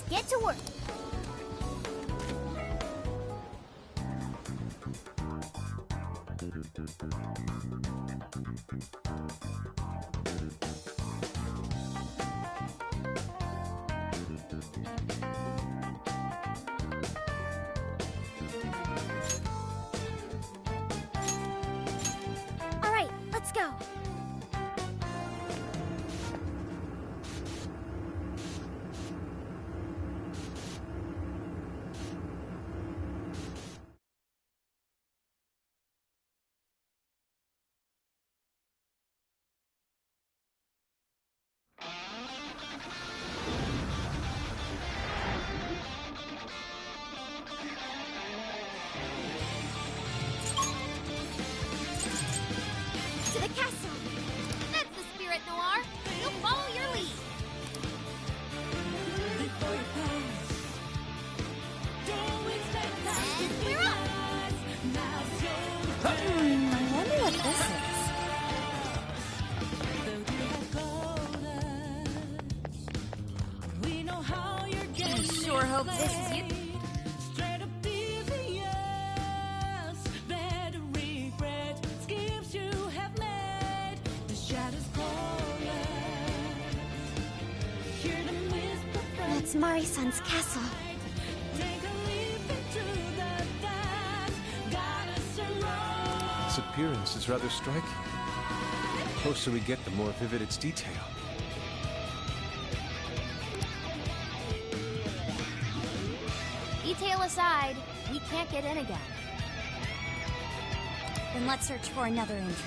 get to work. All right, let's go. To the castle! That's the spirit, Noir! We'll follow your lead! And we're up! I wonder what this is. I sure hope this is you. That's Mari-san's castle. Its appearance is rather striking. The closer we get, the more vivid its detail. Detail aside, we can't get in again. Then let's search for another entrance.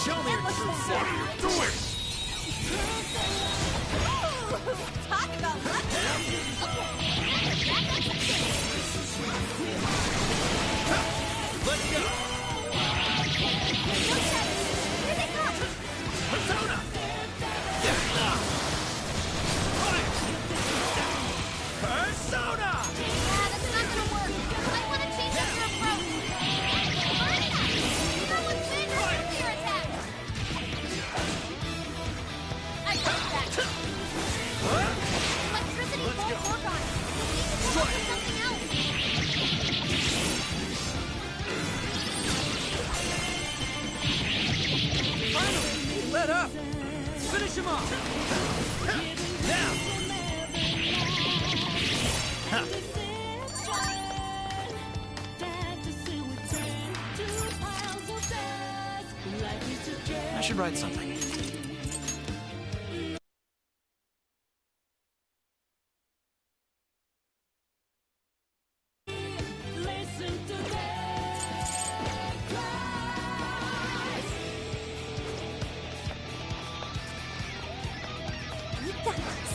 Show me your true self. What are you doing? Talk about lucky! Let's go. No shadows! Here they come! Persona. Persona. Yeah, that's not gonna work. You might want to change up your approach. No one's been your nuclear attack! I got that. Electricity won't work on it. You'll need to come up with something else. Finally, let up. Finish him off. Now. Huh. I should write something.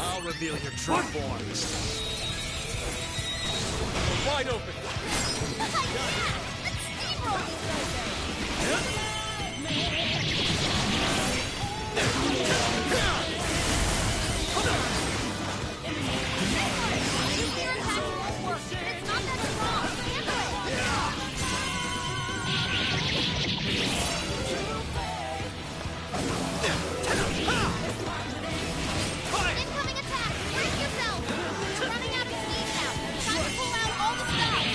I'll reveal your true form. Wide open. Let's steamroll these nuclear attack won't work, but it's not that strong. Incoming attack! Brace yourself! You're running out of steam now. Time to pull out all the stops.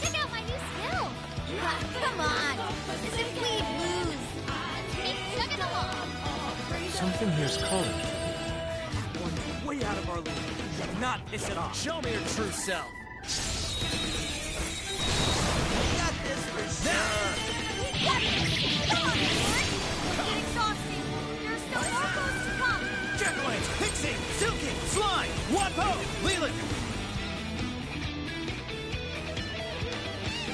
Check out my new skill! Come on! As if we'd lose! Let's keep chugging along! Something here's calling. One's way out of our league. You cannot piss it off. Show me your true self. Got this for sure. We got this! Come on, Edward! It's getting exhausting. There are still more foes to come. Jetblade, Pixie, Silky, Slime, Wapo, Leland.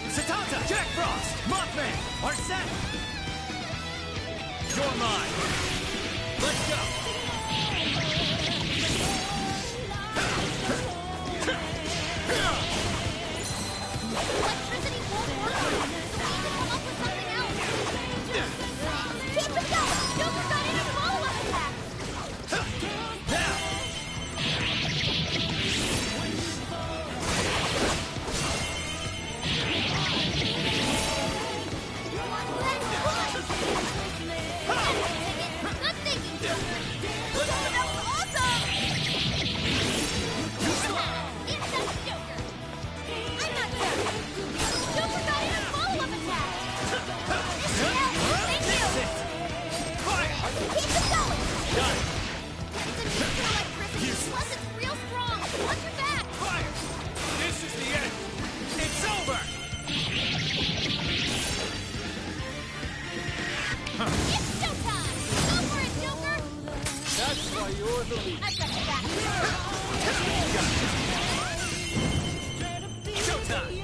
Satanta, Jack Frost, Mothman, Arsene. You're mine. Let's go. Electricity won't work, so we need to come up with something else. Keep it going! Don't stop! It's showtime! Go for it, Joker! That's why you're the leader. I've got your back. Showtime!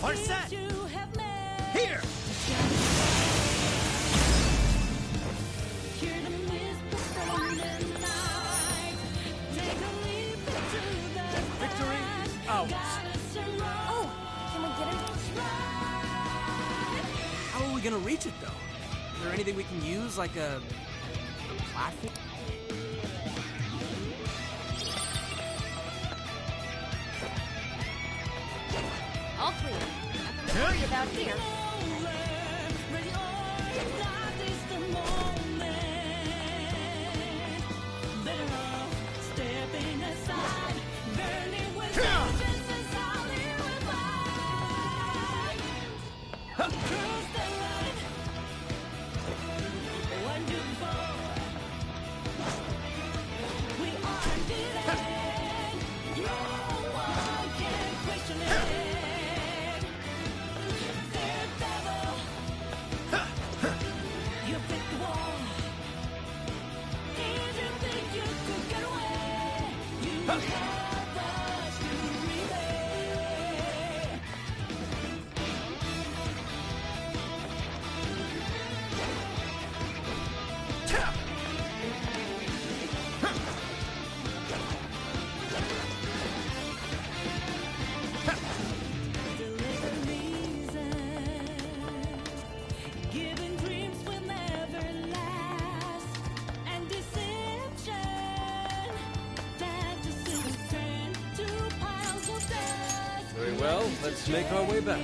Are set! Here! Victory ours! Oh, can we get him? How are we gonna reach it, though? Is there anything we can use, like a platform? All clear. Nothing to worry about here. Very well, let's make our way back.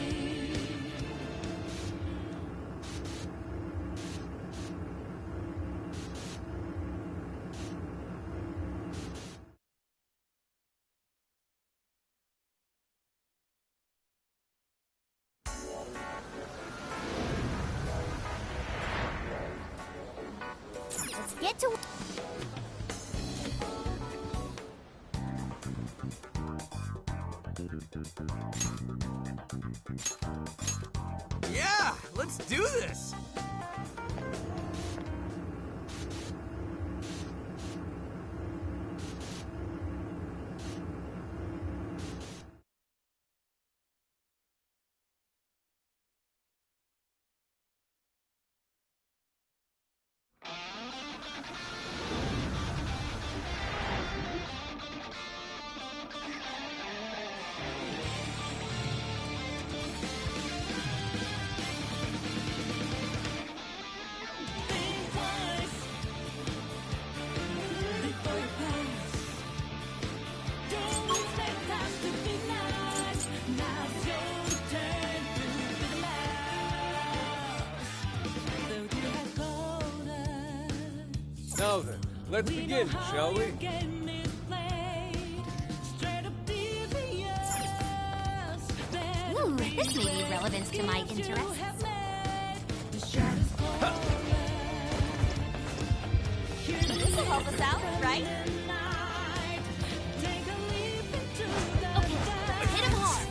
Let's get to... Yeah! Let's do this! Now then, let's begin, shall we? Ooh, this may be relevant to my interests. This will help us out, right? Okay, hit him hard.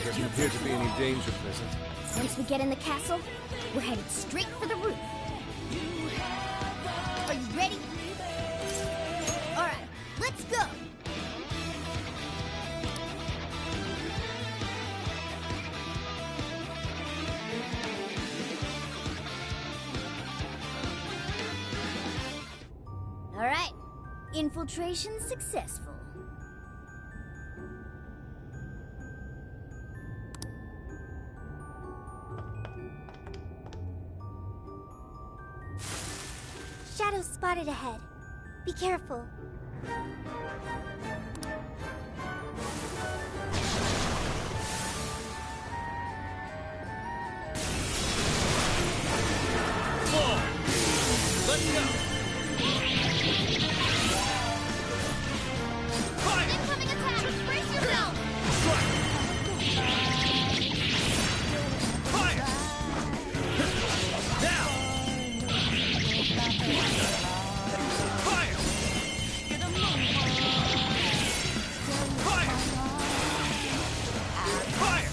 Doesn't appear to be any danger present. Once we get in the castle, we're headed straight for the roof. Are you ready? All right, let's go. All right, infiltration successful. shadow spotted ahead. Be careful. Let's go! Fire! Incoming attack! Brace yourself! Strike! Fire! Now! Fire! Fire! Fire!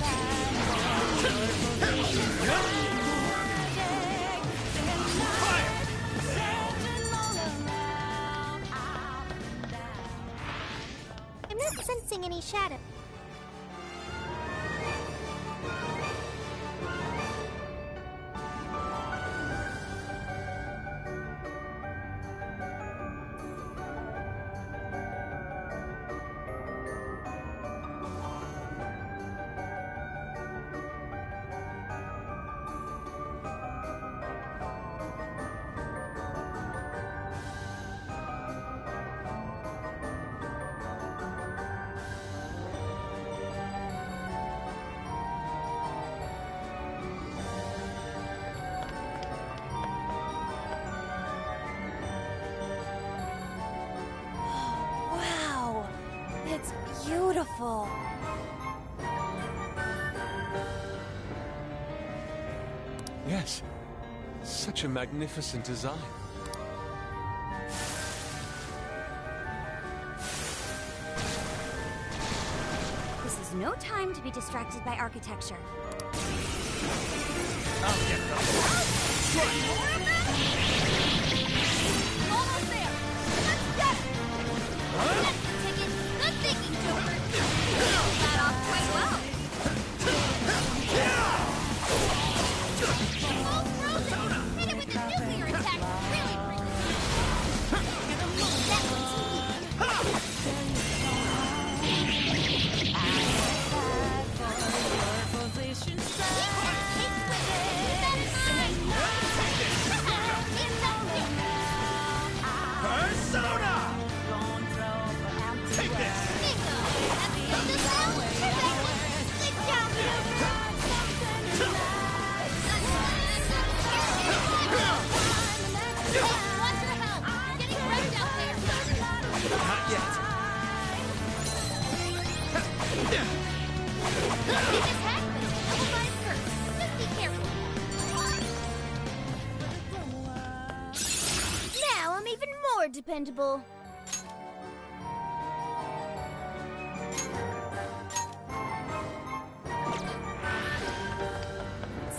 I'm not sensing any shadow. Wow! It's beautiful. Yes. Such a magnificent design. This is no time to be distracted by architecture. I'll get them. Almost there! Let's get it! That's the ticket! Good thinking, Joker! Pulled that off quite well! Oh, frozen! Hit it with his nuclear attack! Really brings it down! That one's Persona! Take this! Not yet. Now I'm even more dependable.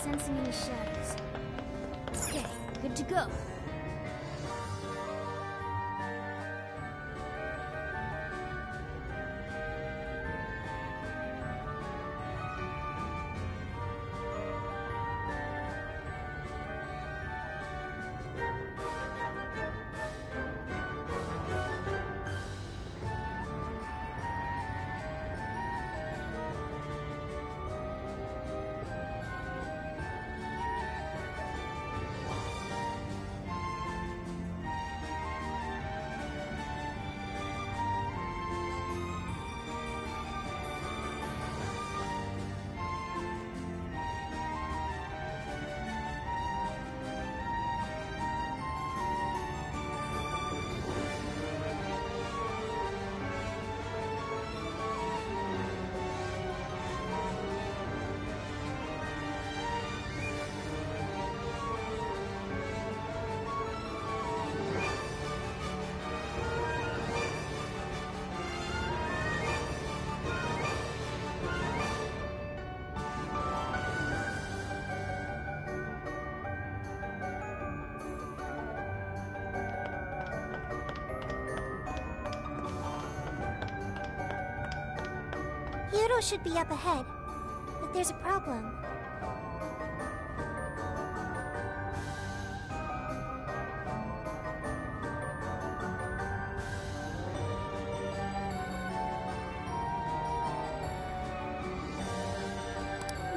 Sensing any shadows. Okay, good to go. Hiro should be up ahead, but there's a problem.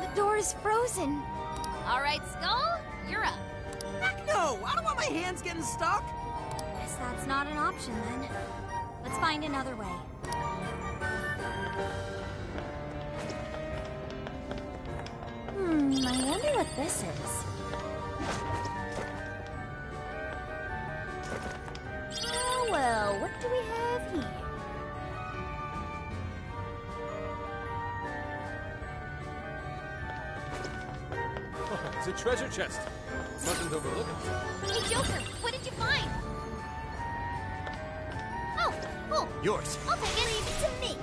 The door is frozen. All right, Skull, you're up. Heck no! I don't want my hands getting stuck! that's not an option then. Let's find another way. I wonder what this is. Oh well, what do we have here? Oh, it's a treasure chest. Mustn't overlook it. Hey, Joker, what did you find? Oh, cool. Yours. I'll take it. Leave it to me.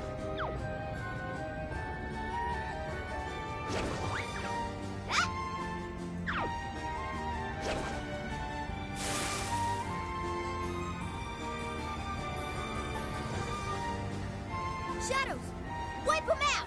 Shadows, wipe them out!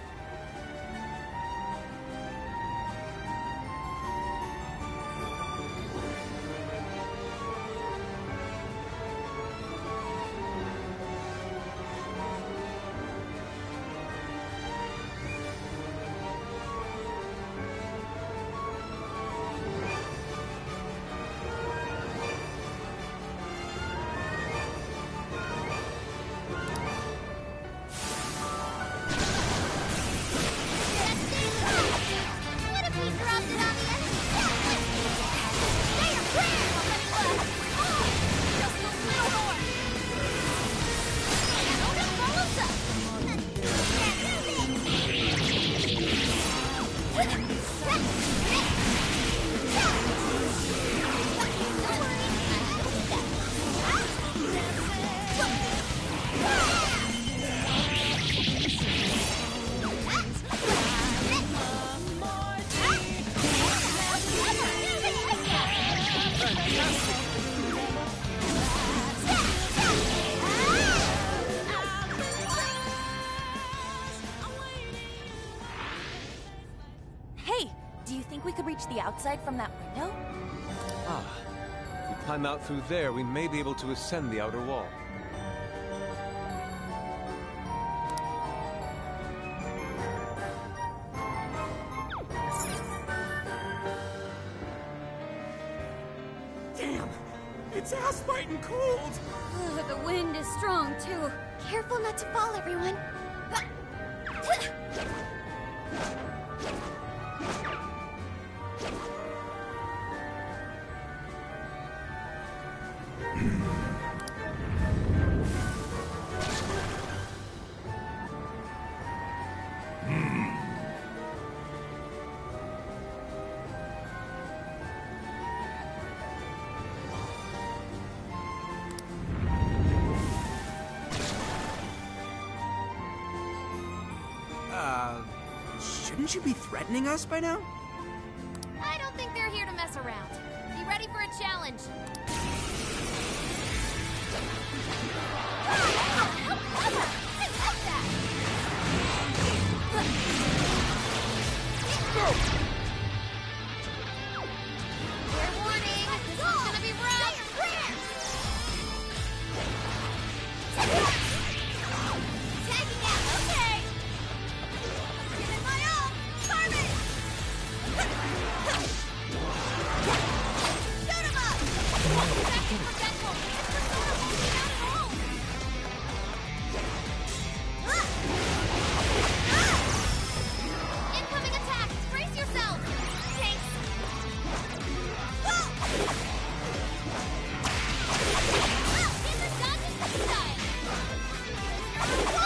What if we dropped it on the enemy? Say a prayer! Oh, just a little more. Shadow that follows up. Hey, do you think we could reach the outside from that window? Ah. If we climb out through there, we may be able to ascend the outer wall. Damn! It's ass-biting cold! Ugh, the wind is strong too. Careful not to fall, everyone. Shouldn't you be threatening us by now? I don't think they're here to mess around. Be ready for a challenge. How clever! I like that! Fair warning, this is gonna be rough! Tagging out, okay! Giving my all! Carmen! Shoot him up! Attacking for Dental! This persona won't be out at all! Incoming attack! Brace yourself! Thanks! These are dodges this time!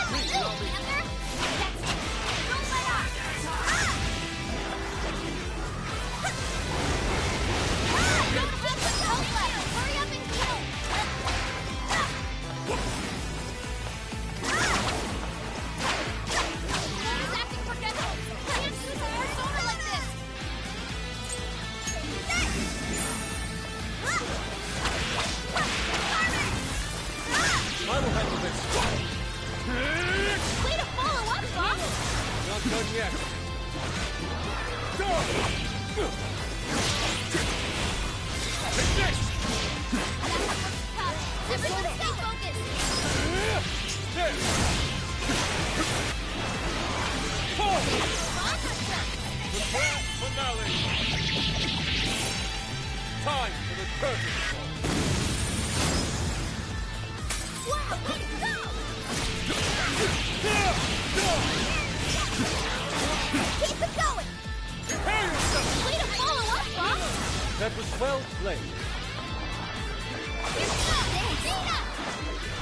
What? Ooh, Panther! That's it! Don't let up! Don't have the outlet! Hurry up and heal! Persona's acting forgetful! Can't use a persona like this! I will handle this. Way to follow up, Bob! Not done yet. Go! Take this! Tough. Everyone stay focused! There! Pull! Prepare finale! Time for the curtain call. That was well played. Xena!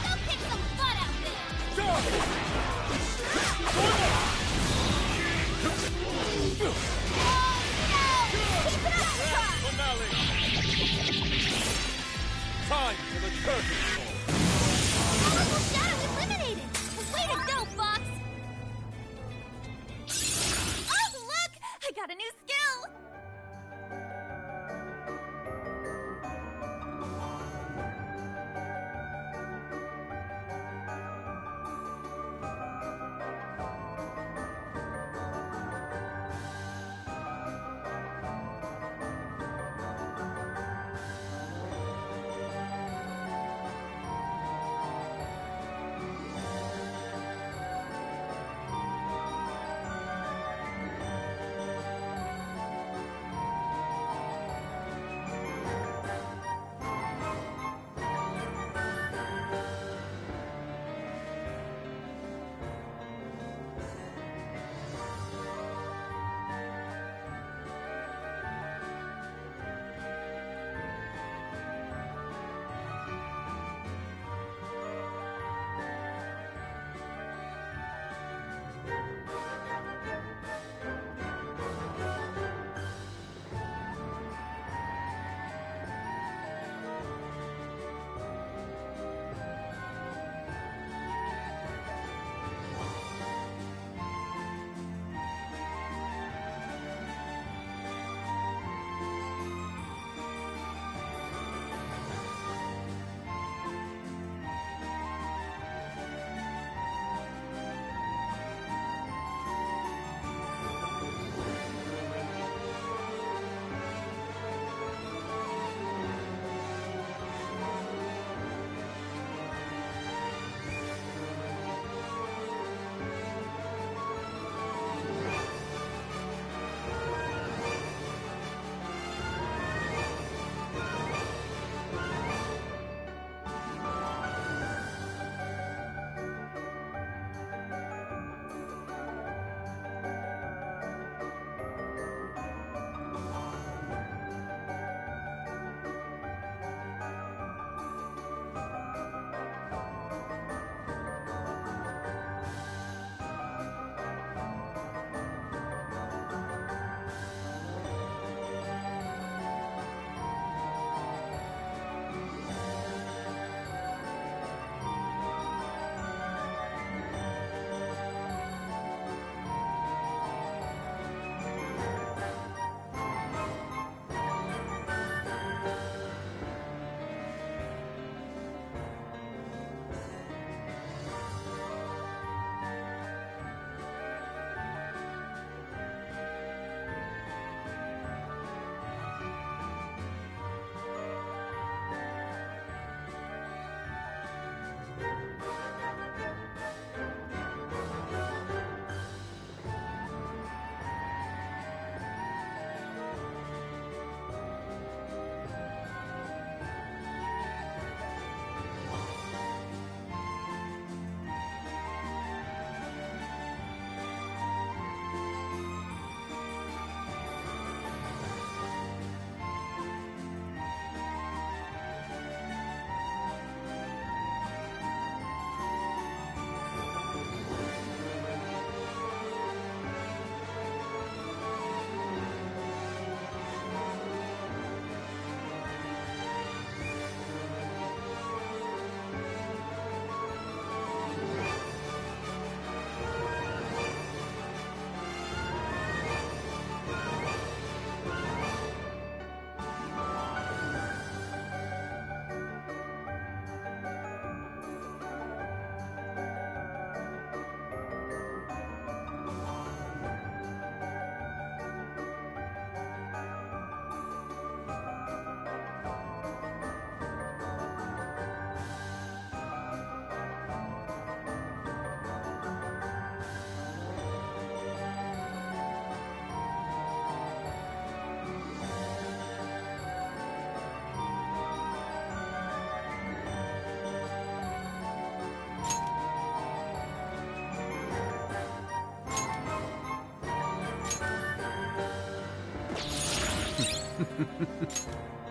Go kick some butt out there! Finale! Time for the curtain call. Powerful shadow eliminated! Way to go, Fox! Oh, look! I got a new skill!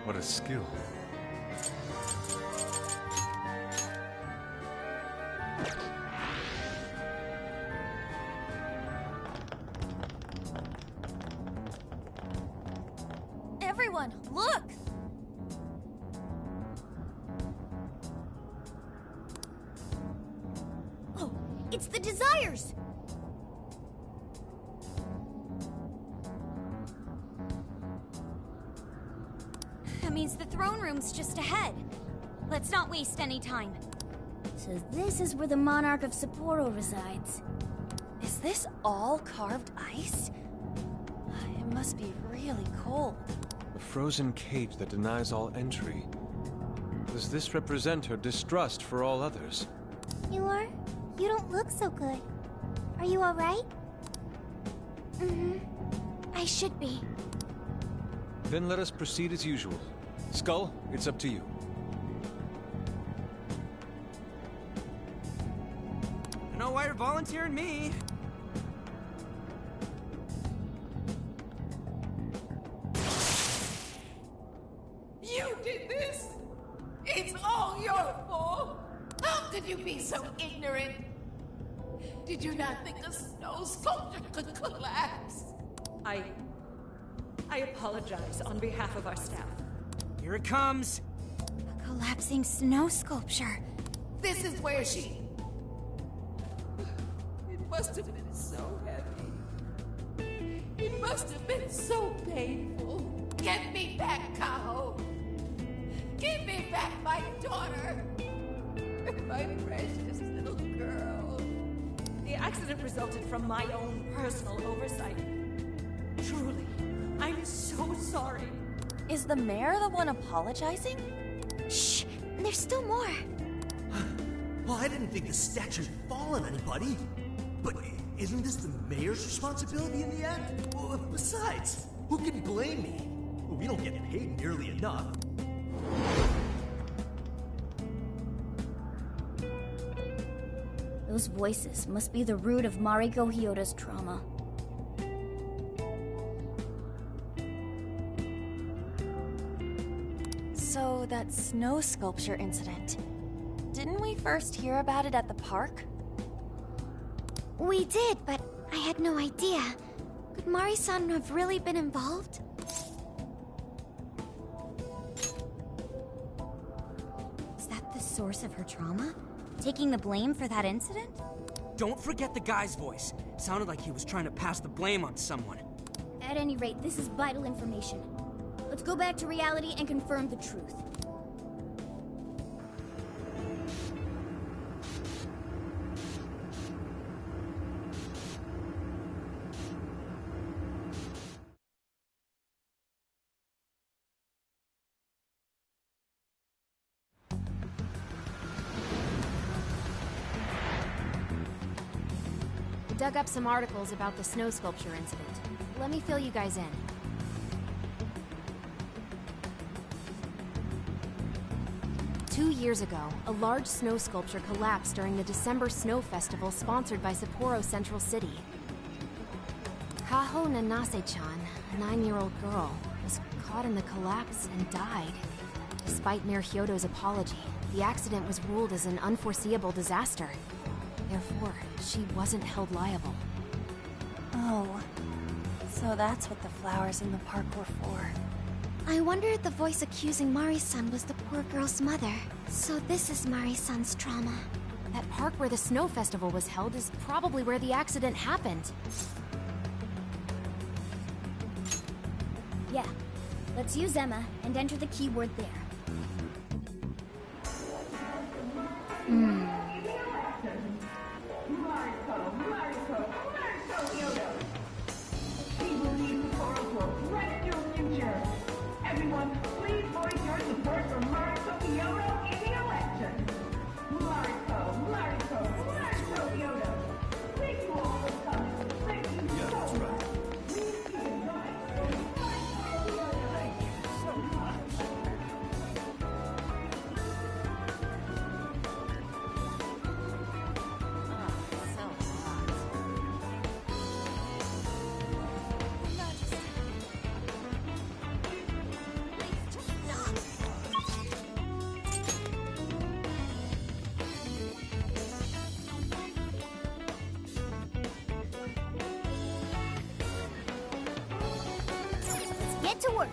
What a skill. Everyone, look! Oh, it's the Desires! That means the throne room's just ahead. Let's not waste any time. So this is where the Monarch of Sapporo resides. Is this all carved ice? It must be really cold. A frozen cage that denies all entry. Does this represent her distrust for all others? You don't look so good. Are you alright? Mm-hmm. I should be. Then let us proceed as usual. Skull, it's up to you. I know why you're volunteering me. You did this! It's all your fault! How could you be so ignorant? Did you not think a snow sculpture could collapse? I apologize on behalf of our staff. Here it comes. A collapsing snow sculpture. This is where she... It must have been so heavy. It must have been so painful. Get me back, Kaho! Give me back my daughter! My precious little girl. The accident resulted from my own personal oversight. Truly, I'm so sorry. Is the mayor the one apologizing? Shh! There's still more. Well, I didn't think the statue would fall on anybody. But isn't this the mayor's responsibility in the end? Well, besides, who can blame me? Well, we don't get paid nearly enough. Those voices must be the root of Mariko Hyoda's trauma. So, that snow sculpture incident. Didn't we first hear about it at the park? We did, but I had no idea. Could Mari-san have really been involved? Is that the source of her trauma? Taking the blame for that incident? Don't forget the guy's voice. Sounded like he was trying to pass the blame on someone. At any rate, this is vital information. Let's go back to reality and confirm the truth. I dug up some articles about the snow sculpture incident. Let me fill you guys in. Two years ago, a large snow sculpture collapsed during the December Snow Festival sponsored by Sapporo Central City. Kaho Nanase-chan, a 9-year-old girl, was caught in the collapse and died. Despite Mayor Hyodo's apology, the accident was ruled as an unforeseeable disaster. Therefore, she wasn't held liable. Oh, so that's what the flowers in the park were for. I wonder if the voice accusing Mari-san was the poor girl's mother. So this is Mari-san's trauma. That park where the snow festival was held is probably where the accident happened. Yeah. Let's use Emma and enter the keyword there. Everyone, please voice your support for Mariko Hyodo in the election. Mariko Hyodo. Thank you all for coming. Thank you so much. get to work.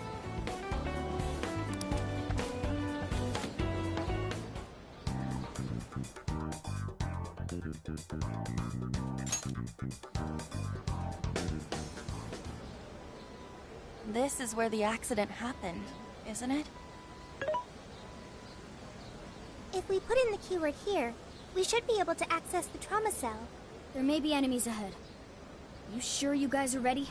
This is where the accident happened, isn't it? If we put in the keyword here, we should be able to access the trauma cell. There may be enemies ahead. You sure you guys are ready?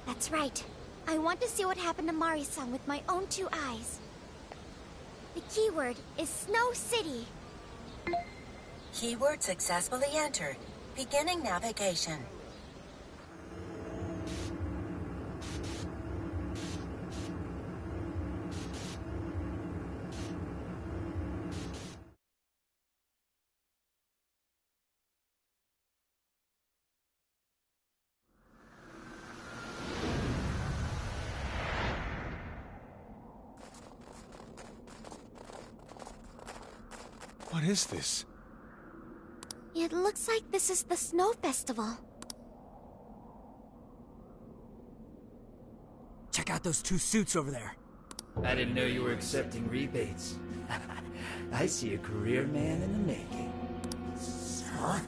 That's right. I want to see what happened to Mari-san with my own 2 eyes. The keyword is Snow City. Keyword successfully entered. Beginning navigation. What is this? It looks like this is the Snow Festival. Check out those 2 suits over there. I didn't know you were accepting rebates. I see a career man in the making. Sir,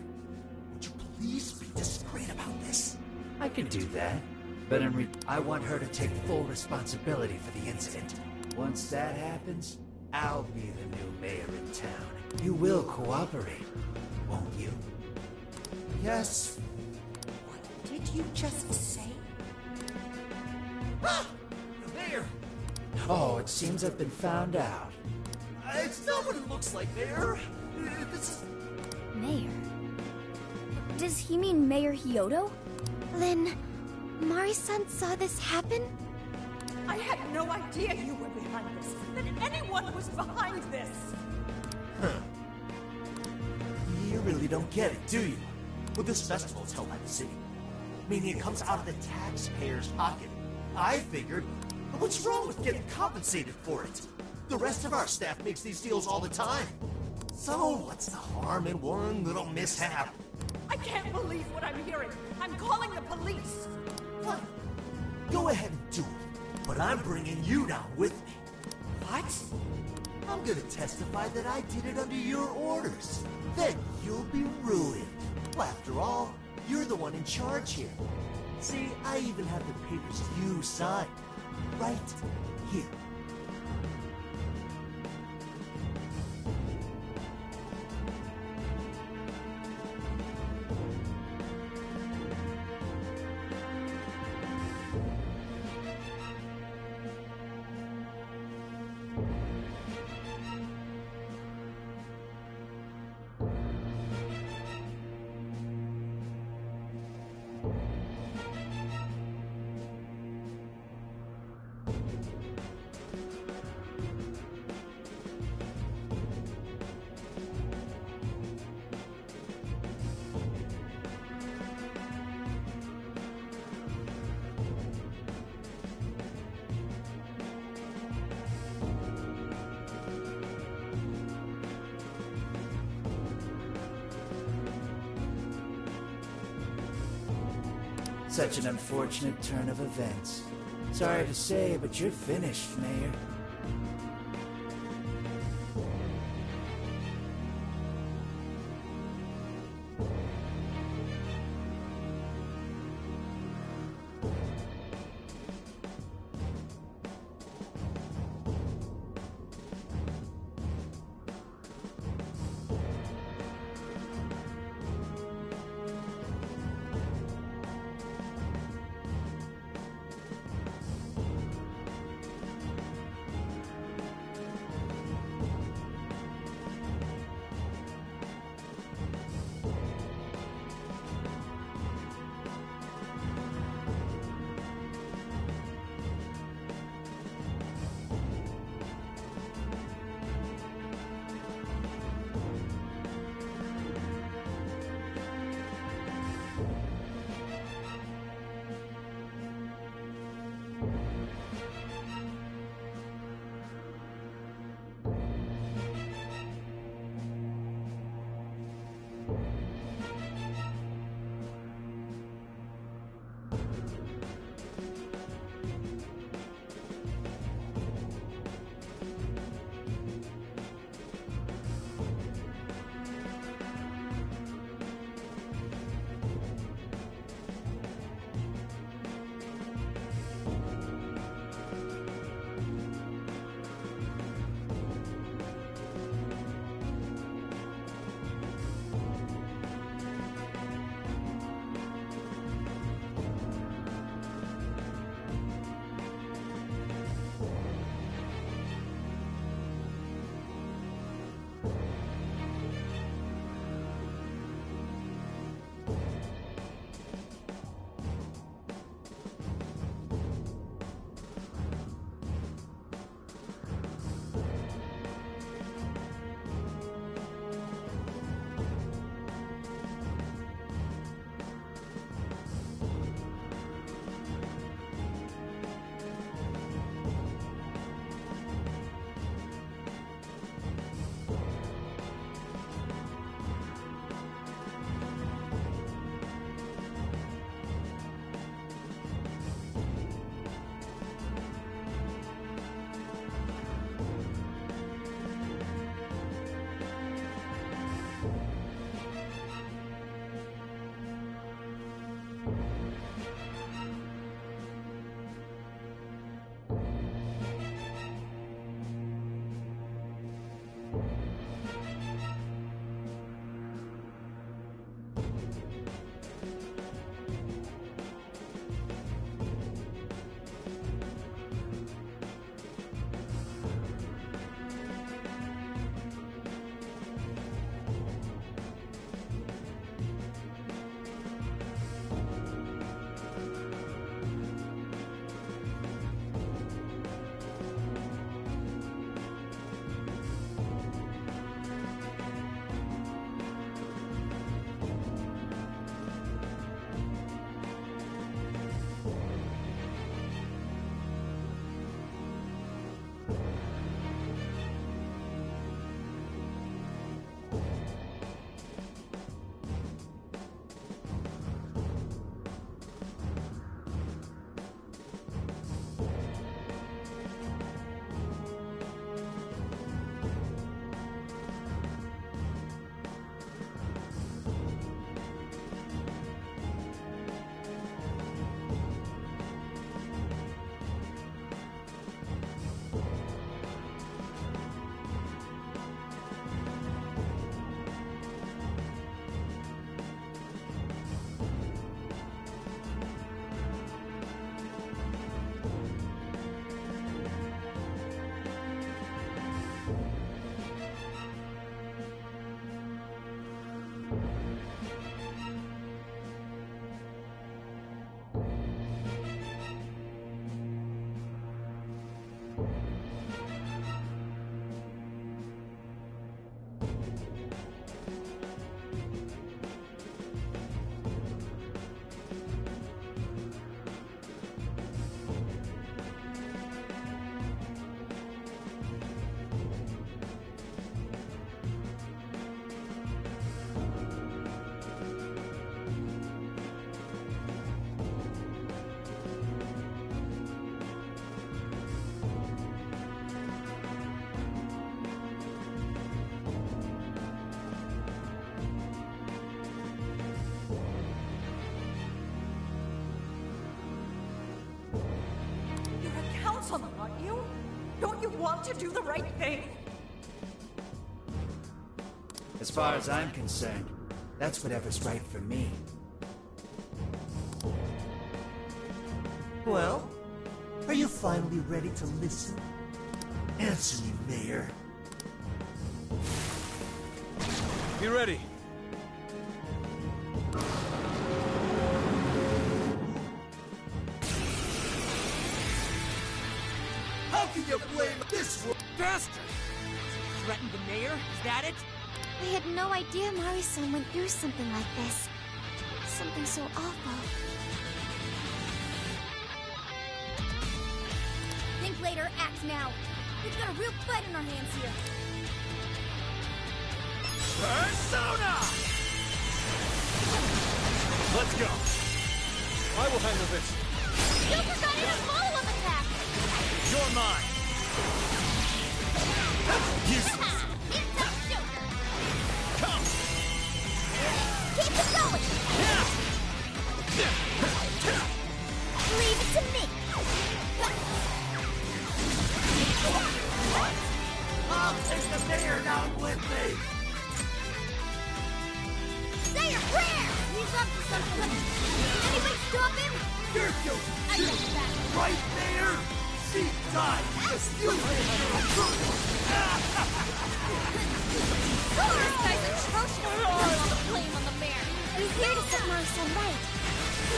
would you please be discreet about this? I could do that, but I want her to take full responsibility for the incident. Once that happens, I'll be the new mayor in town. You will cooperate, won't you? Yes. What did you just say? Ah! The mayor! Oh, it seems I've been found out. It's not what it looks like, Mayor. This is... Mayor? Does he mean Mayor Hyodo? Then, Mari-san saw this happen? I had no idea you were behind this, that anyone was behind this. Huh. You really don't get it, do you? Well, this festival is held by the city, meaning it comes out of the taxpayer's pocket. I figured, what's wrong with getting compensated for it? The rest of our staff makes these deals all the time. So, what's the harm in one little mishap? I can't believe what I'm hearing. I'm calling the police. What? Go ahead and do it, but I'm bringing you down with me. What? I'm gonna testify that I did it under your orders. Then you'll be ruined. Well, after all, you're the one in charge here. See, I even have the papers you signed. Right here. Such an unfortunate turn of events. Sorry to say, but you're finished, Mayor. Sama, aren't you? Don't you want to do the right thing? As far as I'm concerned, that's whatever's right for me. Well, are you finally ready to listen? Answer me, Mayor. Be ready. How can you blame this one? Bastard! Threatened the mayor? Is that it? I had no idea Mari-san went through something like this. Something so awful. Think later, act now. We've got a real fight in our hands here. Persona! Let's go. I will handle this. Joker got in a follow-up attack! You're mine! Useless! It's up, Joker! Come! Keep it going! Leave it to me! I'll take the mayor down with me! Say your prayer! He's up to something! Can anybody stop him? You're guilty! I got that! Right there! She died! You This guy's atrocious! I'll blame on the mayor! We're here to set Mari-san right.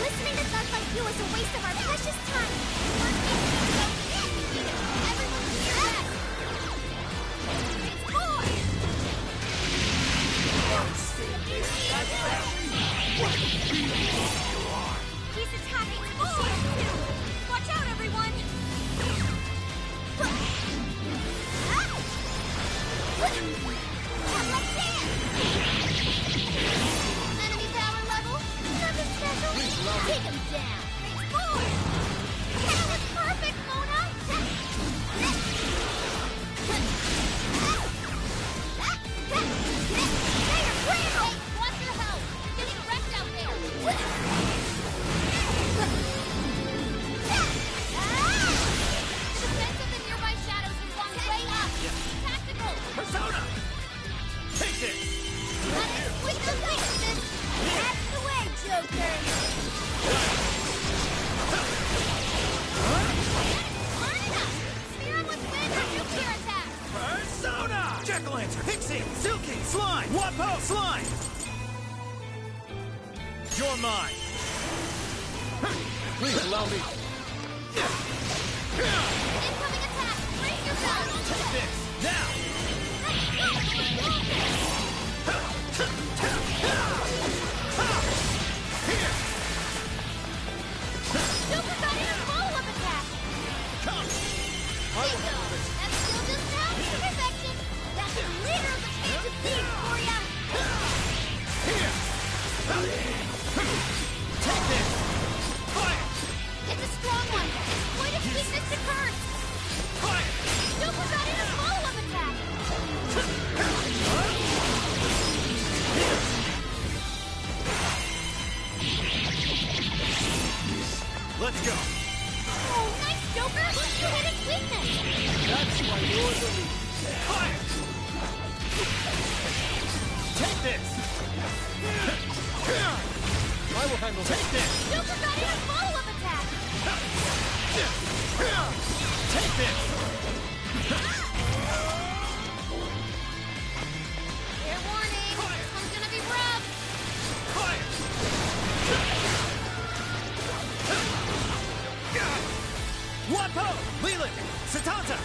Listening to thugs like you is a waste of our precious time. Everyone do your best! It's boy! He's attacking boy, too! Watch out, everyone! Enemy power level? Nothing special? Take him down! It's boy! That was perfect, Mona! Say your prayer! Hey, watch your health! You're getting wrecked out there! The defense of the nearby shadows has gone way up! Tactical! Persona! Take this! With the weakness! That's the way, Joker! On and up! Spear him with wind or nuclear attack! Persona! Jack-o'-lantern, Pixie, Silky, Slime, Wapo, Slime! You're mine! Please allow me. Incoming attack! Raise your belt! Take this, now! Joker got in a follow-up attack! Come! I will handle this. That's still just now? Perfection! That's the leader of the Change of Thieves for ya! Here! Take this! Fire! It's a strong one! Point of weakness to curse! Fire! Joker got in a follow-up attack! Let's go! Oh, nice, Joker! You hit its weakness! That's why you're the leader. Fire! Take this! I will handle this. Take this! Joker got in a follow-up attack! Take this! Fair warning, this one's gonna be rough! Fire! Wapo! Leland! Satanta!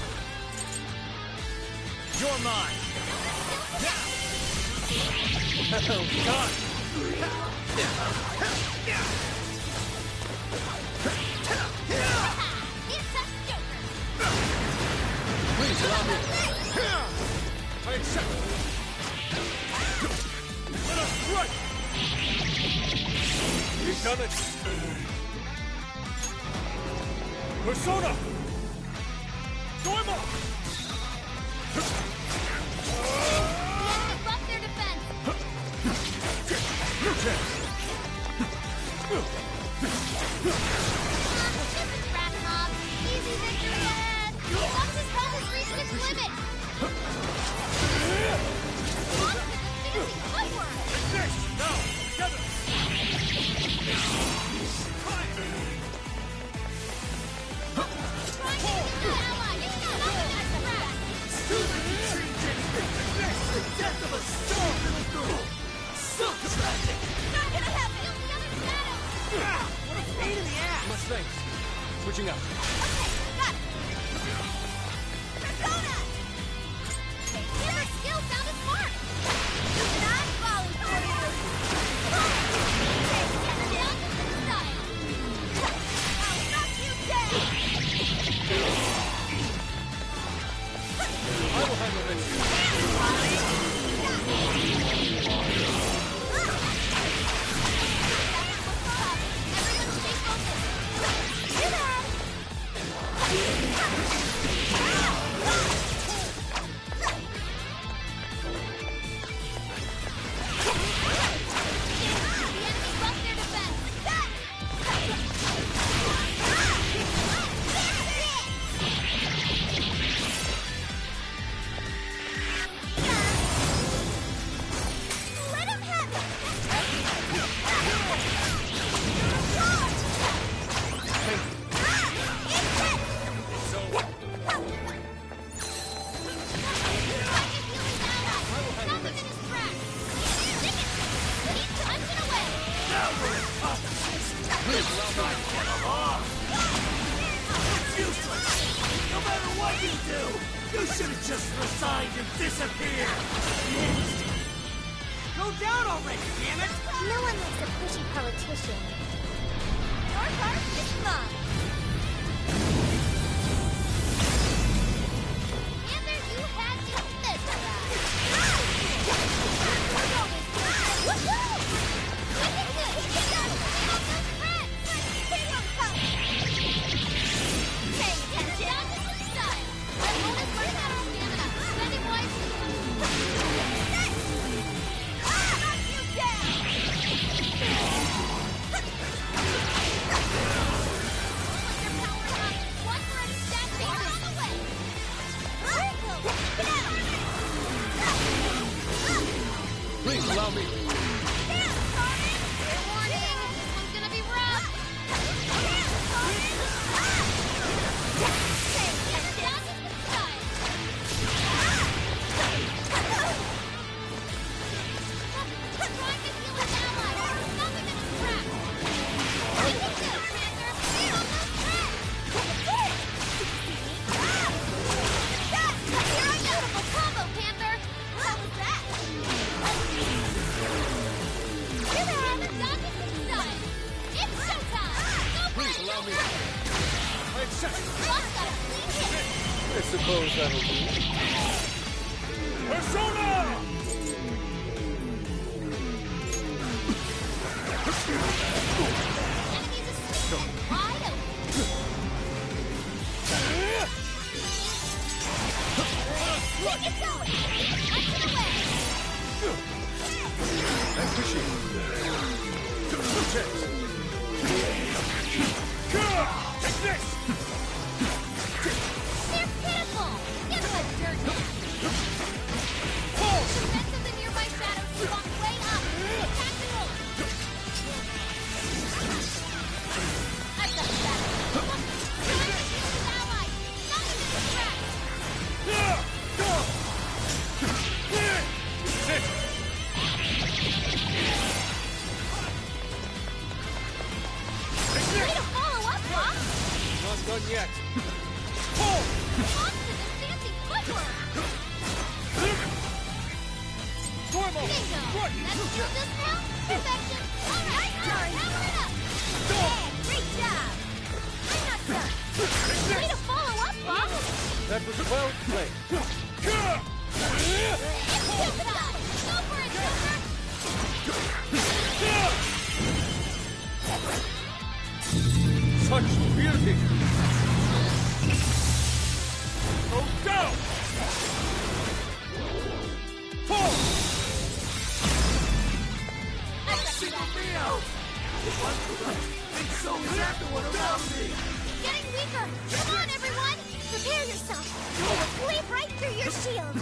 You're mine! Well done. It's a Joker! Please allow me. I accept. Let us strike. You've done it. Persona! Doimo! We have to buff their defense! This is Rat Mob. Easy victory ahead! reaching its limit! Look at this fancy footwork! Now, together! Trying to get an ally! It's not nothing as a rat! The death of a strong little girl! So tragic! Not gonna happen! Feel the other shadow! What a pain in the ass! Much thanks. Switching up. Okay, got it! Persona! Hammer's skill found its mark! And I'm falling for you! Okay, get down to the side! I'll knock you down! I will handle this. Everyone stay focused! Do that! No matter what you do, you should have just resigned and disappeared! Go down already, damn it! No one likes a pushy politician. Your part is mine. Panther, you had to mesmerize. Woohoo! Wicked good! You got it! All those friends! Here you come! Pay attention! Style! Let bonus burn out of stamina. Spend it wisely. Knock you down! Please allow me. I suppose that'll do. Persona! I'm pushing. Protect. Take this! They're pitiful! Get a dirt nap! The rest of the nearby shadows spawn way up! Get tactical! I've got the shadow! Trying to shoot his ally! Not even a threat! Sit! Way to follow up, Bob! Not done yet. Monster and fancy footwork! Stormo! Bingo! That's skilled us now? Perfection! Alright, hammer it up! Yeah, great job! I'm not done! Way to follow up, Bob! That was well played. It's showtime! Go for it, Joker! Such beauty! Go down! Fall! Single me out! And so is everyone around me! Getting weaker! Come on, everyone! Prepare yourself! You will cleave right through your shield!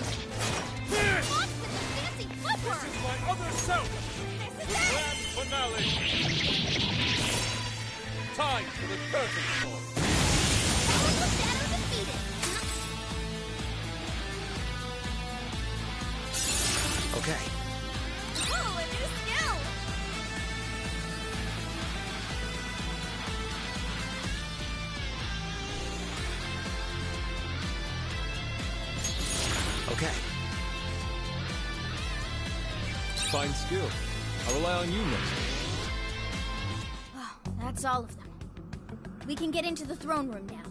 Fox with the fancy footwork! This is my other self! This is The it! grand finale! Time for the curtain call! Powerful Shadow defeated! Okay. Ooh, a new skill! Okay. Fine skill. I'll rely on you next. Oh, that's all of them. We can get into the throne room now.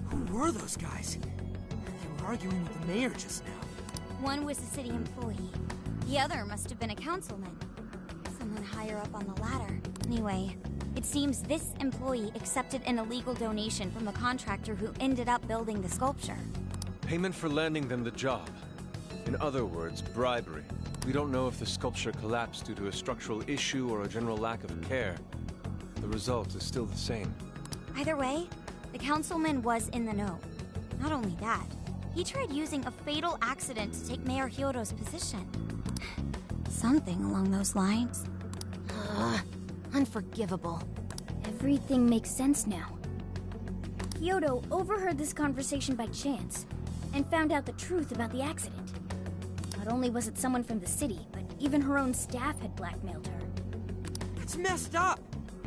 Who were those guys? They were arguing with the mayor just now. One was a city employee. The other must have been a councilman. Someone higher up on the ladder. Anyway, it seems this employee accepted an illegal donation from the contractor who ended up building the sculpture. Payment for landing them the job. In other words, bribery. We don't know if the sculpture collapsed due to a structural issue or a general lack of care. The result is still the same. Either way, the councilman was in the know. Not only that, he tried using a fatal accident to take Mayor Hyodo's position. Something along those lines. Unforgivable. Everything makes sense now. Hyodo overheard this conversation by chance and found out the truth about the accident. Not only was it someone from the city, but even her own staff had blackmailed her. That's messed up!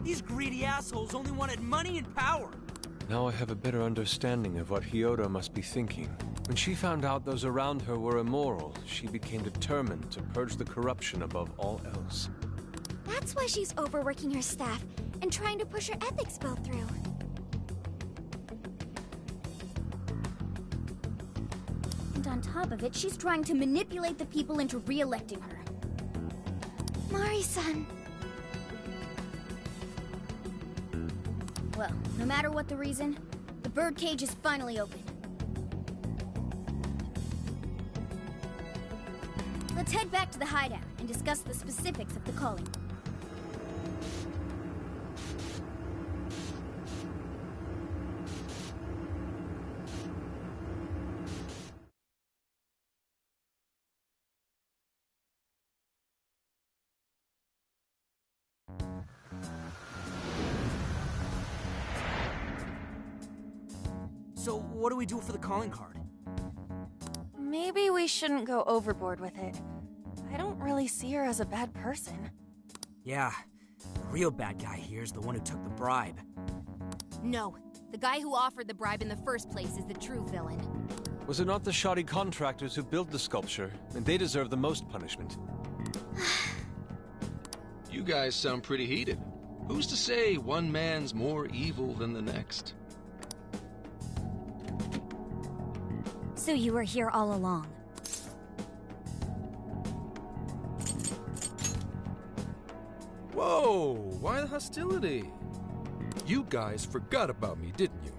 These greedy assholes only wanted money and power! Now I have a better understanding of what Hyodo must be thinking. When she found out those around her were immoral, she became determined to purge the corruption above all else. That's why she's overworking her staff and trying to push her ethics bill through. And on top of it, she's trying to manipulate the people into re-electing her. Mari-san. Well, no matter what the reason, the birdcage is finally open. Let's head back to the hideout and discuss the specifics of the calling. So, what do we do for the calling card? Maybe we shouldn't go overboard with it. I don't really see her as a bad person. Yeah, the real bad guy here is the one who took the bribe. No, the guy who offered the bribe in the first place is the true villain. Was it not the shoddy contractors who built the sculpture? And they deserve the most punishment. You guys sound pretty heated. Who's to say one man's more evil than the next? So you were here all along. Whoa, why the hostility? You guys forgot about me, didn't you?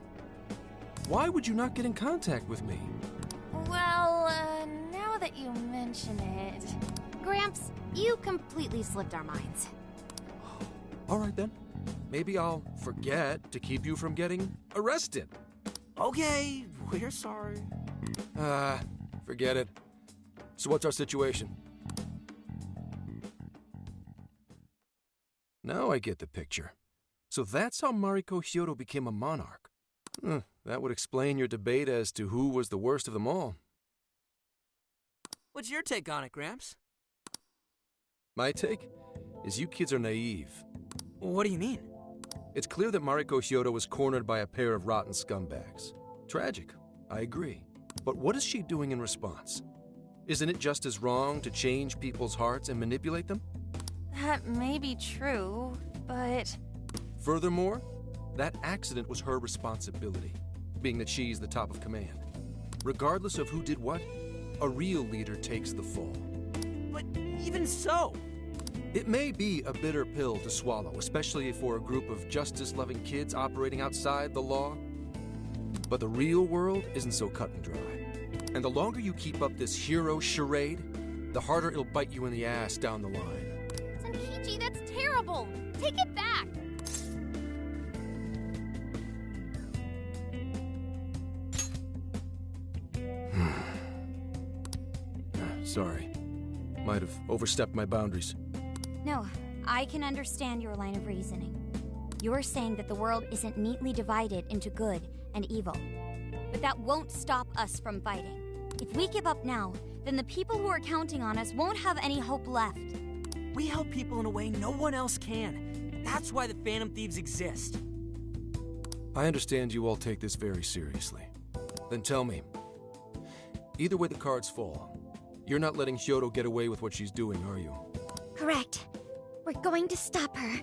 Why would you not get in contact with me? Well, now that you mention it... Gramps, you completely slipped our minds. All right then. Maybe I'll forget to keep you from getting arrested. Okay, we're sorry. Forget it. So what's our situation? Now I get the picture. So that's how Mariko Hyodo became a monarch. That would explain your debate as to who was the worst of them all. What's your take on it, Gramps? My take is you kids are naive. What do you mean? It's clear that Mariko Hyodo was cornered by a pair of rotten scumbags. Tragic, I agree. But what is she doing in response? Isn't it just as wrong to change people's hearts and manipulate them? That may be true, but... Furthermore, that accident was her responsibility, being that she's the top of command. Regardless of who did what, a real leader takes the fall. But even so... It may be a bitter pill to swallow, especially for a group of justice-loving kids operating outside the law. But the real world isn't so cut and dry. And the longer you keep up this hero charade, the harder it'll bite you in the ass down the line. Sankichi, that's terrible! Take it back! Sorry. Might have overstepped my boundaries. No, I can understand your line of reasoning. You're saying that the world isn't neatly divided into good and evil. But that won't stop us from fighting. If we give up now, then the people who are counting on us won't have any hope left. We help people in a way no one else can. That's why the Phantom Thieves exist. I understand you all take this very seriously. Then tell me, either way the cards fall, you're not letting Hyodo get away with what she's doing, are you? Correct. We're going to stop her.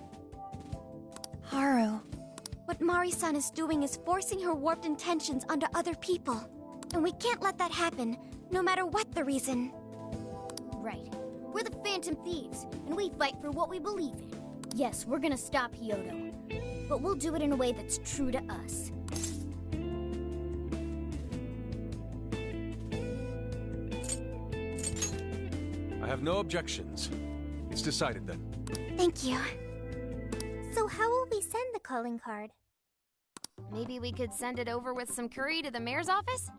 Haru. What Mari-san is doing is forcing her warped intentions onto other people. And we can't let that happen, no matter what the reason. Right. We're the Phantom Thieves, and we fight for what we believe in. Yes, we're gonna stop Hyodo. But we'll do it in a way that's true to us. I have no objections. It's decided then. Thank you. So how will we send the calling card? Maybe we could send it over with some curry to the mayor's office?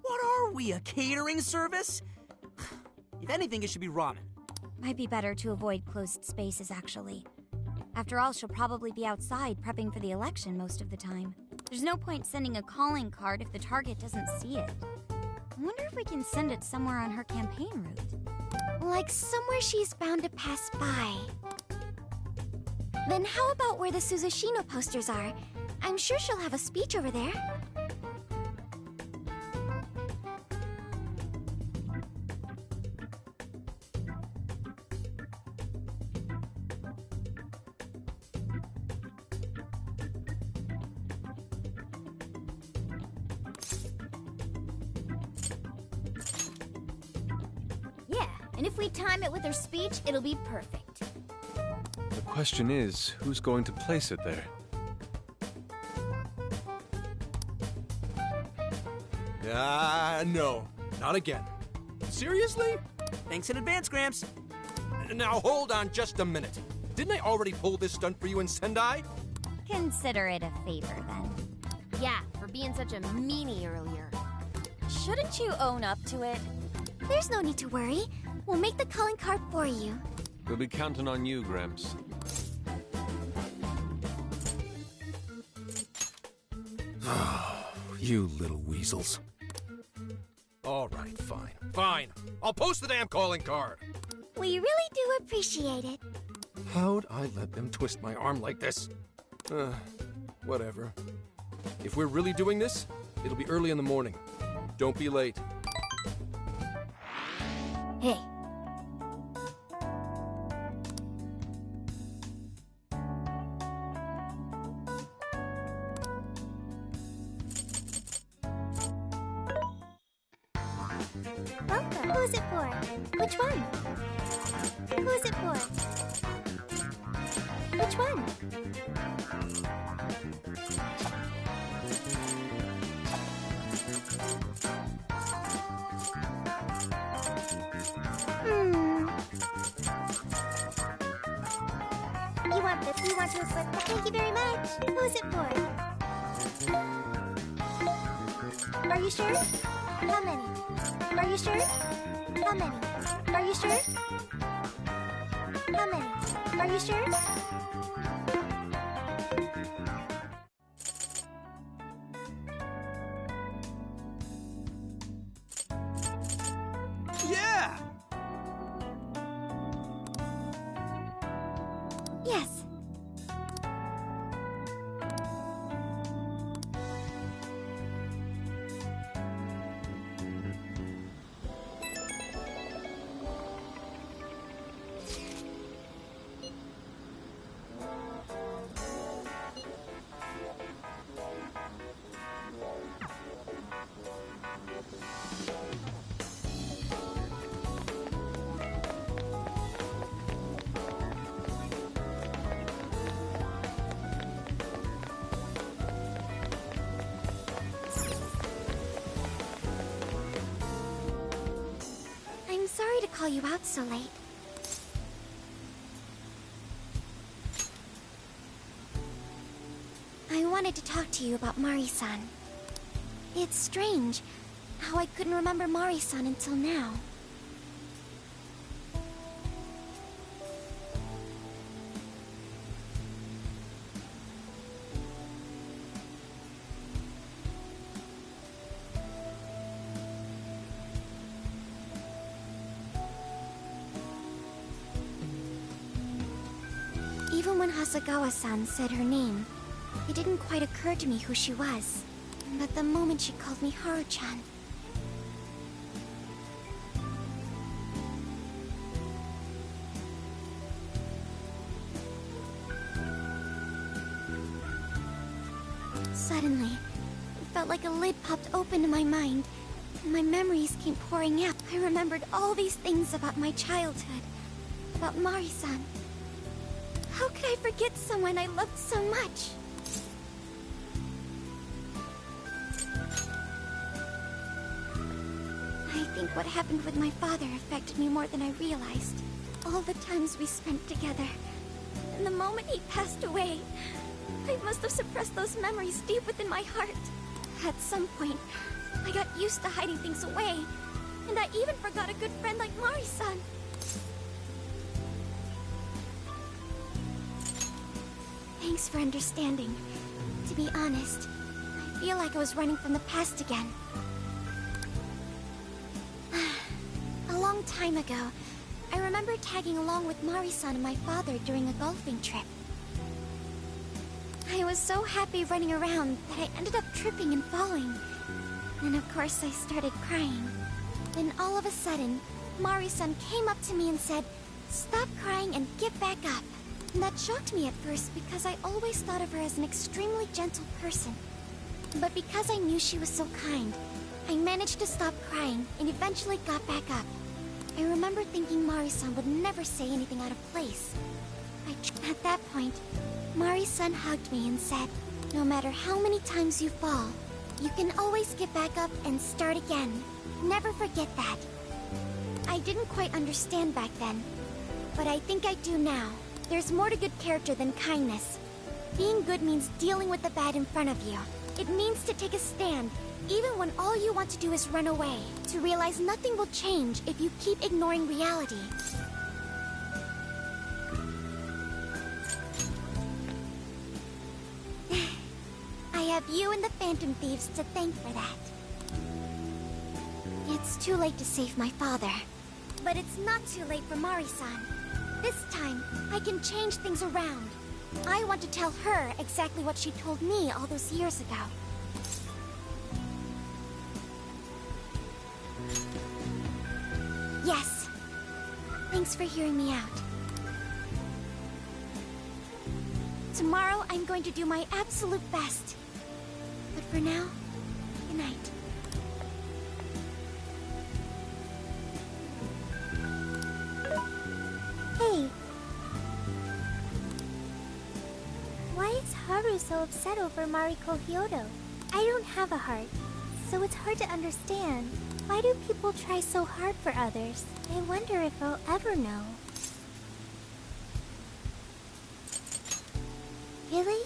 What are we, a catering service? If anything, it should be ramen. Might be better to avoid closed spaces, actually. After all, she'll probably be outside prepping for the election most of the time. There's no point sending a calling card if the target doesn't see it. I wonder if we can send it somewhere on her campaign route. Like somewhere she's bound to pass by. Then how about where the Suzushino posters are? I'm sure she'll have a speech over there. Yeah, and if we time it with her speech, it'll be perfect. The question is, who's going to place it there? No. Not again. Seriously? Thanks in advance, Gramps. Now hold on just a minute. Didn't I already pull this stunt for you in Sendai? Consider it a favor, then. Yeah, for being such a meanie earlier. Shouldn't you own up to it? There's no need to worry. We'll make the calling card for you. We'll be counting on you, Gramps. You little weasels. All right, fine. Fine. I'll post the damn calling card. We really do appreciate it. How'd I let them twist my arm like this? Whatever. If we're really doing this, it'll be early in the morning. Don't be late. Hey. Welcome. Who's it for? Which one? Who's it for? Which one? You want this? You want to equip? Thank you very much. Who's it for? Are you sure? How many? Are you sure? How many? Are you sure? How many? Are you sure? Yeah! Yes. I'm sorry to call you out so late. I wanted to talk to you about Mari-san. It's strange how I couldn't remember Mari-san until now. someone Hasagawa-san said her name, it didn't quite occur to me who she was. But the moment she called me Haru-chan... Suddenly, it felt like a lid popped open in my mind, and my memories came pouring out. I remembered all these things about my childhood, about Mari-san. How could I forget someone I loved so much? I think what happened with my father affected me more than I realized. All the times we spent together, and the moment he passed away, I must have suppressed those memories deep within my heart. At some point, I got used to hiding things away, and I even forgot a good friend like Mari-san. Thanks for understanding. To be honest, I feel like I was running from the past again. A long time ago, I remember tagging along with Mari-san and my father during a golfing trip. I was so happy running around that I ended up tripping and falling. And of course I started crying. Then all of a sudden, Mari-san came up to me and said, "Stop crying and get back up." And that shocked me at first because I always thought of her as an extremely gentle person. But because I knew she was so kind, I managed to stop crying and eventually got back up. I remember thinking Mari-san would never say anything out of place. At that point, Mari-san hugged me and said, "No matter how many times you fall, you can always get back up and start again. Never forget that." I didn't quite understand back then, but I think I do now. There's more to good character than kindness. Being good means dealing with the bad in front of you. It means to take a stand, even when all you want to do is run away. To realize nothing will change if you keep ignoring reality. I have you and the Phantom Thieves to thank for that. It's too late to save my father. But it's not too late for Mari-san. This time, I can change things around. I want to tell her exactly what she told me all those years ago. Yes. Thanks for hearing me out. Tomorrow, I'm going to do my absolute best. But for now, good night. Hey. Why is Haru so upset over Mariko Hyodo? I don't have a heart, so it's hard to understand. Why do people try so hard for others? I wonder if I'll ever know. Really?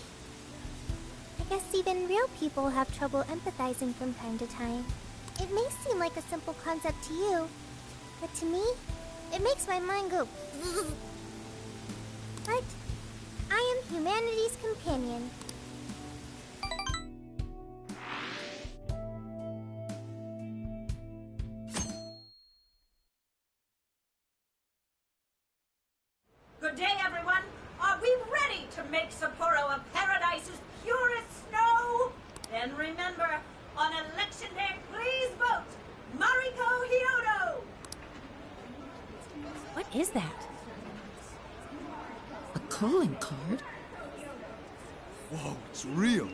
I guess even real people have trouble empathizing from time to time. It may seem like a simple concept to you, but to me, it makes my mind go... But I am humanity's companion. Good day, everyone. Are we ready to make Sapporo a paradise's purest snow? Then remember, on election day, please vote Mariko Hyodo! What is that? A calling card? Whoa, it's real.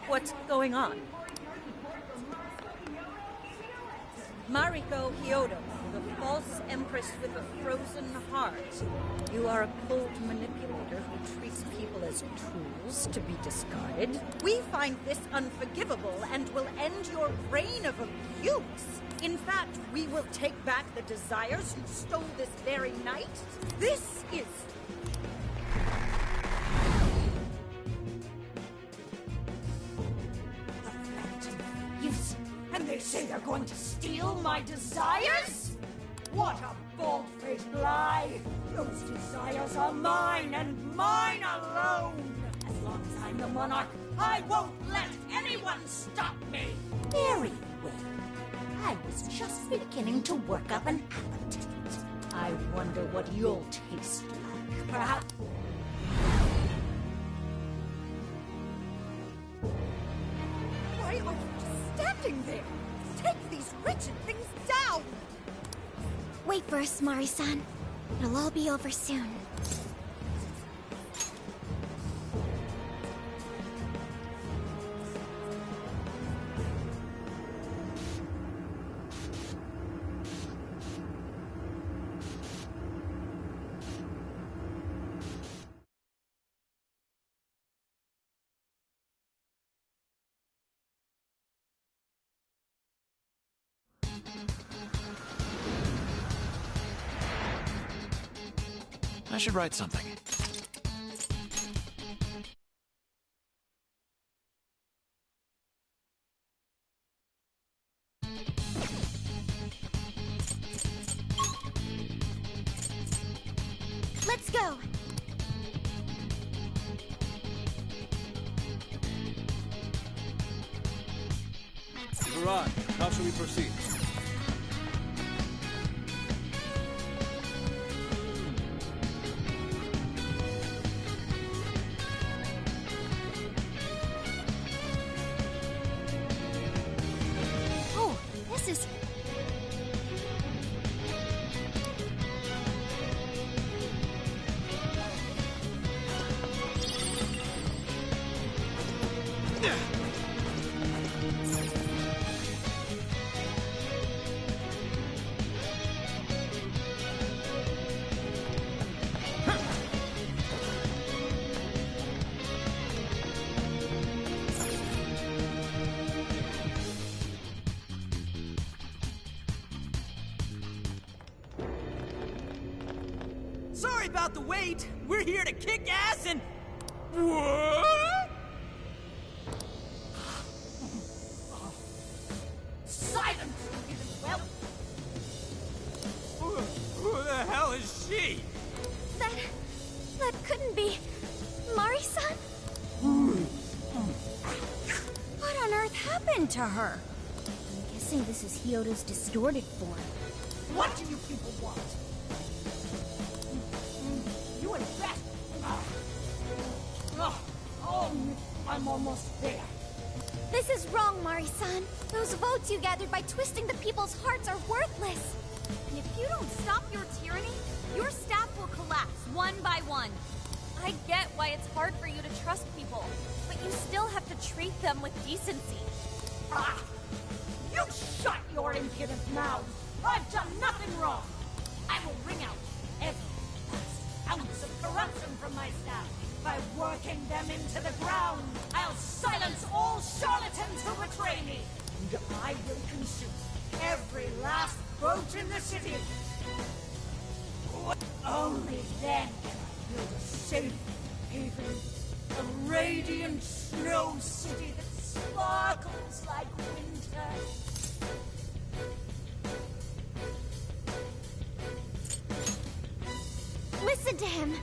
What's going on? Mariko Hyodo, the false empress with a frozen heart. You are a cold manipulator who treats people as tools to be discarded. We find this unforgivable and will end your reign of abuse. In fact, we will take back the desires you stole this very night. This is... the Phantom Thieves. And they say they're going to steal my desires? What a bald-faced lie! Those desires are mine and mine alone! As long as I'm the monarch, I won't let anyone stop me! Very well. I was just beginning to work up an appetite. I wonder what you'll taste like. Perhaps... Why are you just standing there? Take these wretched things down! Wait for us, Mari-san. It'll all be over soon. I should write something. Let's go! Mirage, how shall we proceed? Oh, this is... Sorry about the wait. We're here to kick ass and... What? Silence! Well, Who the hell is she? That couldn't be... Mari-san? What on earth happened to her? I'm guessing this is Hyodo's distorted form. what do you people want? You and Beth! I'm almost there. This is wrong, Mari-san. Those votes you gathered by twisting the people's hearts are worthless. And if you don't stop your tyranny, your staff will collapse one by one. I get why it's hard for you to trust people, but you still have to treat them with decency. Ah! You shut your impudent mouths! I've done nothing wrong! I will wring out every last ounce of corruption from my staff by working them into the ground. I'll silence all charlatans who betray me, and I will consume every last vote in the city. Only then can I build a safe haven, a radiant snow city that sparkles like winter. Listen to him.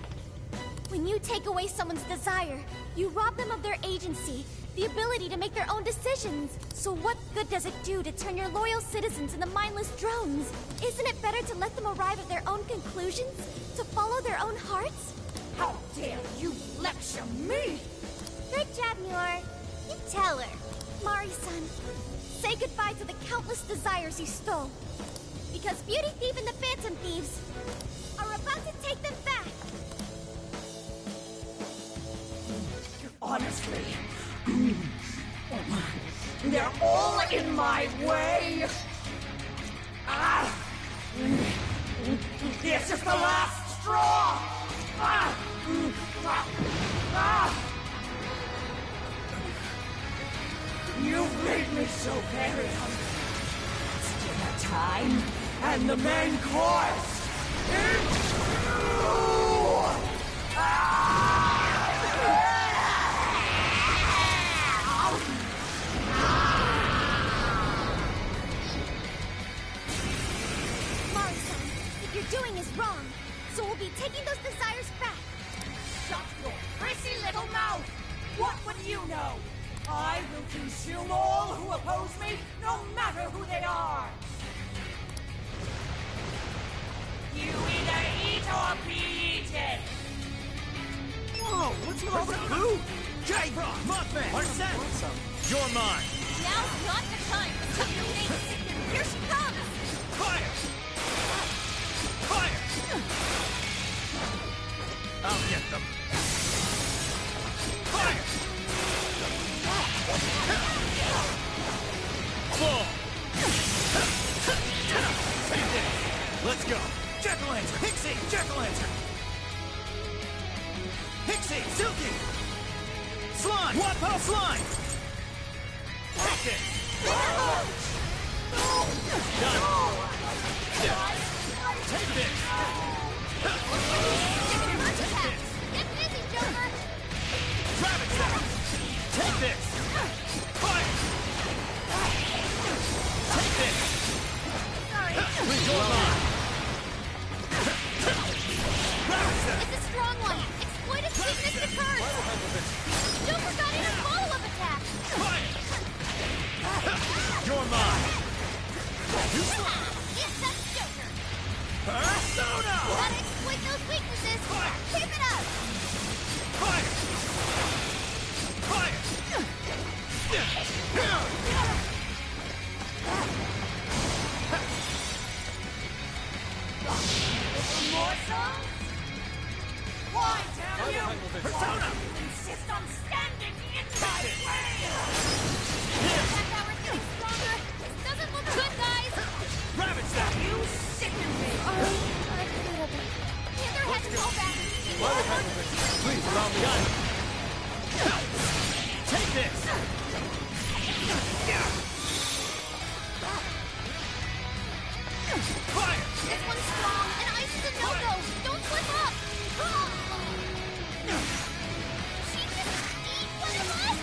When you take away someone's desire, you rob them of their agency, the ability to make their own decisions. So what good does it do to turn your loyal citizens into mindless drones? Isn't it better to let them arrive at their own conclusions? To follow their own hearts? How dare you lecture me? Good job, Muir. You tell her. Mari-san, say goodbye to the countless desires you stole. Because Beauty Thief and the Phantom Thieves are about to take them back. Honestly, they're all in my way. Ah! This is the last straw. Ah! Ah! You've made me so very hungry. It's dinner time, and the main course is you! Mari-san, what you're doing is wrong. So we'll be taking those desires back. Shut your prissy little mouth! What would you know? I will consume all who oppose me, no matter who they are! You either eat or be eaten! What's with all the food? J-Rock! Mothman! Arsene! You're mine! Now's not the time to cut your face! Here she comes! Fire! Fire! I'll get them. Fire! Fall! Let's go! Jack-o'-lantern! Pixie! Jack-o'-lantern! Pixie! Silky! Slime! Wapo! Slime! Take it! Done! Take this! Get busy, Joker! Rabbit Trap! Take this! Fire! Take this! Sorry. You're mine! Rabbit Trap! It's a strong one. Exploit its weakness to curse. Joker got in a follow-up attack. You're mine! Yes, that's Joker. Persona! Gotta exploit those weaknesses. Keep it up. Fire! Fire! More songs? Why, damn you? Persona! Insist on standing in my way! Attack power's getting stronger. This doesn't look good, guys. Rabbit Trap! You sicken me. Panther has to fall back. Please allow me on. Take this! Fire! This one's strong, and ice is a no-go. Don't slip up. She just eat one of us.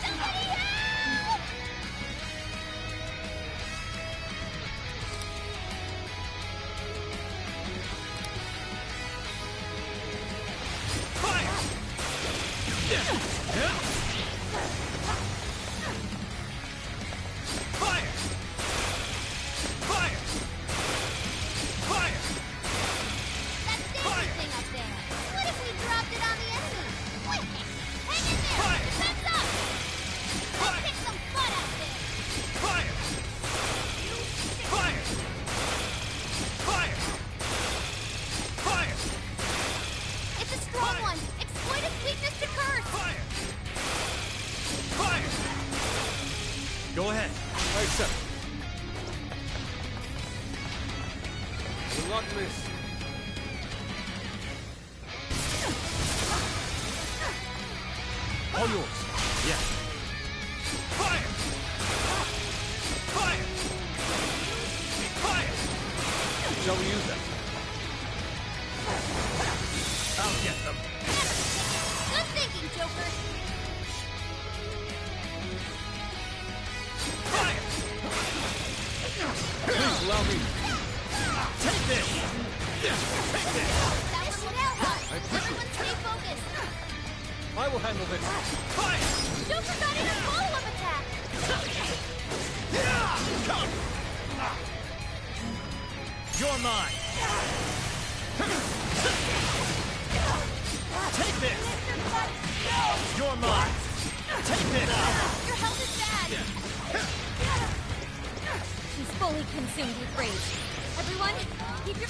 Somebody help! Fire! Fire! Fire! Fire! That dancing thing up there. What if we dropped it on the enemy? Wait, hang in there. Fire! Defense up. Let's kick some butt out there. Fire! Fire! Fire! Fire! It's a strong one. Exploit its weakness to curse. Fire! Fire! Go ahead. I accept. Will not miss. All yours. Yeah. Fire! Fire! Fire! Shall we use that? I'll get them. Good thinking, Joker. Fire! Please allow me. Take this! Take this! That one should help us. I appreciate Everyone stay focused. I will handle this. Fire! Joker got in a follow-up attack. Yeah! Come! You're mine! Take this! You're mine! Take this! Your health is bad. She's fully consumed with rage. Everyone, keep your...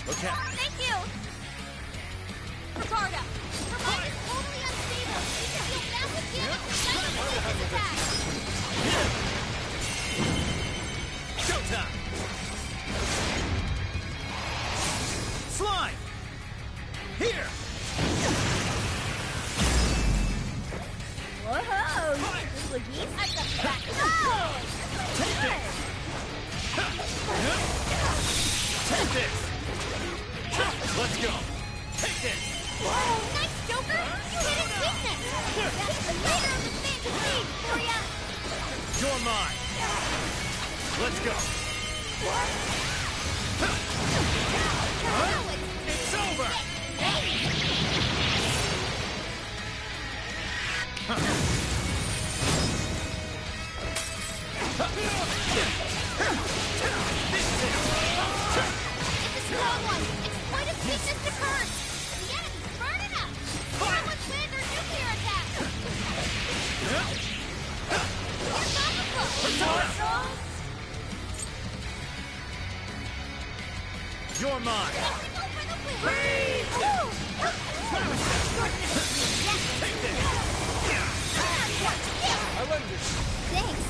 Okay. Thank you. Ricardo, her mind is totally unstable. She can deal massive damage to this attack. Showtime! Slime! Here! Whoa! Fire! I've got the back. Take this! Take this! Let's go! Take this! Whoa, nice, Joker! You hit its weakness! That's the leader of the fantasy for ya! You're mine! Let's go! It's over! This is one! Exploit its weakness to curse! The enemy's burning up! Someone's win their nuclear attack! Here's Aqua! You're mine! Freeze! I lend it. Thanks.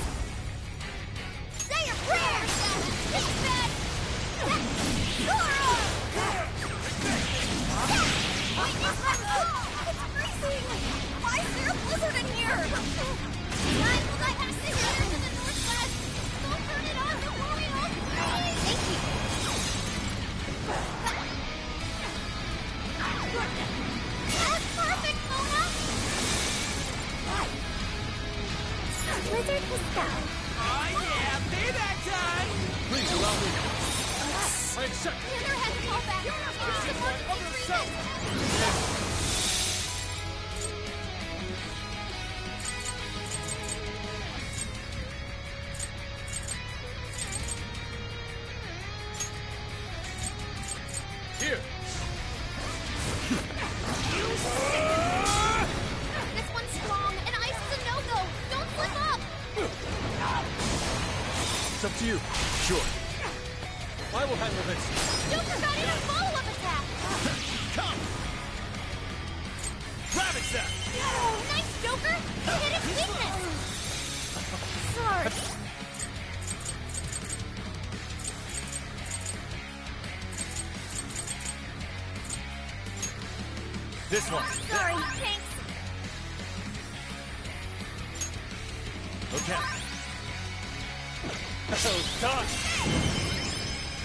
Say your prayers! Take that! Zoro! It's freezing! Why is there a blizzard in here? Time will I have to hear to the northwest! Don't turn it on before we all freeze! Thank you! That's perfect, Mona! Blizzard was down. Oh yeah, payback time! Please allow me. I accept. Xander has to fall back. He needs emergency treatment. Here. This one's strong, and ice is a no-go. Don't slip up. It's up to you. Sure. I will handle this. Joker got in a follow-up attack. Come! Rabbit Zap! Oh, nice, Joker. You hit its weakness. Sorry. This one. Sorry, thanks. Okay. So done.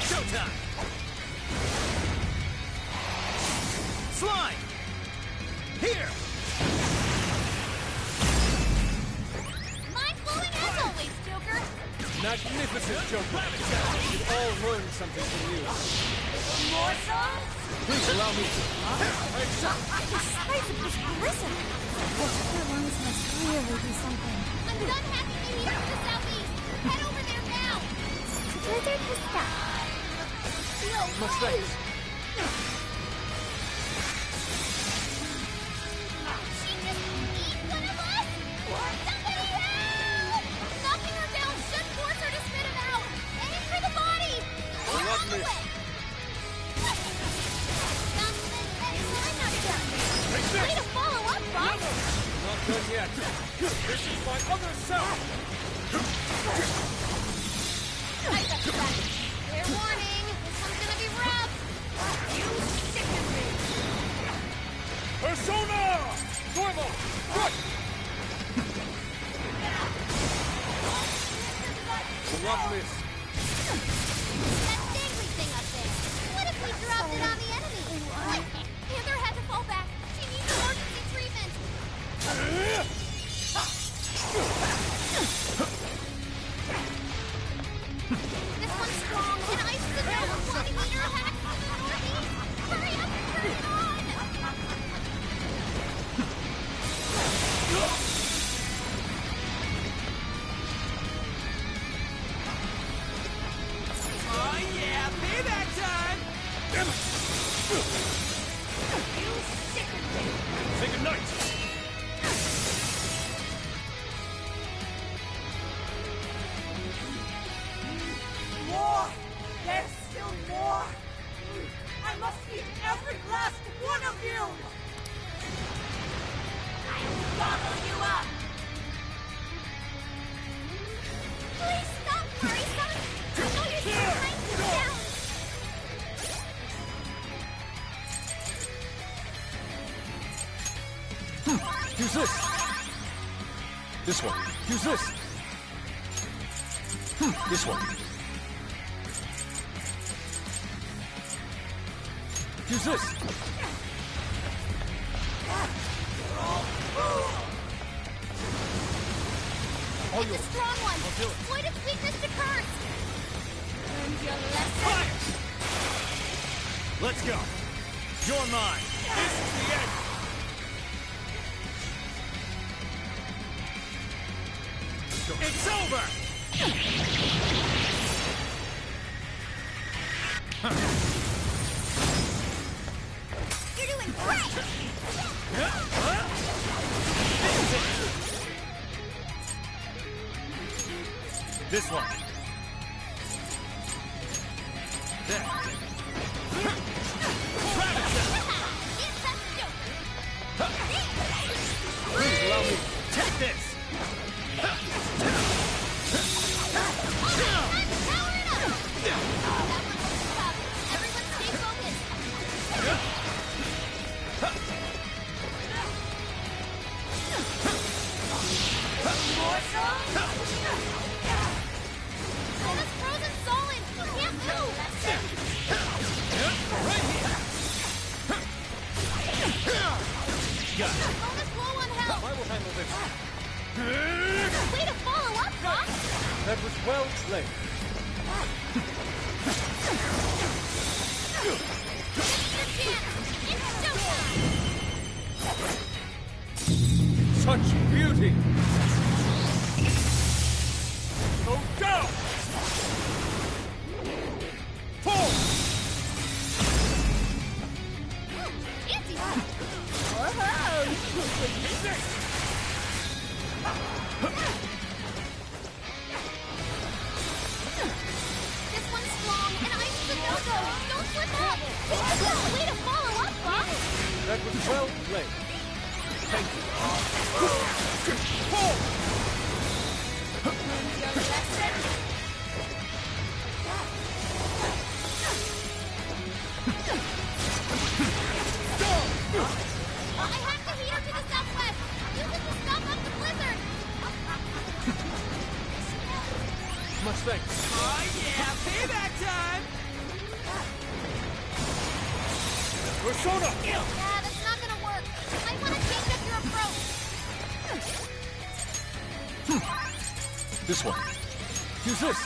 Showtime. Slime. Here. Mind-blowing as always, Joker. Magnificent, Joker. We all learned something from you. More songs? Please allow me to. I accept. The size of this blizzard! Their lungs must really be something. I'm done hacking the heater to the southeast. Head over there now. Blizzard was down. Much thanks. She just eat one of us? Somebody help! Knocking her down should force her to spit him out. Aim for the body. We're on the way. I'm not done. Way to follow up, Bob. Not done yet. This is my other self. I got you back. Fair warning. This one's gonna be rough. You sicken me. Persona! Normal! Good! Lovely. That dangly thing up there. What if we dropped it on the enemy? Panther had to fall back. She needs emergency treatment. This one's strong, and ice is a no. 20-meter hack to the northeast. Hurry up and turn it on. Oh yeah, payback time! You sicken me. Say goodnight. More! There's still more! I must eat every last one of you! I'll gobble you up! Please stop, Murray-san. I know you're still trying to down. Use this. This one. Use this. This one. Use this. All It's a yours. strong one. I'll do it. Exploit its weakness to curse. Learned your lesson. Let's go. You're mine. This is the end. It's over. This one. There. Please allow me. Take this. Way to follow up, Fox! That was well played. Such beauty! Go down! Fall! This one's strong, and Ice is a no-go! Don't slip up! Way to follow up, Fox! That was well played. Thank you. I have the heater to the southwest! Use it to stop up the blizzard! Much thanks. Oh yeah, payback time! Persona! Yeah, that's not gonna work. I want to change up your approach. This one. Use this.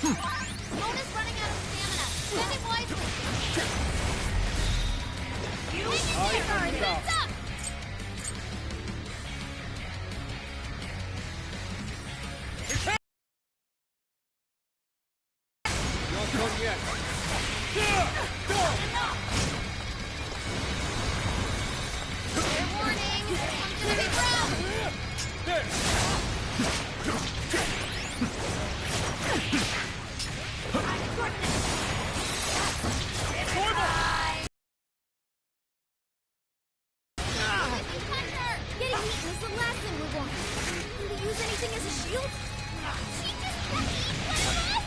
Mona's running out of stamina. Spend it wisely. Hang in there, Guard. Heads up! Not done yet. Fair warning. This one's gonna be rough. There. Getting eaten is the last thing we want. Can we use anything as a shield? She just got eaten by us!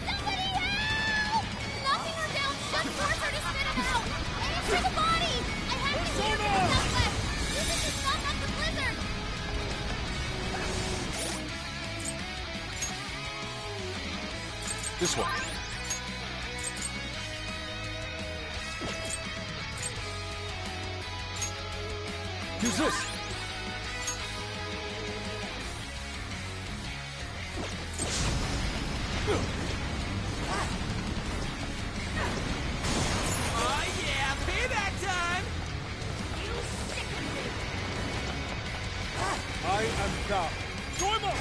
Somebody help! Knocking her down should force her to spit it out! Aim for the body! I have to hear from the southwest! Use it to stop up the blizzard! This one. Use this. Oh yeah, payback time! I am thou. Bingo!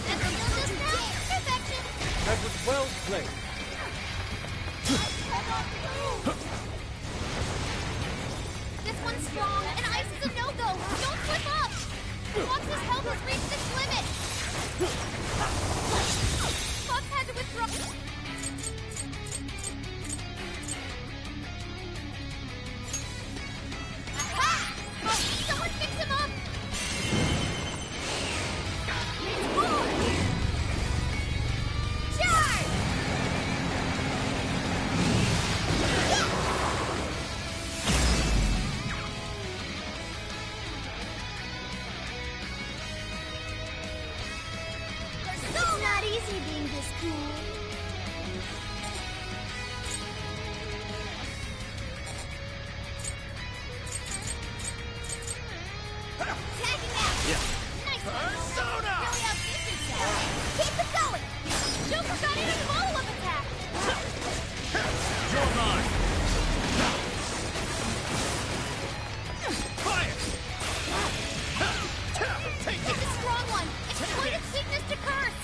That's the just now! Perfection! That was well played. This one's strong, and Ice is a no-go! Don't slip up! Fox's health has reached its limit! Fox had to withdraw... Aha! Oh, someone fix him up! Charge! It's not easy being this cool. Tagging out! Yeah. Nice Persona! Really outdid yourself. Keep it going! Joker got in a follow-up attack! You're mine. Fire! It's a strong one! Exploit its weakness to curse!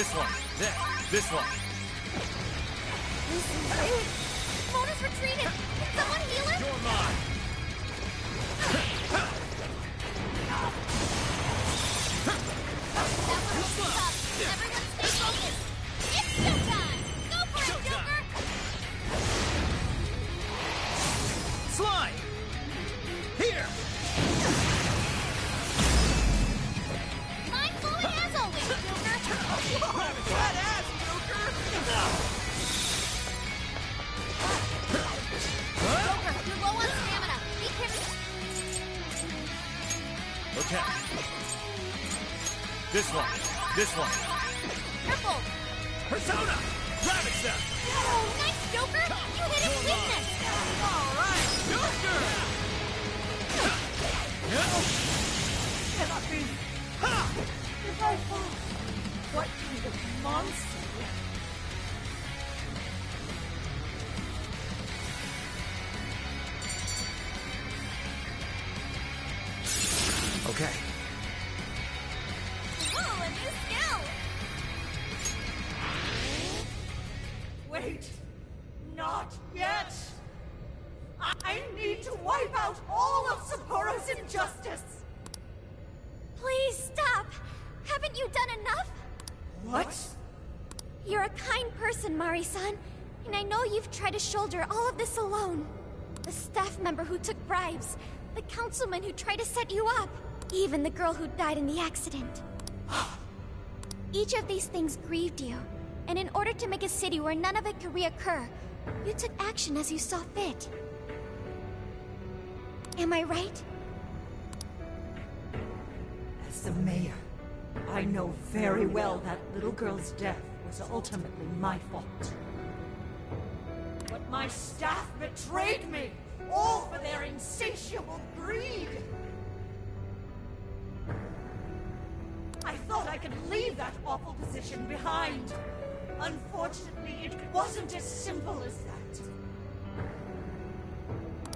This one. Then, this one. Mona's retreated! Can someone heal her? You're mine! Everyone stay focused! It's showtime! Go for it, Joker! Slime! Here! Mind blowing as always, Joker! Badass, Joker! Joker, you're low on stamina. Be careful. Okay. This one. This one. Careful! Persona! Rabbit Step! Oh, nice, Joker! You hit his weakness! Alright, Joker! Can I be? Ha! If I fall, what kind of monster? Okay. Ooh, a new skill! Wait, not yet. I need to wipe out all of Sapporo's injustice. Please stop! Haven't you done enough? What? You're a kind person, Mari-san, and I know you've tried to shoulder all of this alone. The staff member who took bribes, the councilman who tried to set you up, even the girl who died in the accident. Each of these things grieved you, and in order to make a city where none of it could reoccur, you took action as you saw fit. Am I right? As the mayor, I know very well that little girl's death was ultimately my fault. But my staff betrayed me, all for their insatiable greed. I thought I could leave that awful position behind. Unfortunately, it wasn't as simple as that.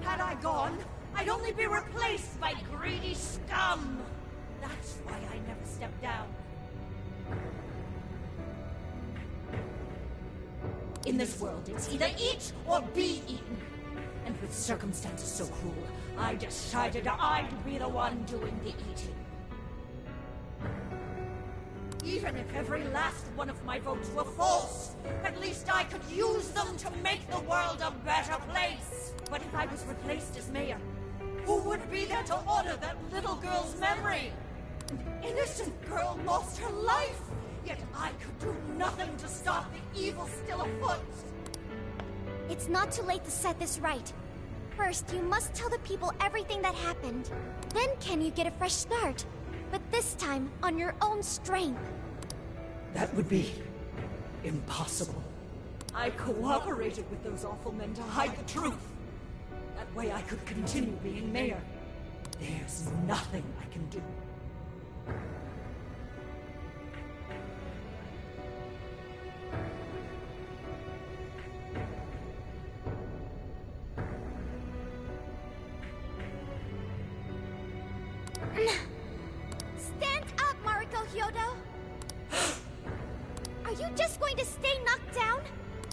Had I gone, I'd only be replaced by greedy scum. That's why I never stepped down. In this world, it's either eat or be eaten. And with circumstances so cruel, I decided I'd be the one doing the eating. Even if every last one of my votes were false, at least I could use them to make the world a better place. But if I was replaced as mayor, who would be there to honor that little girl's memory? An innocent girl lost her life, yet I could do nothing to stop the evil still afoot. It's not too late to set this right. First, you must tell the people everything that happened. Then can you get a fresh start? But this time, on your own strength. That would be impossible. I cooperated with those awful men to hide the truth. That way I could continue being mayor. There's nothing I can do. Stand up, Mariko Hyodo! Are you just going to stay knocked down?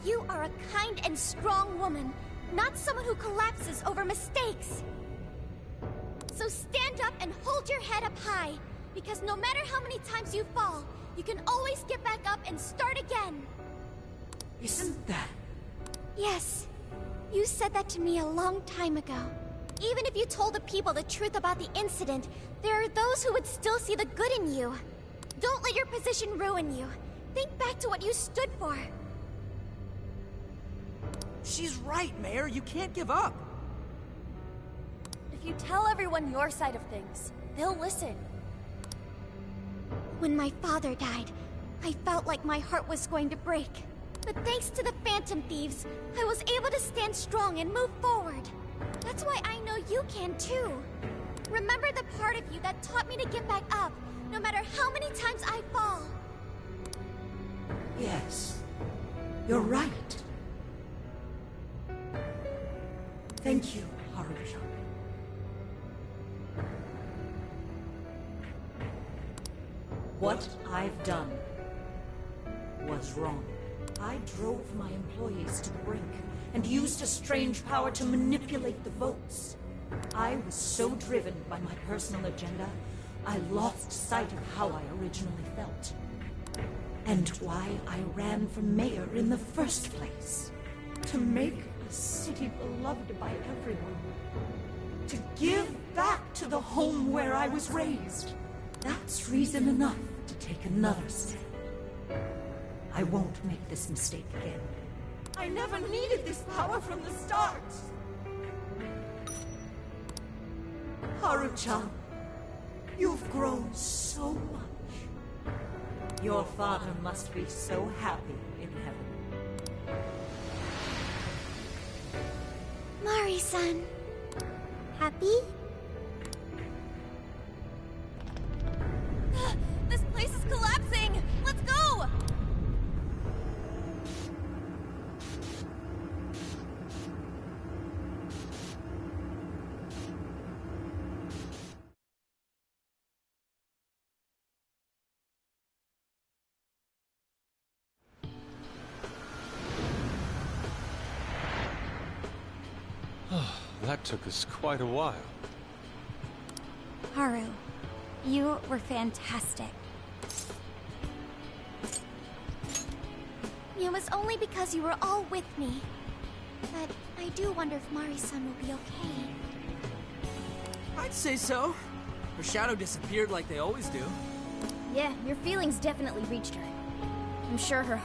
You are a kind and strong woman, not someone who collapses over mistakes. So stand up and hold your head up high, because no matter how many times you fall, you can always get back up and start again. Isn't that... Yes. You said that to me a long time ago. Even if you told the people the truth about the incident, there are those who would still see the good in you. Don't let your position ruin you. Think back to what you stood for. She's right, Mayor. You can't give up. If you tell everyone your side of things, they'll listen. When my father died, I felt like my heart was going to break. But thanks to the Phantom Thieves, I was able to stand strong and move forward. That's why I know you can too. Remember the part of you that taught me to get back up, no matter how many times I fall. Yes. You're right. Thank you, Haruka. What I've done, was wrong. I drove my employees to the brink and used a strange power to manipulate the votes. I was so driven by my personal agenda, I lost sight of how I originally felt. And why I ran for mayor in the first place. To make a city beloved by everyone. To give back to the home where I was raised. That's reason enough to take another step. I won't make this mistake again. I never needed this power from the start. Haru-chan, you've grown so much. Your father must be so happy in heaven. Mari-san. Happy? This place is collapsing! Let's go! That took us quite a while. Haru, you were fantastic. It was only because you were all with me. But I do wonder if Mari-san will be okay. I'd say so. Her shadow disappeared like they always do. Yeah, your feelings definitely reached her. I'm sure her...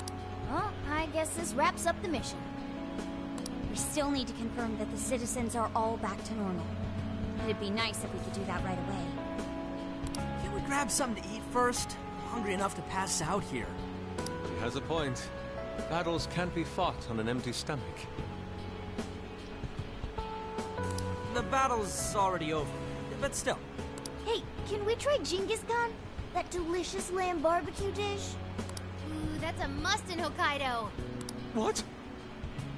Well, I guess this wraps up the mission. We still need to confirm that the citizens are all back to normal. It'd be nice if we could do that right away. Can't we grab something to eat first? I'm hungry enough to pass out here. He has a point. Battles can't be fought on an empty stomach. The battle's already over, but still. Hey, can we try Genghis Khan? That delicious lamb barbecue dish? Ooh, that's a must in Hokkaido. What?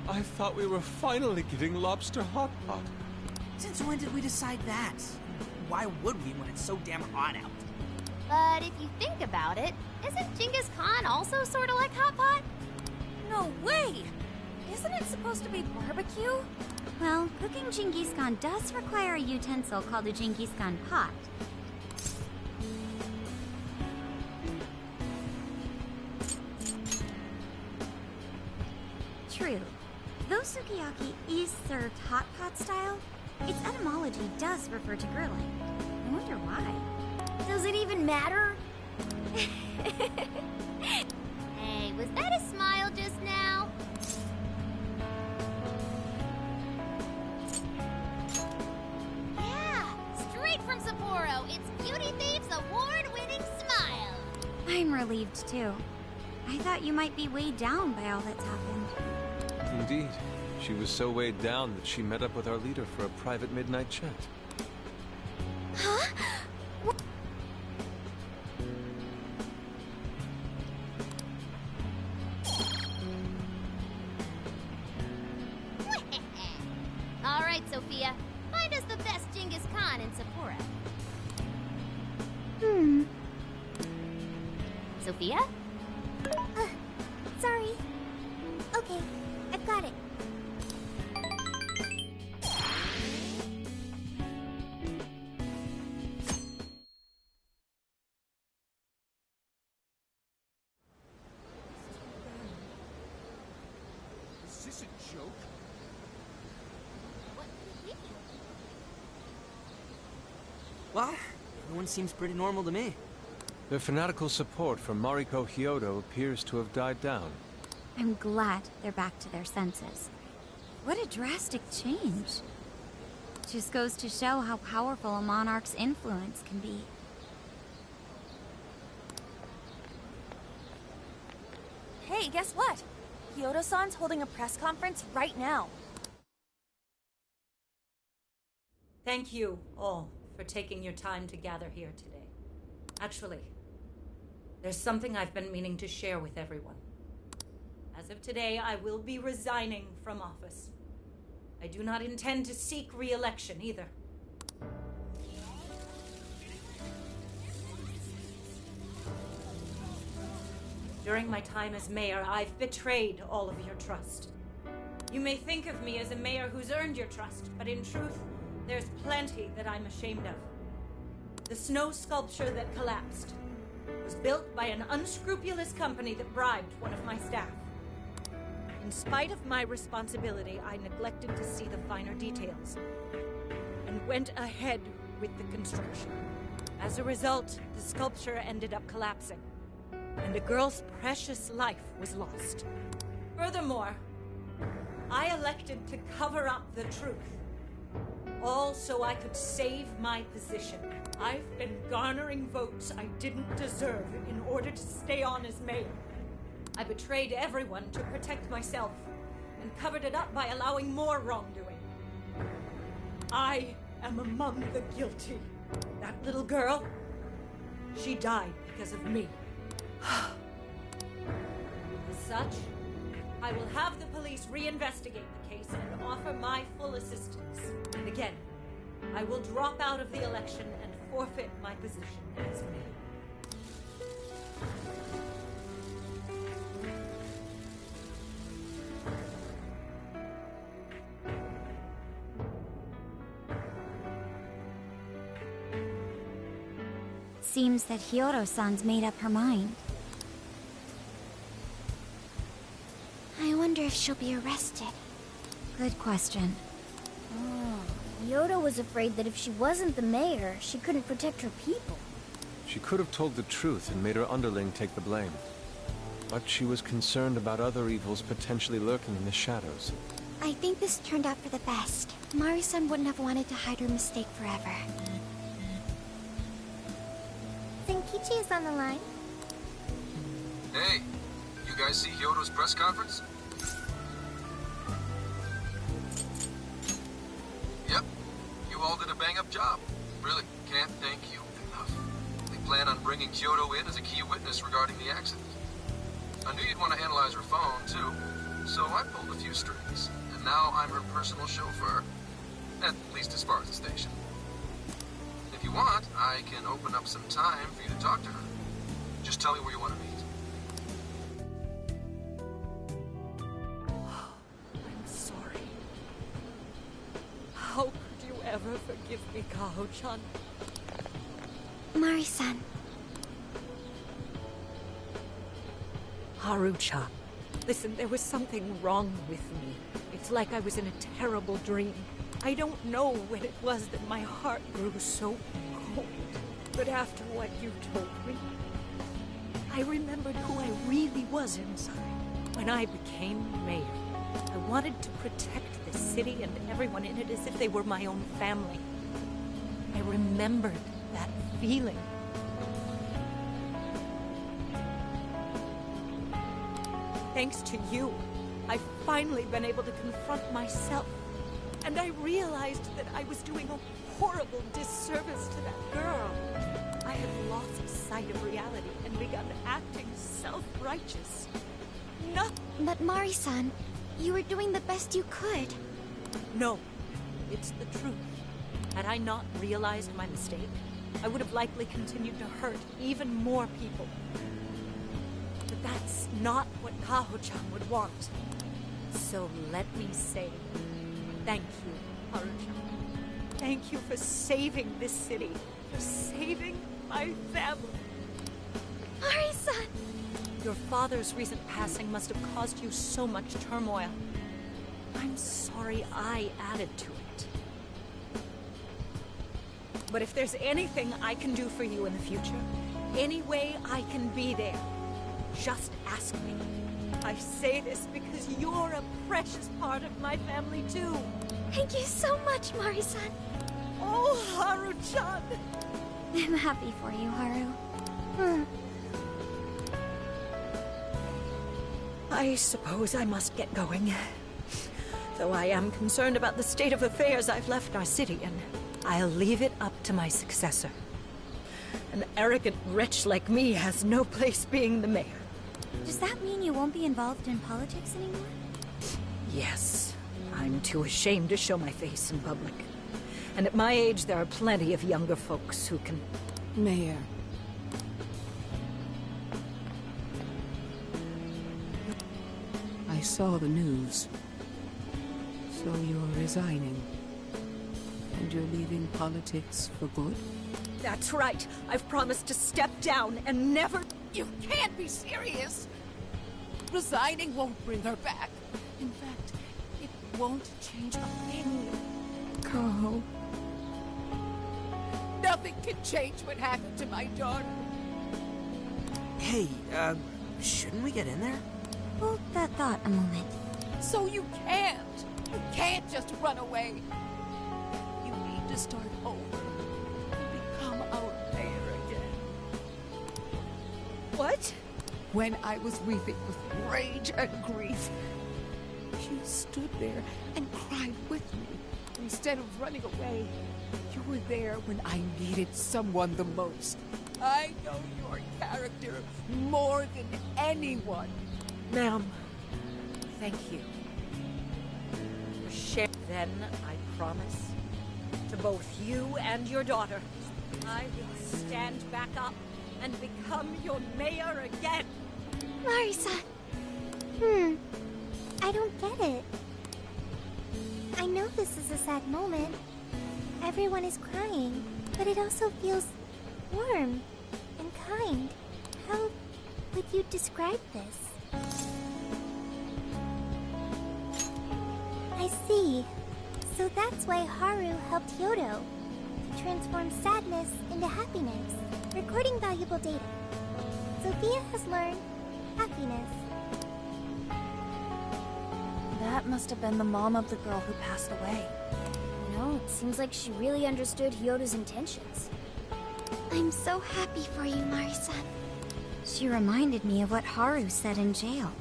I thought we were finally getting lobster hot pot. Since when did we decide that? Why would we when it's so damn hot out? But if you think about it, isn't Genghis Khan also sort of like hot pot? No way! Isn't it supposed to be barbecue? Well, cooking Genghis Khan does require a utensil called a Genghis Khan pot. True. Though sukiyaki is served hot pot style, its etymology does refer to grilling. I wonder why. Does it even matter? Hey, was that a smile just now? Yeah, straight from Sapporo, it's Beauty Thief's award-winning smile. I'm relieved too. I thought you might be weighed down by all that's happened. Indeed. She was so weighed down that she met up with our leader for a private midnight chat. Huh? All right, Sophia. Find us the best Genghis Khan in Sapporo. Sophia? Sorry. Okay, I've got it. Is this a joke? Well, everyone seems pretty normal to me. Their fanatical support for Mariko Hyodo appears to have died down. I'm glad they're back to their senses. What a drastic change. Just goes to show how powerful a monarch's influence can be. Hey, guess what? Hyodo-san's holding a press conference right now. Thank you all for taking your time to gather here today. Actually, there's something I've been meaning to share with everyone. As of today, I will be resigning from office. I do not intend to seek re-election either. During my time as mayor, I've betrayed all of your trust. You may think of me as a mayor who's earned your trust, but in truth, there's plenty that I'm ashamed of. The snow sculpture that collapsed was built by an unscrupulous company that bribed one of my staff. In spite of my responsibility, I neglected to see the finer details and went ahead with the construction. As a result, the sculpture ended up collapsing, and a girl's precious life was lost. Furthermore, I elected to cover up the truth, all so I could save my position. I've been garnering votes I didn't deserve in order to stay on as mayor. I betrayed everyone to protect myself, and covered it up by allowing more wrongdoing. I am among the guilty. That little girl, she died because of me. As such, I will have the police reinvestigate the case and offer my full assistance. And again, I will drop out of the election and forfeit my position as mayor. Seems that Hiyoro-san's made up her mind. I wonder if she'll be arrested. Good question. Oh, Yoda was afraid that if she wasn't the mayor, she couldn't protect her people. She could have told the truth and made her underling take the blame. But she was concerned about other evils potentially lurking in the shadows. I think this turned out for the best. Mari-san wouldn't have wanted to hide her mistake forever. Zenkichi is on the line. Hey, you guys see Hyodo's press conference? Yep, you all did a bang-up job. Really, can't thank you enough. They plan on bringing Hyodo in as a key witness regarding the accident. I knew you'd want to analyze her phone, too, so I pulled a few strings. And now I'm her personal chauffeur, at least as far as the station. If you want, I can open up some time for you to talk to her. Just tell me where you want to meet. I'm sorry. How could you ever forgive me, Kaho-chan? Mari-san. Haru-chan. Listen, there was something wrong with me. It's like I was in a terrible dream. I don't know when it was that my heart grew so cold. But after what you told me, I remembered who I really was inside. When I became mayor, I wanted to protect the city and everyone in it as if they were my own family. I remembered that feeling. Thanks to you, I've finally been able to confront myself. And I realized that I was doing a horrible disservice to that girl. I had lost sight of reality and begun acting self-righteous. No! But Mari-san, you were doing the best you could. No, it's the truth. Had I not realized my mistake, I would have likely continued to hurt even more people. But that's not what Kaho-chan would want. So let me say, thank you, Haru-chan. Thank you for saving this city, for saving my family. Mari-san! Your father's recent passing must have caused you so much turmoil. I'm sorry I added to it. But if there's anything I can do for you in the future, any way I can be there, just ask me. I say this because you're a precious part of my family, too. Thank you so much, Mari-san. Oh, Haru-chan! I'm happy for you, Haru. I suppose I must get going. Though I am concerned about the state of affairs I've left our city in, I'll leave it up to my successor. An arrogant wretch like me has no place being the mayor. Does that mean you won't be involved in politics anymore? Yes. I'm too ashamed to show my face in public. And at my age, there are plenty of younger folks who can... Mayor. saw the news. So you're resigning. And you're leaving politics for good? That's right. I've promised to step down and never... You can't be serious! Resigning won't bring her back. In fact, it won't change a thing. Carl. Nothing can change what happened to my daughter. Hey, shouldn't we get in there? Hold that thought a moment. So you can't. You can't just run away. You need to start over and become our mayor again. What? When I was weeping with rage and grief, you stood there and cried with me. Instead of running away, you were there when I needed someone the most. I know your character more than anyone. Ma'am, thank you. Then, I promise, to both you and your daughter, I will stand back up and become your mayor again. Marisa. I don't get it. I know this is a sad moment. Everyone is crying, but it also feels warm and kind. How would you describe this? I see. So that's why Haru helped Hyodo to transform sadness into happiness, recording valuable data. Sophia has learned happiness. That must have been the mom of the girl who passed away. No, it seems like she really understood Hyodo's intentions. I'm so happy for you, Marisa. She reminded me of what Haru said in jail.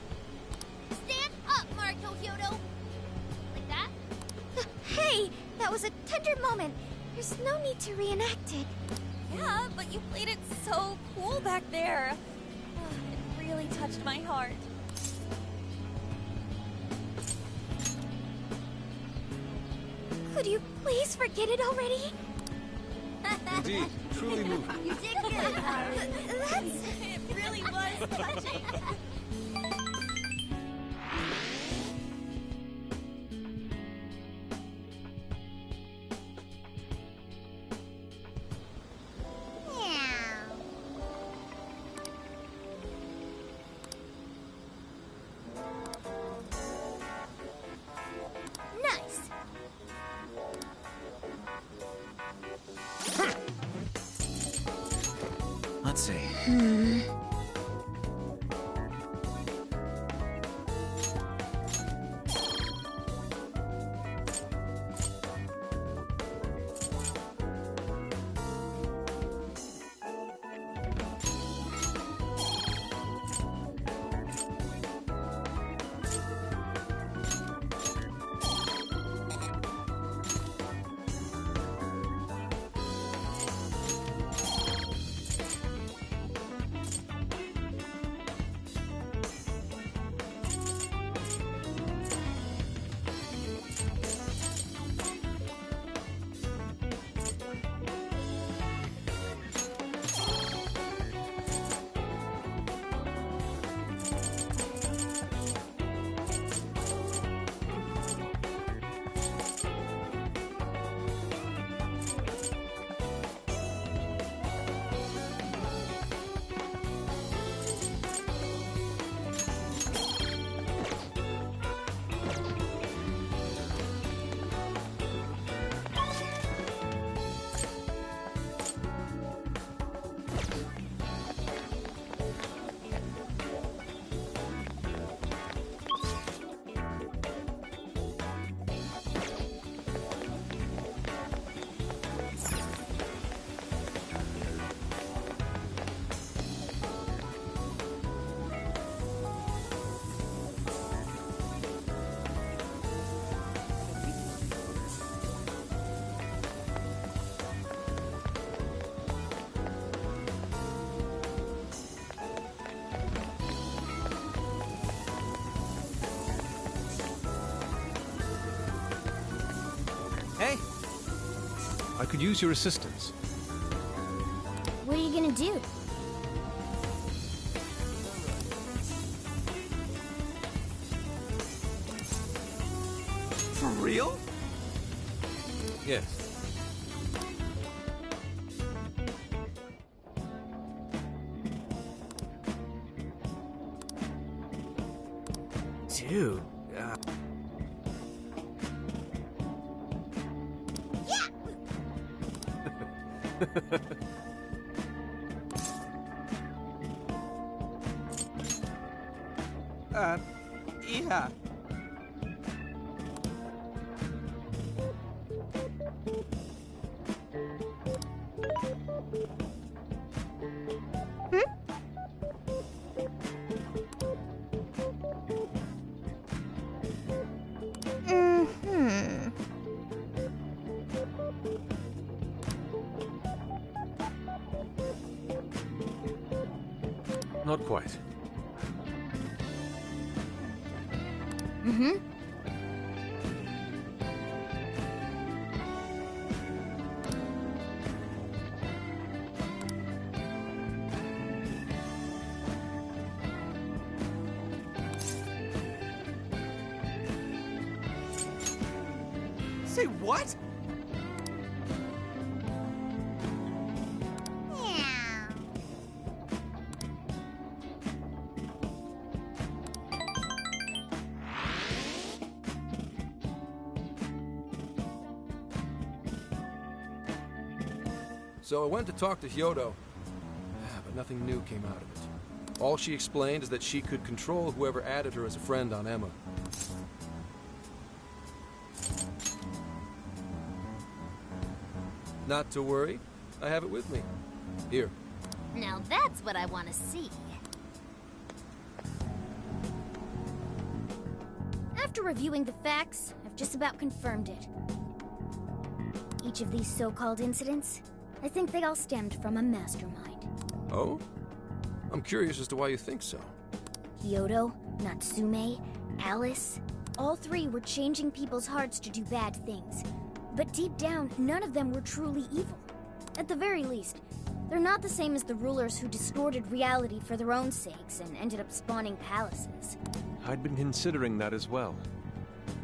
Stand up, Mariko Hyodo! Like that? Hey! That was a tender moment. There's no need to reenact it. Yeah, but you played it so cool back there. It really touched my heart. Could you please forget it already? Indeed, truly moving. You did good, Haru. It really was touching. Nice. Let's see. Hey! I could use your assistance. What are you gonna do? For real? Yes. Dude, yeah. Not quite. Mm-hmm. Say what? So I went to talk to Hyodo, but nothing new came out of it. All she explained is that she could control whoever added her as a friend on Emma. Not to worry, I have it with me. Here. Now that's what I want to see. After reviewing the facts, I've just about confirmed it. Each of these so-called incidents, I think they all stemmed from a mastermind. Oh? I'm curious as to why you think so. Hyodo, Natsume, Alice, all three were changing people's hearts to do bad things. But deep down, none of them were truly evil. At the very least, they're not the same as the rulers who distorted reality for their own sakes and ended up spawning palaces. I'd been considering that as well.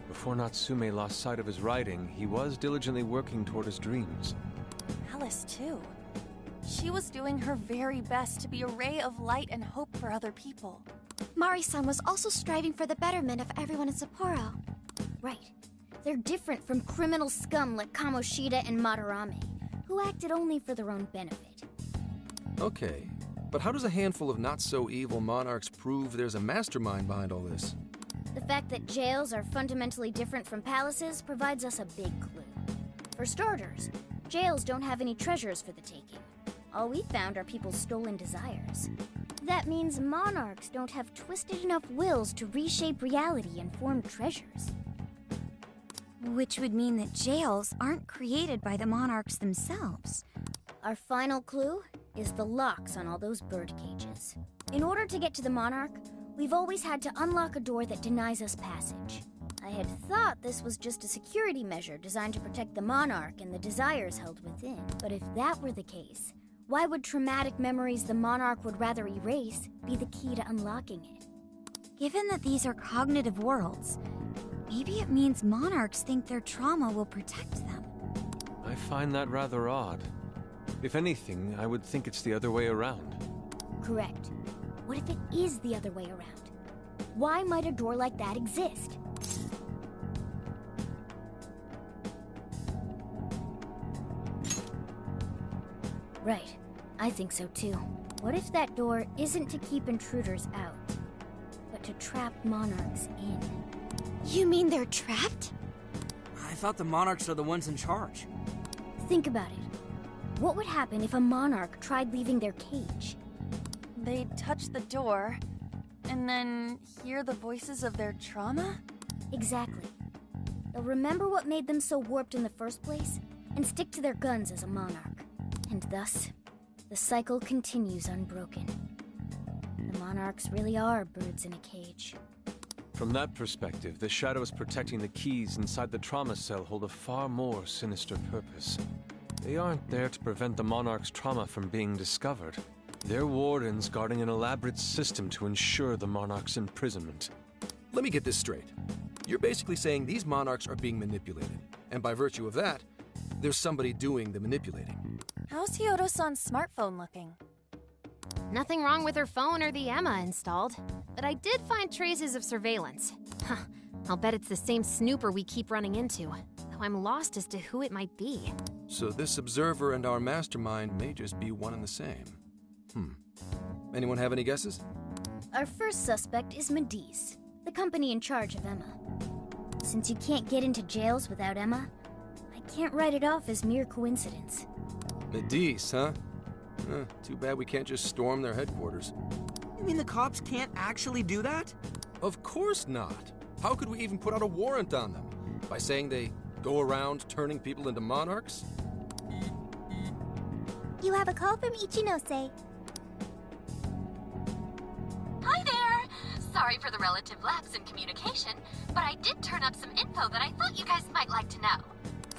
Before Natsume lost sight of his writing, he was diligently working toward his dreams. Alice, too. She was doing her very best to be a ray of light and hope for other people. Mari-san was also striving for the betterment of everyone in Sapporo. Right. They're different from criminal scum like Kamoshida and Madarame, who acted only for their own benefit. Okay, but how does a handful of not-so-evil monarchs prove there's a mastermind behind all this? The fact that jails are fundamentally different from palaces provides us a big clue. For starters, jails don't have any treasures for the taking. All we found are people's stolen desires. That means monarchs don't have twisted enough wills to reshape reality and form treasures. Which would mean that jails aren't created by the monarchs themselves. Our final clue is the locks on all those bird cages. In order to get to the monarch, we've always had to unlock a door that denies us passage. I had thought this was just a security measure designed to protect the monarch and the desires held within. But if that were the case, why would traumatic memories the monarch would rather erase be the key to unlocking it? Given that these are cognitive worlds, maybe it means monarchs think their trauma will protect them. I find that rather odd. If anything, I would think it's the other way around. Correct. What if it is the other way around? Why might a door like that exist? Right. I think so too. What if that door isn't to keep intruders out, but to trap monarchs in? You mean they're trapped? I thought the monarchs are the ones in charge. Think about it. What would happen if a monarch tried leaving their cage? They'd touch the door, and then hear the voices of their trauma? Exactly. They'll remember what made them so warped in the first place, and stick to their guns as a monarch. And thus, the cycle continues unbroken. The monarchs really are birds in a cage. From that perspective, the shadows protecting the keys inside the trauma cell hold a far more sinister purpose. They aren't there to prevent the monarch's trauma from being discovered. They're wardens guarding an elaborate system to ensure the monarch's imprisonment. Let me get this straight. You're basically saying these monarchs are being manipulated, and by virtue of that, there's somebody doing the manipulating. How's Hyodo-san's smartphone looking? Nothing wrong with her phone or the Emma installed, but I did find traces of surveillance. Huh, I'll bet it's the same snooper we keep running into, though I'm lost as to who it might be. So this observer and our mastermind may just be one and the same. Anyone have any guesses? Our first suspect is Medice, the company in charge of Emma. Since you can't get into jails without Emma, I can't write it off as mere coincidence. Medice, huh? Too bad we can't just storm their headquarters. You mean the cops can't actually do that? Of course not. How could we even put out a warrant on them? By saying they go around turning people into monarchs? You have a call from Ichinose. Hi there! Sorry for the relative lapse in communication, but I did turn up some info that I thought you guys might like to know.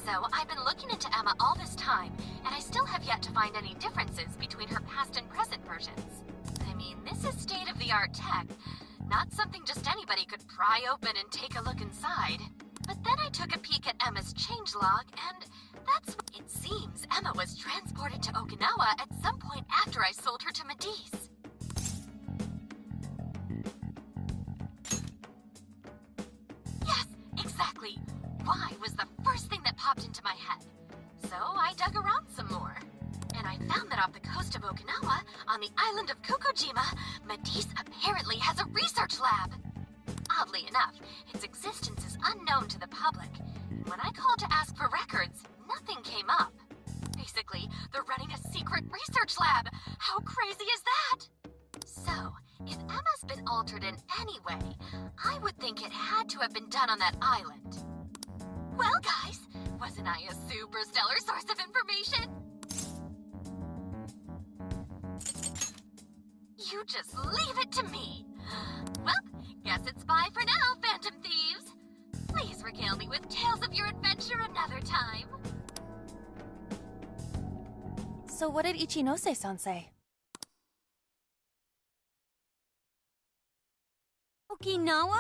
So, I've been looking into Emma all this time, and I still have yet to find any differences between her past and present versions. I mean, this is state-of-the-art tech, not something just anybody could pry open and take a look inside. But then I took a peek at Emma's changelog, and that's what it seems Emma was transported to Okinawa at some point after I sold her to Medice. Yes, exactly. Why was the first thing that popped into my head. So I dug around some more. And I found that off the coast of Okinawa, on the island of Kokojima, Medice apparently has a research lab. Oddly enough, its existence is unknown to the public. And when I called to ask for records, nothing came up. Basically, they're running a secret research lab. How crazy is that? So, if Emma's been altered in any way, I would think it had to have been done on that island. Well, guys, wasn't I a super stellar source of information? You just leave it to me. Well, guess it's bye for now, Phantom Thieves. Please regale me with tales of your adventure another time. So what did Ichinose-san say? Okinawa?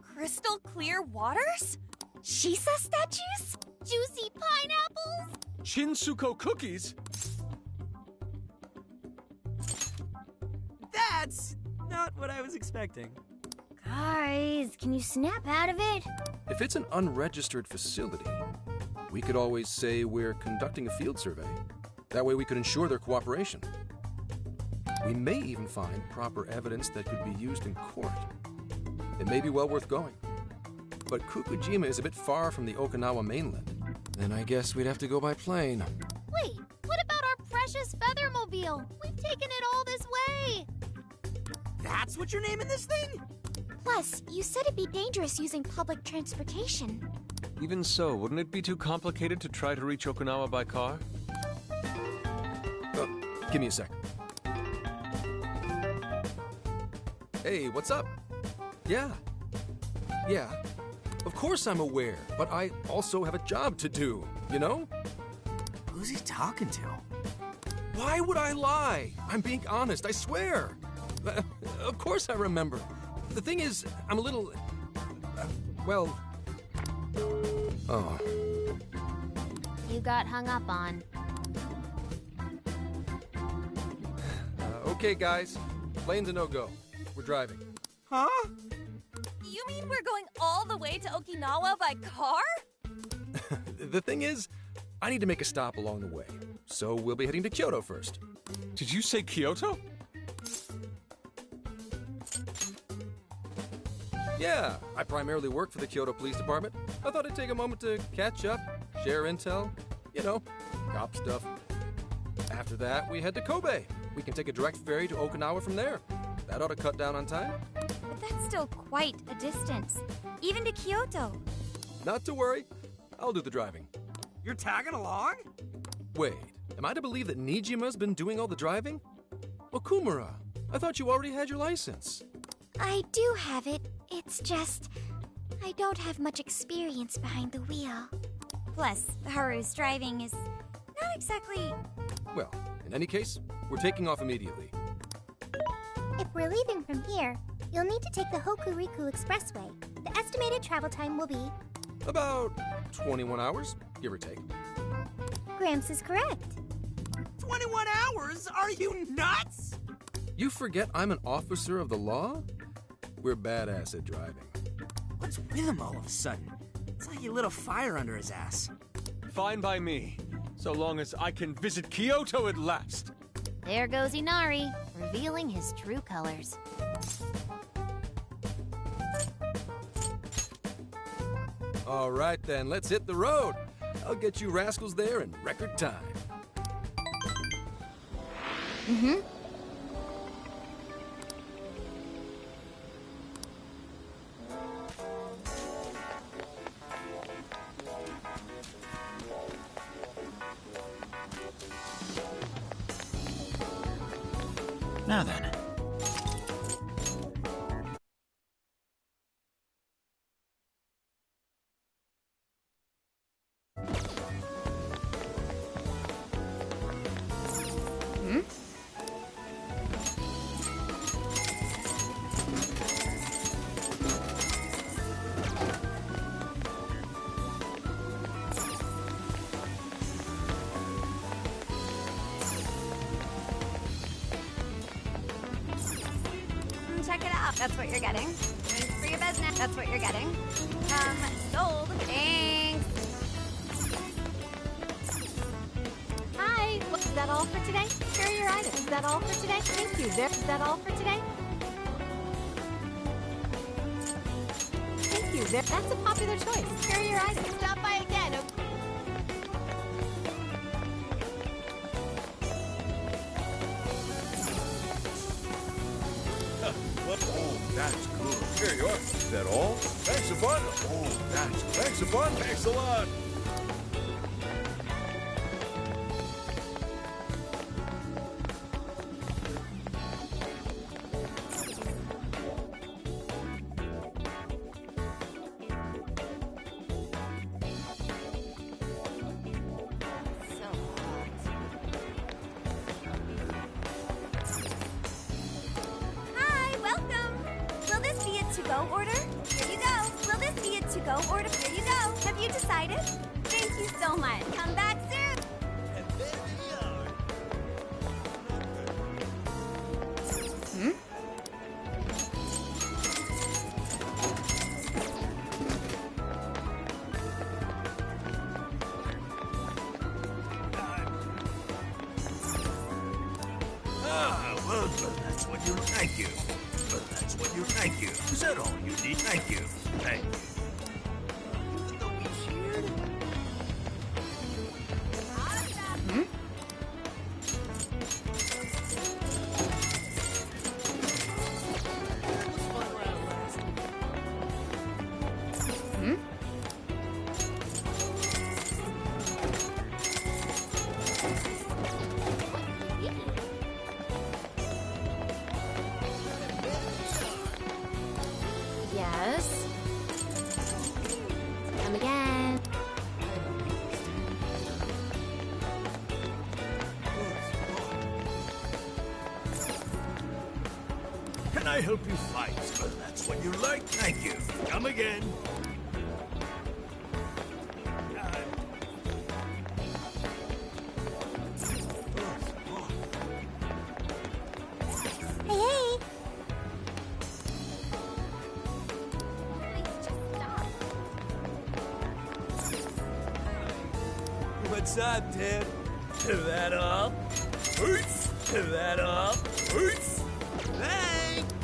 Crystal clear waters? Shisa statues? Juicy pineapples? Shinsuko cookies? That's not what I was expecting. Guys, can you snap out of it? If it's an unregistered facility, we could always say we're conducting a field survey. That way we could ensure their cooperation. We may even find proper evidence that could be used in court. It may be well worth going. But Kokojima is a bit far from the Okinawa mainland. Then I guess we'd have to go by plane. Wait, what about our precious Feathermobile? We've taken it all this way. That's what you're naming this thing? Plus, you said it'd be dangerous using public transportation. Even so, wouldn't it be too complicated to try to reach Okinawa by car? Give me a sec. Hey, what's up? Yeah. Of course I'm aware, but I also have a job to do, you know? Who's he talking to? Why would I lie? I'm being honest, I swear. Of course I remember. The thing is, I'm a little... well... Oh. You got hung up on. Okay, guys. Plane's a no-go. We're driving. Huh? You mean we're going all the way to Okinawa by car? The thing is, I need to make a stop along the way. So we'll be heading to Kyoto first. Did you say Kyoto? Yeah, I primarily work for the Kyoto Police Department. I thought I'd take a moment to catch up, share intel, you know, cop stuff. After that, we head to Kobe. We can take a direct ferry to Okinawa from there. That ought to cut down on time. But that's still quite a distance, even to Kyoto. Not to worry, I'll do the driving. You're tagging along? Wait, am I to believe that Nijima's been doing all the driving? Okumura, I thought you already had your license. I do have it. It's just... I don't have much experience behind the wheel. Plus, Haru's driving is not exactly... Well, in any case, we're taking off immediately. If we're leaving from here, you'll need to take the Hokuriku Expressway. The estimated travel time will be? About 21 hours, give or take. Gramps is correct. 21 hours? Are you nuts? You forget I'm an officer of the law? We're badass at driving. What's with him all of a sudden? It's like he lit a fire under his ass. Fine by me, so long as I can visit Kyoto at last. There goes Inari, revealing his true colors. All right then, let's hit the road. I'll get you rascals there in record time. Mm-hmm. Now then. Check it out. That's what you're getting. Thanks for your business. That's what you're getting. Sold. Thanks. Hi. Is that all for today? Here are your items. Is that all for today? Thank you. Is that all for today? Thank you. That's a popular choice. Here are your items. Stop by again. Oh, that's good. Here you are. Is that all? Thanks a bunch. Oh, thanks a bunch. Thanks a lot. Hi, welcome. Will this be a to-go order? Here you go. Will this be a to-go order? Here you go. Have you decided? Thank you so much. Come back soon. Hmm? Well, that's what you... Thank you. But that's what you... Thank you. Is that all you need? Thank you. Thank you. Don't be cheered. Hmm? Hmm? Yes. Come again. Can I help you fight? Well, that's what you like. Thank you. Come again. Hey, hey! What's up, dude? Is that all? Peace. Is that all? Peace. Thanks.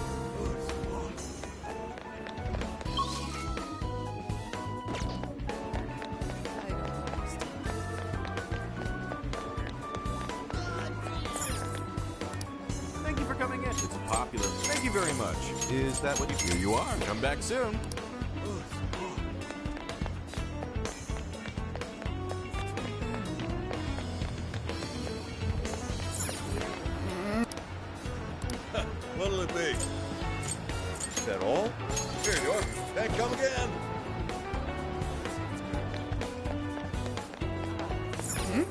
Thank you for coming in. It's popular. Thank you very much. Is that what you... Here you are. Come back soon. What'll it be? Is that all? Here you are. Hey, come again. Hmm?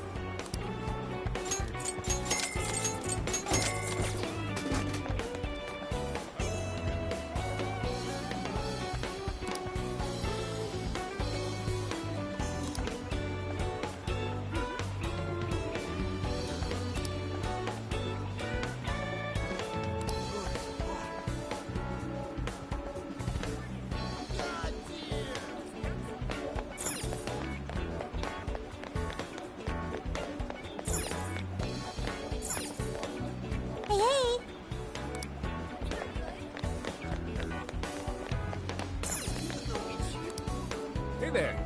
Hey there.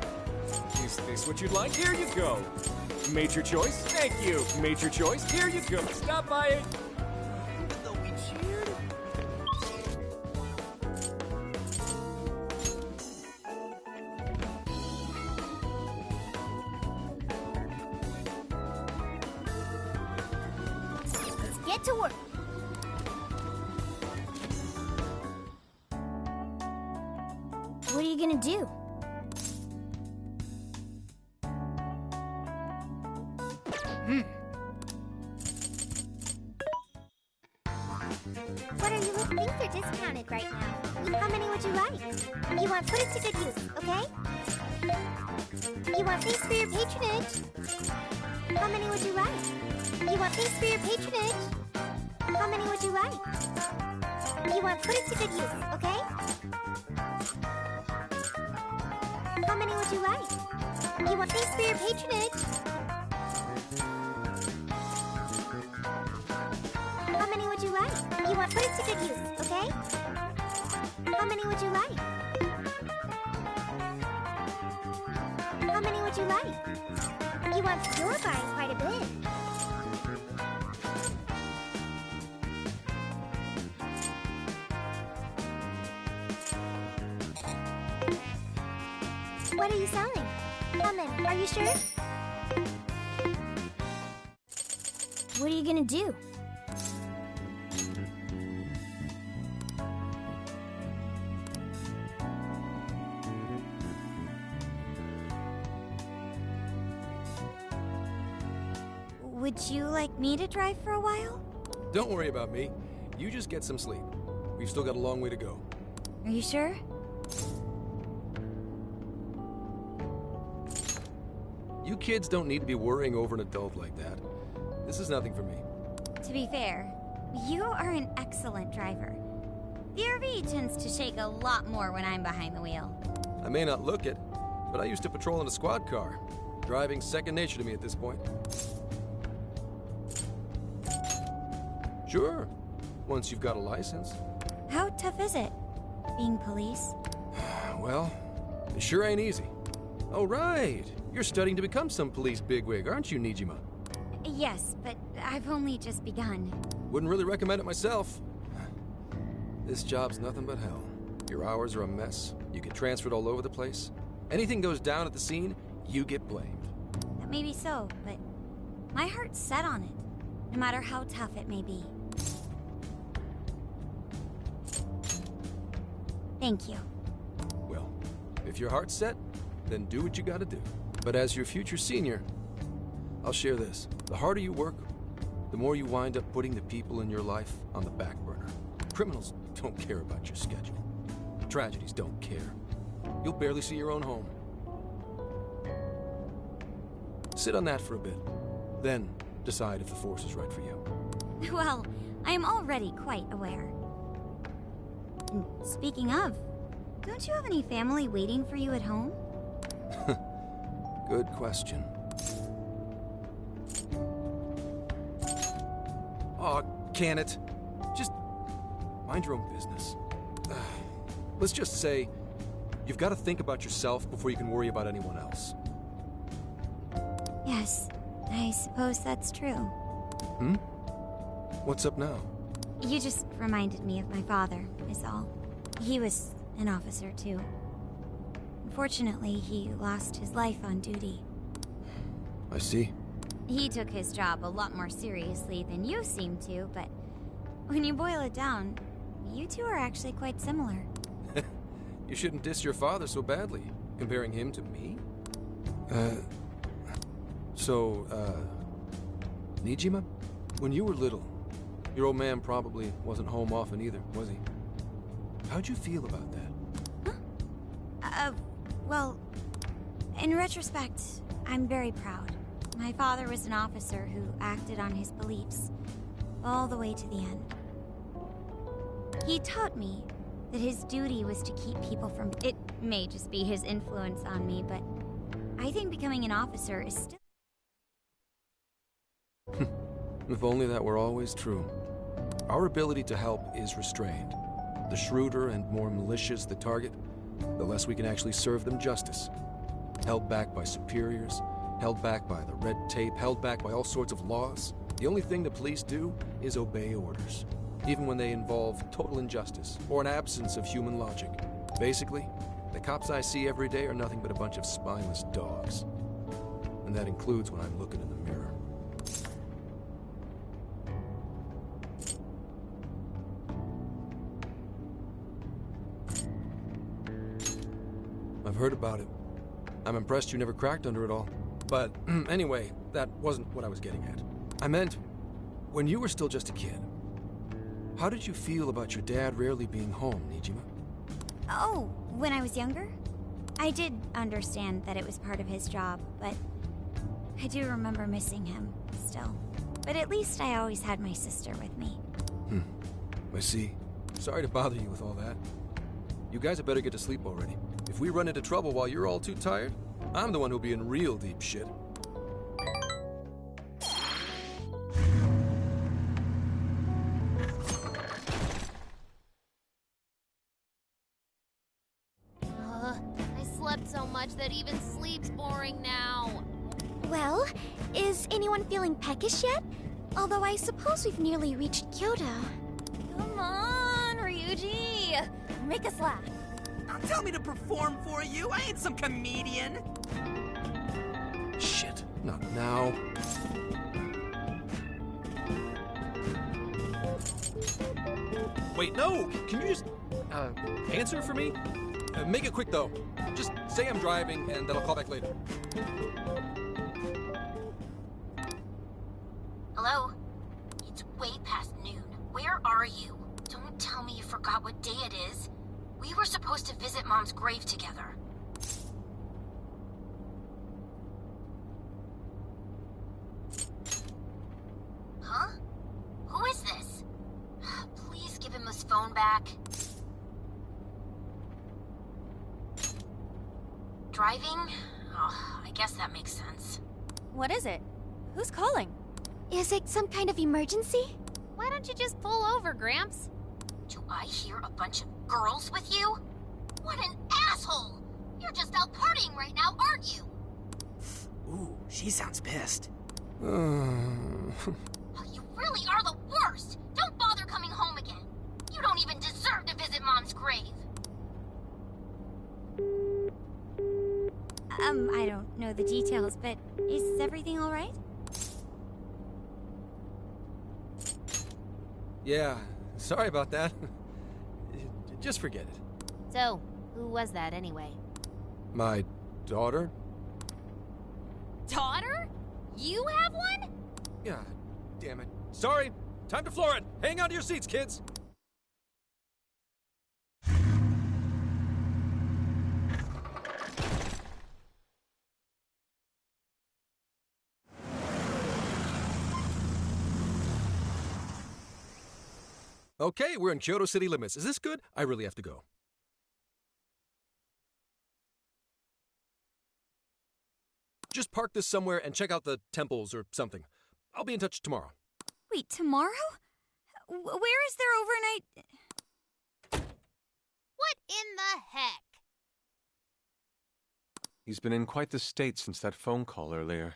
Is this what you'd like? Here you go. Made your choice? Thank you. Made your choice? Here you go. Stop by it. Though we cheered. Let's get to work. What are you gonna do? What are you with? Things are discounted right now. How many would you like? You want put it to good use, okay? You want thanks for your patronage? How many would you like? You want thanks for your patronage? How many would you like? You want put it to good use, okay? How many would you like? You want thanks for your patronage? How many would you like? You want put it to good use, okay? How many would you like? How many would you like? You're buying quite a bit. What are you selling? Come in. Are you sure? What are you gonna do? Would you like me to drive for a while? Don't worry about me. You just get some sleep. We've still got a long way to go. Are you sure? You kids don't need to be worrying over an adult like that. This is nothing for me. To be fair, you are an excellent driver. The RV tends to shake a lot more when I'm behind the wheel. I may not look it, but I used to patrol in a squad car. Driving's second nature to me at this point. Sure, once you've got a license. How tough is it, being police? Well, it sure ain't easy. Oh, right. You're studying to become some police bigwig, aren't you, Nijima? Yes, but I've only just begun. Wouldn't really recommend it myself. This job's nothing but hell. Your hours are a mess. You get transferred all over the place. Anything goes down at the scene, you get blamed. That may be so, but my heart's set on it, no matter how tough it may be. Thank you. Well, if your heart's set, then do what you gotta do. But as your future senior, I'll share this. The harder you work, the more you wind up putting the people in your life on the back burner. Criminals don't care about your schedule. Tragedies don't care. You'll barely see your own home. Sit on that for a bit. Then decide if the force is right for you. Well, I am already quite aware. And speaking of, don't you have any family waiting for you at home? Good question. Aw, can it? Just mind your own business. Let's just say, you've got to think about yourself before you can worry about anyone else. Yes, I suppose that's true. Hmm? What's up now? You just reminded me of my father, is all. He was an officer, too. Unfortunately, he lost his life on duty. I see. He took his job a lot more seriously than you seem to, but when you boil it down, you two are actually quite similar. You shouldn't diss your father so badly, comparing him to me. Nijima, when you were little, your old man probably wasn't home often either, was he? How'd you feel about that? Huh? Well, in retrospect, I'm very proud. My father was an officer who acted on his beliefs all the way to the end. He taught me that his duty was to keep people from... It may just be his influence on me, but I think becoming an officer is still... If only that were always true. Our ability to help is restrained. The shrewder and more malicious the target, the less we can actually serve them justice. Held back by superiors, held back by the red tape, held back by all sorts of laws. The only thing the police do is obey orders, even when they involve total injustice or an absence of human logic. Basically, the cops I see every day are nothing but a bunch of spineless dogs. And that includes when I'm looking in the mirror. I've heard about it. I'm impressed you never cracked under it all. But anyway, that wasn't what I was getting at. I meant, when you were still just a kid, how did you feel about your dad rarely being home, Nijima? Oh, when I was younger? I did understand that it was part of his job, but I do remember missing him, still. But at least I always had my sister with me. I see. Sorry to bother you with all that. You guys had better get to sleep already. If we run into trouble while you're all too tired, I'm the one who'll be in real deep shit. I slept so much that even sleep's boring now. Well, is anyone feeling peckish yet? Although I suppose we've nearly reached Kyoto. Come on, Ryuji! Make us laugh. Don't tell me to perform for you. I ain't some comedian. Shit, not now. Wait, no! Can you just, answer for me? Make it quick, though. Just say I'm driving, and then I'll call back later. Hello? It's way past noon. Where are you? Don't tell me you forgot what day it is. We were supposed to visit Mom's grave together. Huh? Who is this? Please give him his phone back. Driving? Oh, I guess that makes sense. What is it? Who's calling? Is it some kind of emergency? Why don't you just pull over, Gramps? Do I hear a bunch of girls with you? What an asshole! You're just out partying right now, aren't you? Ooh, she sounds pissed. You really are the worst! Don't bother coming home again. You don't even deserve to visit Mom's grave. I don't know the details, but is everything all right? Yeah, sorry about that. Just forget it. So, who was that anyway? My daughter? Daughter? You have one? Yeah, damn it. Sorry, time to floor it. Hang on to your seats, kids. Okay, we're in Kyoto city limits. Is this good? I really have to go. Just park this somewhere and check out the temples or something. I'll be in touch tomorrow. Wait, tomorrow? Where is there overnight? What in the heck? He's been in quite the state since that phone call earlier.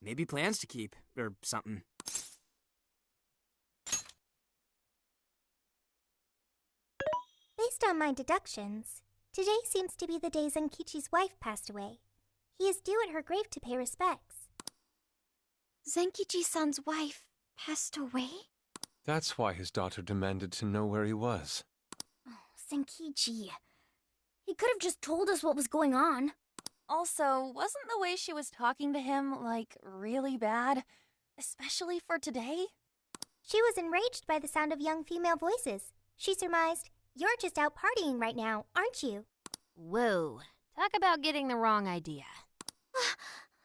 Maybe plans to keep, or something. Based on my deductions, today seems to be the day Zenkichi's wife passed away. He is due at her grave to pay respects. Zenkichi-san's wife passed away? That's why his daughter demanded to know where he was. Zenkichi. He could have just told us what was going on. Also, wasn't the way she was talking to him, like, really bad? Especially for today? She was enraged by the sound of young female voices. She surmised, "You're just out partying right now, aren't you?" Whoa. Talk about getting the wrong idea.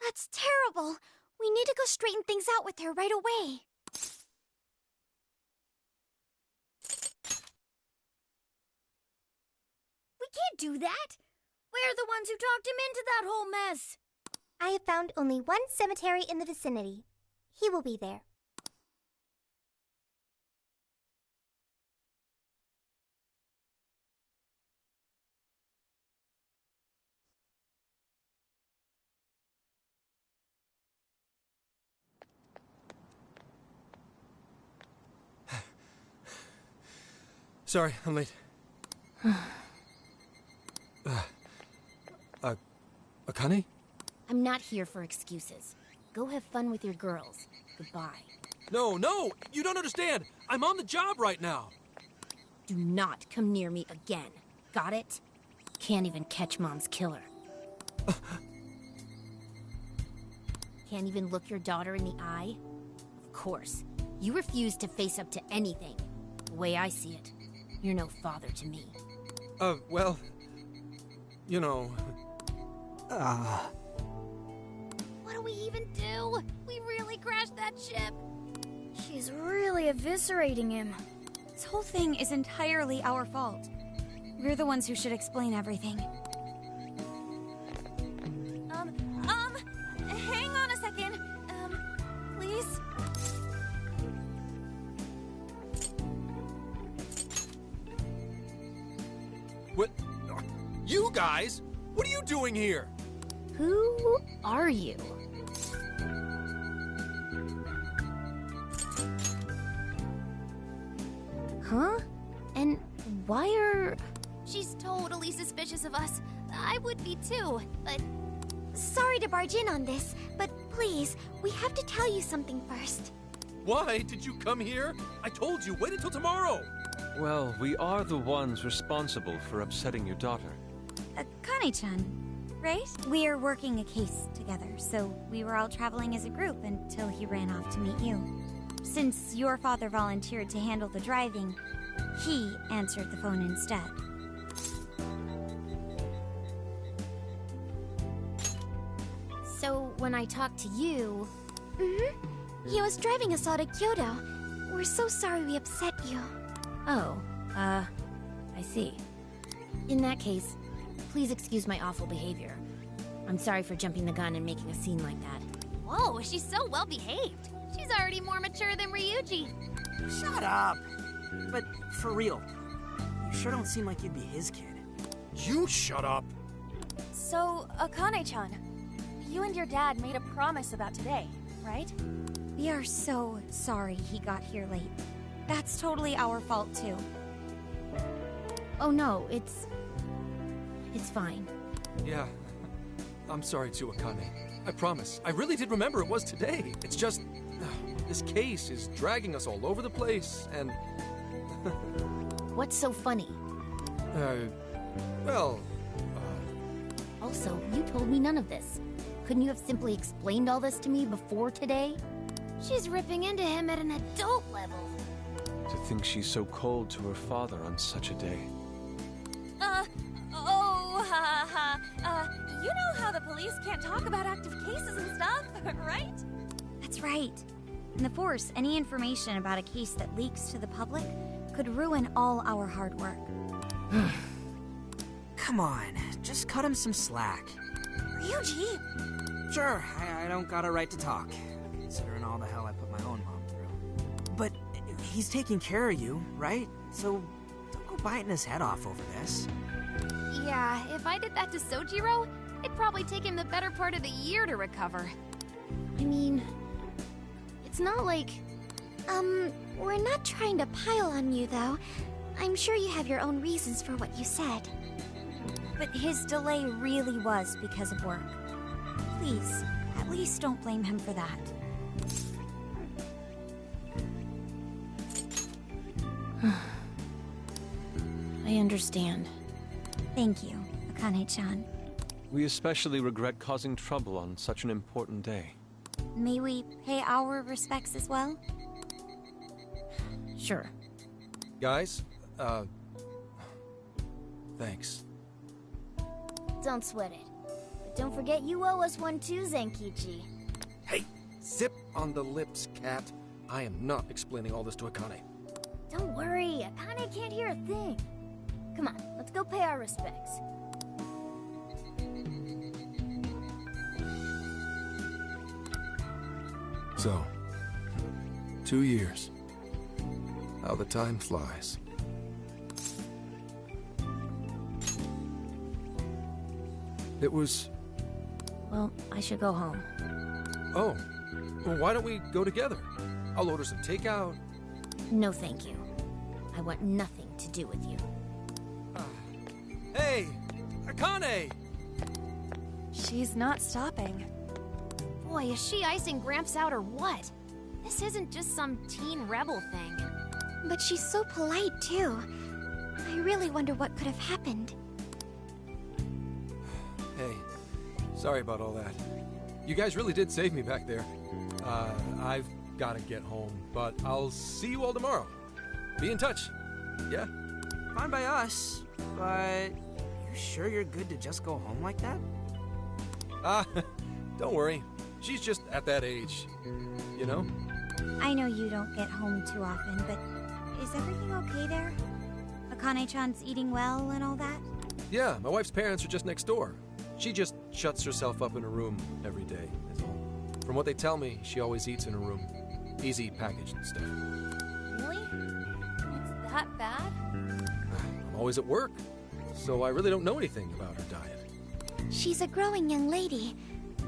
That's terrible. We need to go straighten things out with her right away. We can't do that. We're the ones who talked him into that whole mess. I have found only one cemetery in the vicinity. He will be there. Sorry, I'm late. Akane? I'm not here for excuses. Go have fun with your girls. Goodbye. No, you don't understand. I'm on the job right now. Do not come near me again. Got it? Can't even catch Mom's killer. Can't even look your daughter in the eye? Of course. You refuse to face up to anything. The way I see it, you're no father to me. Well, you know... What do we even do? We really crashed that ship. She's really eviscerating him. This whole thing is entirely our fault. We're the ones who should explain everything. Hang on a second. Please? What? You guys? What are you doing here? Who are you? Huh? And why are... She's totally suspicious of us. I would be too, but... Sorry to barge in on this, but please, we have to tell you something first. Why did you come here? I told you, wait until tomorrow. Well, we are the ones responsible for upsetting your daughter. Akane-chan, right? We're working a case together, so we were all traveling as a group until he ran off to meet you. Since your father volunteered to handle the driving, he answered the phone instead. So, when I talked to you... He was driving us all to Kyoto. We're so sorry we upset you. Oh, I see. In that case, please excuse my awful behavior. I'm sorry for jumping the gun and making a scene like that. Whoa, she's so well behaved. She's already more mature than Ryuji. Shut up! But for real, you sure don't seem like you'd be his kid. You shut up! So, Akane-chan, you and your dad made a promise about today, right? We are so sorry he got here late. That's totally our fault, too. Oh no, it's fine. Yeah, I'm sorry too, Akane. I promise. I really did remember it was today. It's just... this case is dragging us all over the place, and... What's so funny? Well... Also, you told me none of this. Couldn't you have simply explained all this to me before today? She's ripping into him at an adult level. To think she's so cold to her father on such a day. You know how the police can't talk about active cases and stuff, right? That's right. In the Force, any information about a case that leaks to the public could ruin all our hard work. Come on, just cut him some slack. Ryuji! Sure, I don't got a right to talk, considering all the hell I put my own mom through. But he's taking care of you, right? So don't go biting his head off over this. Yeah, if I did that to Sojiro, it'd probably take him the better part of the year to recover. I mean, it's not like... We're not trying to pile on you, though. I'm sure you have your own reasons for what you said. But his delay really was because of work. Please, at least don't blame him for that. I understand. Thank you, Akane-chan. We especially regret causing trouble on such an important day. May we pay our respects as well? Sure. Guys, thanks. Don't sweat it. But don't forget you owe us one too, Zenkichi. Hey, zip on the lips, cat. I am not explaining all this to Akane. Don't worry, Akane can't hear a thing. Come on, let's go pay our respects. So, 2 years. How the time flies. It was... Well, I should go home. Oh, well, why don't we go together? I'll order some takeout. No, thank you. I want nothing to do with you. Hey! Akane! She's not stopping. Boy, is she icing Gramps out or what? This isn't just some teen rebel thing. But she's so polite, too. I really wonder what could have happened. Hey, sorry about all that. You guys really did save me back there. I've gotta get home, but I'll see you all tomorrow. Be in touch. Yeah? Fine by us, but you sure you're good to just go home like that? Don't worry. She's just at that age, you know? I know you don't get home too often, but is everything okay there? Akane-chan's eating well and all that? Yeah, my wife's parents are just next door. She just shuts herself up in her room every day, is all. From what they tell me, she always eats in her room. Easy packaged stuff. Really? It's that bad? I'm always at work, so I really don't know anything about her diet. She's a growing young lady.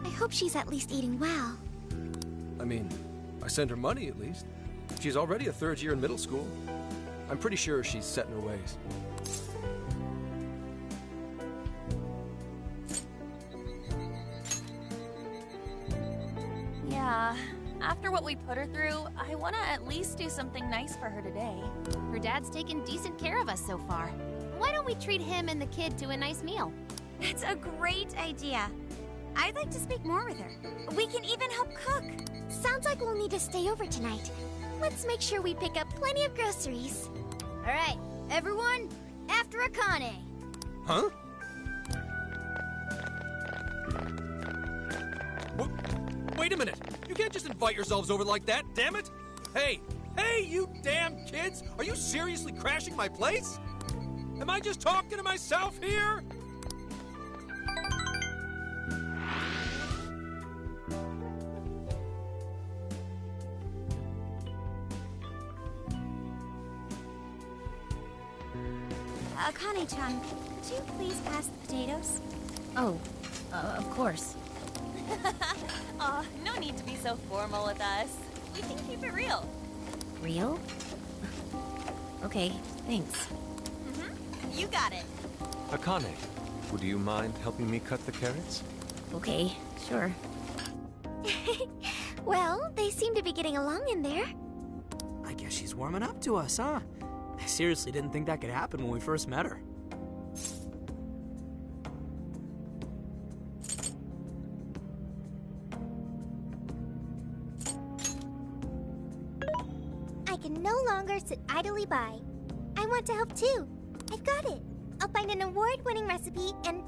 I hope she's at least eating well. I mean, I send her money at least. She's already a third year in middle school. I'm pretty sure she's set in her ways. Yeah, after what we put her through, I want to at least do something nice for her today. Her dad's taken decent care of us so far. Why don't we treat him and the kid to a nice meal? That's a great idea. I'd like to speak more with her. We can even help cook. Sounds like we'll need to stay over tonight. Let's make sure we pick up plenty of groceries. All right, everyone, after Akane. Huh? Wait a minute! You can't just invite yourselves over like that, damn it! Hey! Hey, you damn kids! Are you seriously crashing my place? Am I just talking to myself here? Akane-chan, could you please pass the potatoes? Oh, of course. Aw, no need to be so formal with us. We can keep it real. Real? Okay, thanks. You got it. Akane, would you mind helping me cut the carrots? Okay, sure. Well, they seem to be getting along in there. I guess she's warming up to us, huh? I seriously didn't think that could happen when we first met her. I can no longer sit idly by. I want to help too. I've got it. I'll find an award-winning recipe and...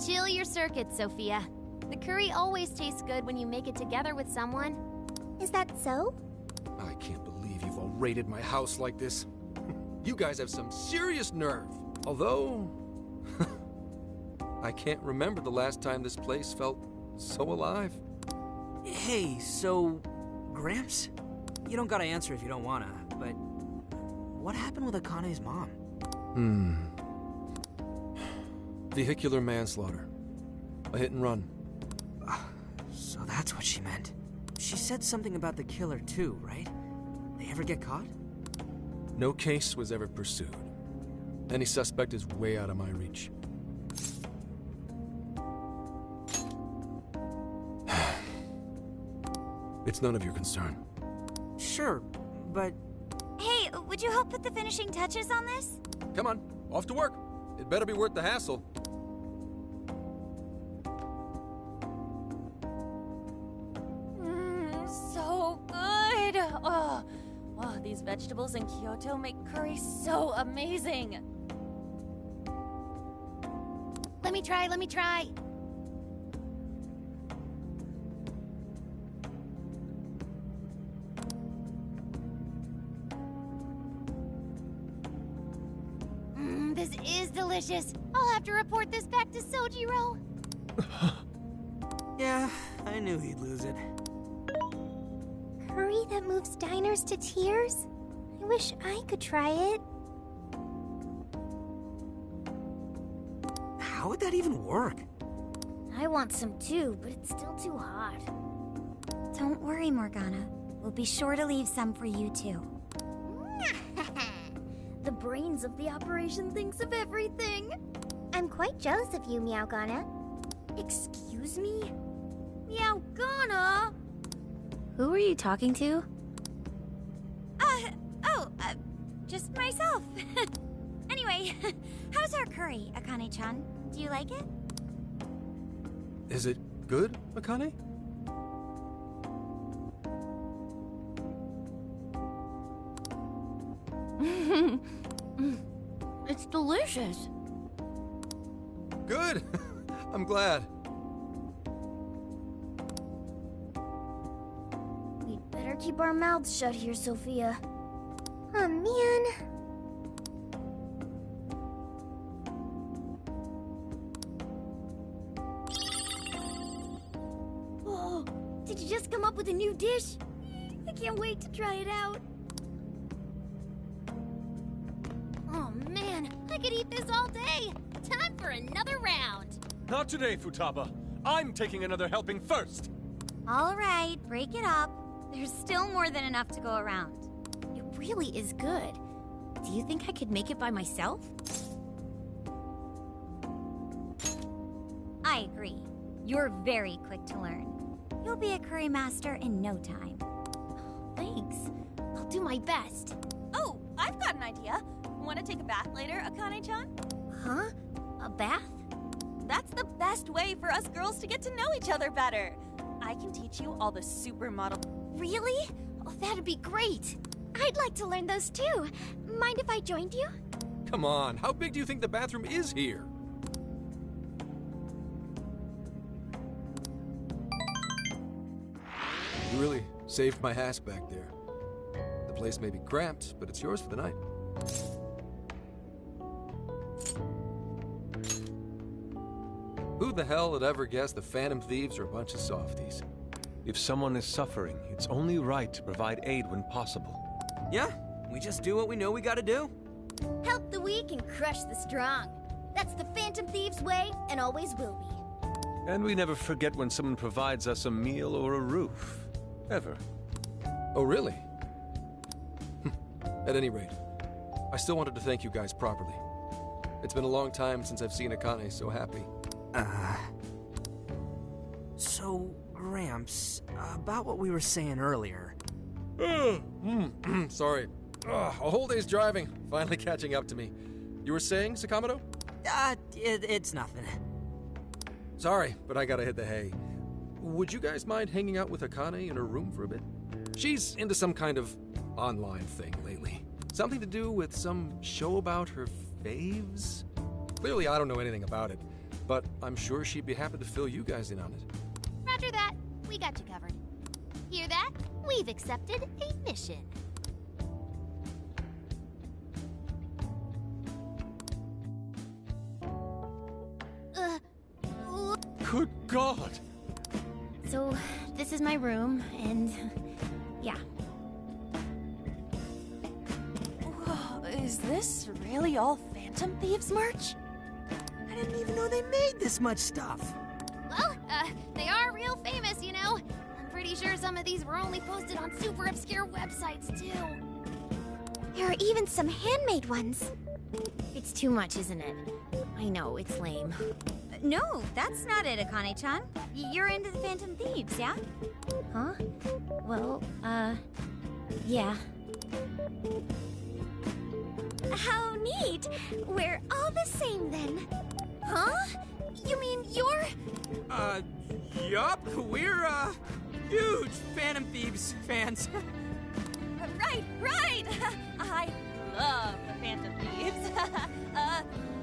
Chill your circuits, Sophia. The curry always tastes good when you make it together with someone. Is that so? I can't believe you've all raided my house like this. You guys have some serious nerve. Although... I can't remember the last time this place felt so alive. Hey, so... Gramps? You don't gotta answer if you don't wanna, but... What happened with Akane's mom? Vehicular manslaughter. A hit and run. So that's what she meant. She said something about the killer too, right? They ever get caught? No case was ever pursued. Any suspect is way out of my reach. It's none of your concern. Sure, but... Hey, would you help put the finishing touches on this? Come on, off to work. It better be worth the hassle. So good! Oh, these vegetables in Kyoto make curry so amazing. Let me try. This is delicious. I'll have to report this back to Sojiro. Yeah, I knew he'd lose it. Curry that moves diners to tears? I wish I could try it. How would that even work? I want some too, but it's still too hot. Don't worry, Morgana. We'll be sure to leave some for you too. The brains of the operation thinks of everything. I'm quite jealous of you, Meowgana. Excuse me? Meowgana? Who are you talking to? Just myself. Anyway, how's our curry, Akane-chan? Do you like it? Is it good, Akane? It's delicious. Good! I'm glad. We'd better keep our mouths shut here, Sophia. Oh, man. Oh, did you just come up with a new dish? I can't wait to try it out. Oh man, I could eat this all day. Time for another round. Not today, Futaba. I'm taking another helping first. All right, break it up. There's still more than enough to go around. It really is good. Do you think I could make it by myself? I agree. You're very quick to learn. You'll be a curry master in no time. Thanks. I'll do my best. Oh, I've got an idea. Want to take a bath later, Akane-chan? Huh? A bath? That's the best way for us girls to get to know each other better. I can teach you all the supermodel... Really? Oh, that'd be great. I'd like to learn those too. Mind if I joined you? Come on, how big do you think the bathroom is here? You really saved my ass back there. The place may be cramped, but it's yours for the night. Who the hell had ever guessed the Phantom Thieves are a bunch of softies? If someone is suffering, it's only right to provide aid when possible. Yeah, we just do what we know we gotta do. Help the weak and crush the strong. That's the Phantom Thieves way, and always will be. And we never forget when someone provides us a meal or a roof. Ever. Oh, really? At any rate, I still wanted to thank you guys properly. It's been a long time since I've seen Akane so happy. So, Gramps, about what we were saying earlier. Sorry. A whole day's driving, finally catching up to me. You were saying, Sakamoto? It's nothing. Sorry, but I gotta hit the hay. Would you guys mind hanging out with Akane in her room for a bit? She's into some kind of online thing lately. Something to do with some show about her faves? Clearly I don't know anything about it, but I'm sure she'd be happy to fill you guys in on it. Roger that. We got you covered. Hear that? We've accepted a mission. Good God! So, this is my room, and yeah. Whoa, is this really all Phantom Thieves merch? I didn't even know they made this much stuff. Well, they are real famous, you know. I'm pretty sure some of these were only posted on super obscure websites, too. There are even some handmade ones. It's too much, isn't it? I know, it's lame. No, that's not it, Akane-chan. You're into the Phantom Thieves, yeah? Huh? Well, yeah. How neat! We're all the same then. Huh? You mean you're... Yup, we're, huge Phantom Thieves fans. Right! I love the Phantom Thieves.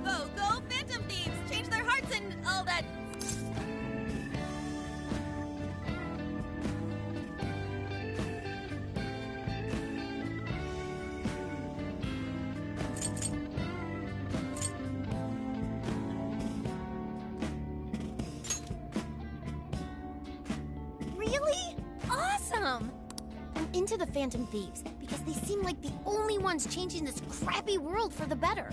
Go Phantom Thieves! Change their hearts and all that. Really? Awesome! I'm into the Phantom Thieves because they seem like the only ones changing this crappy world for the better.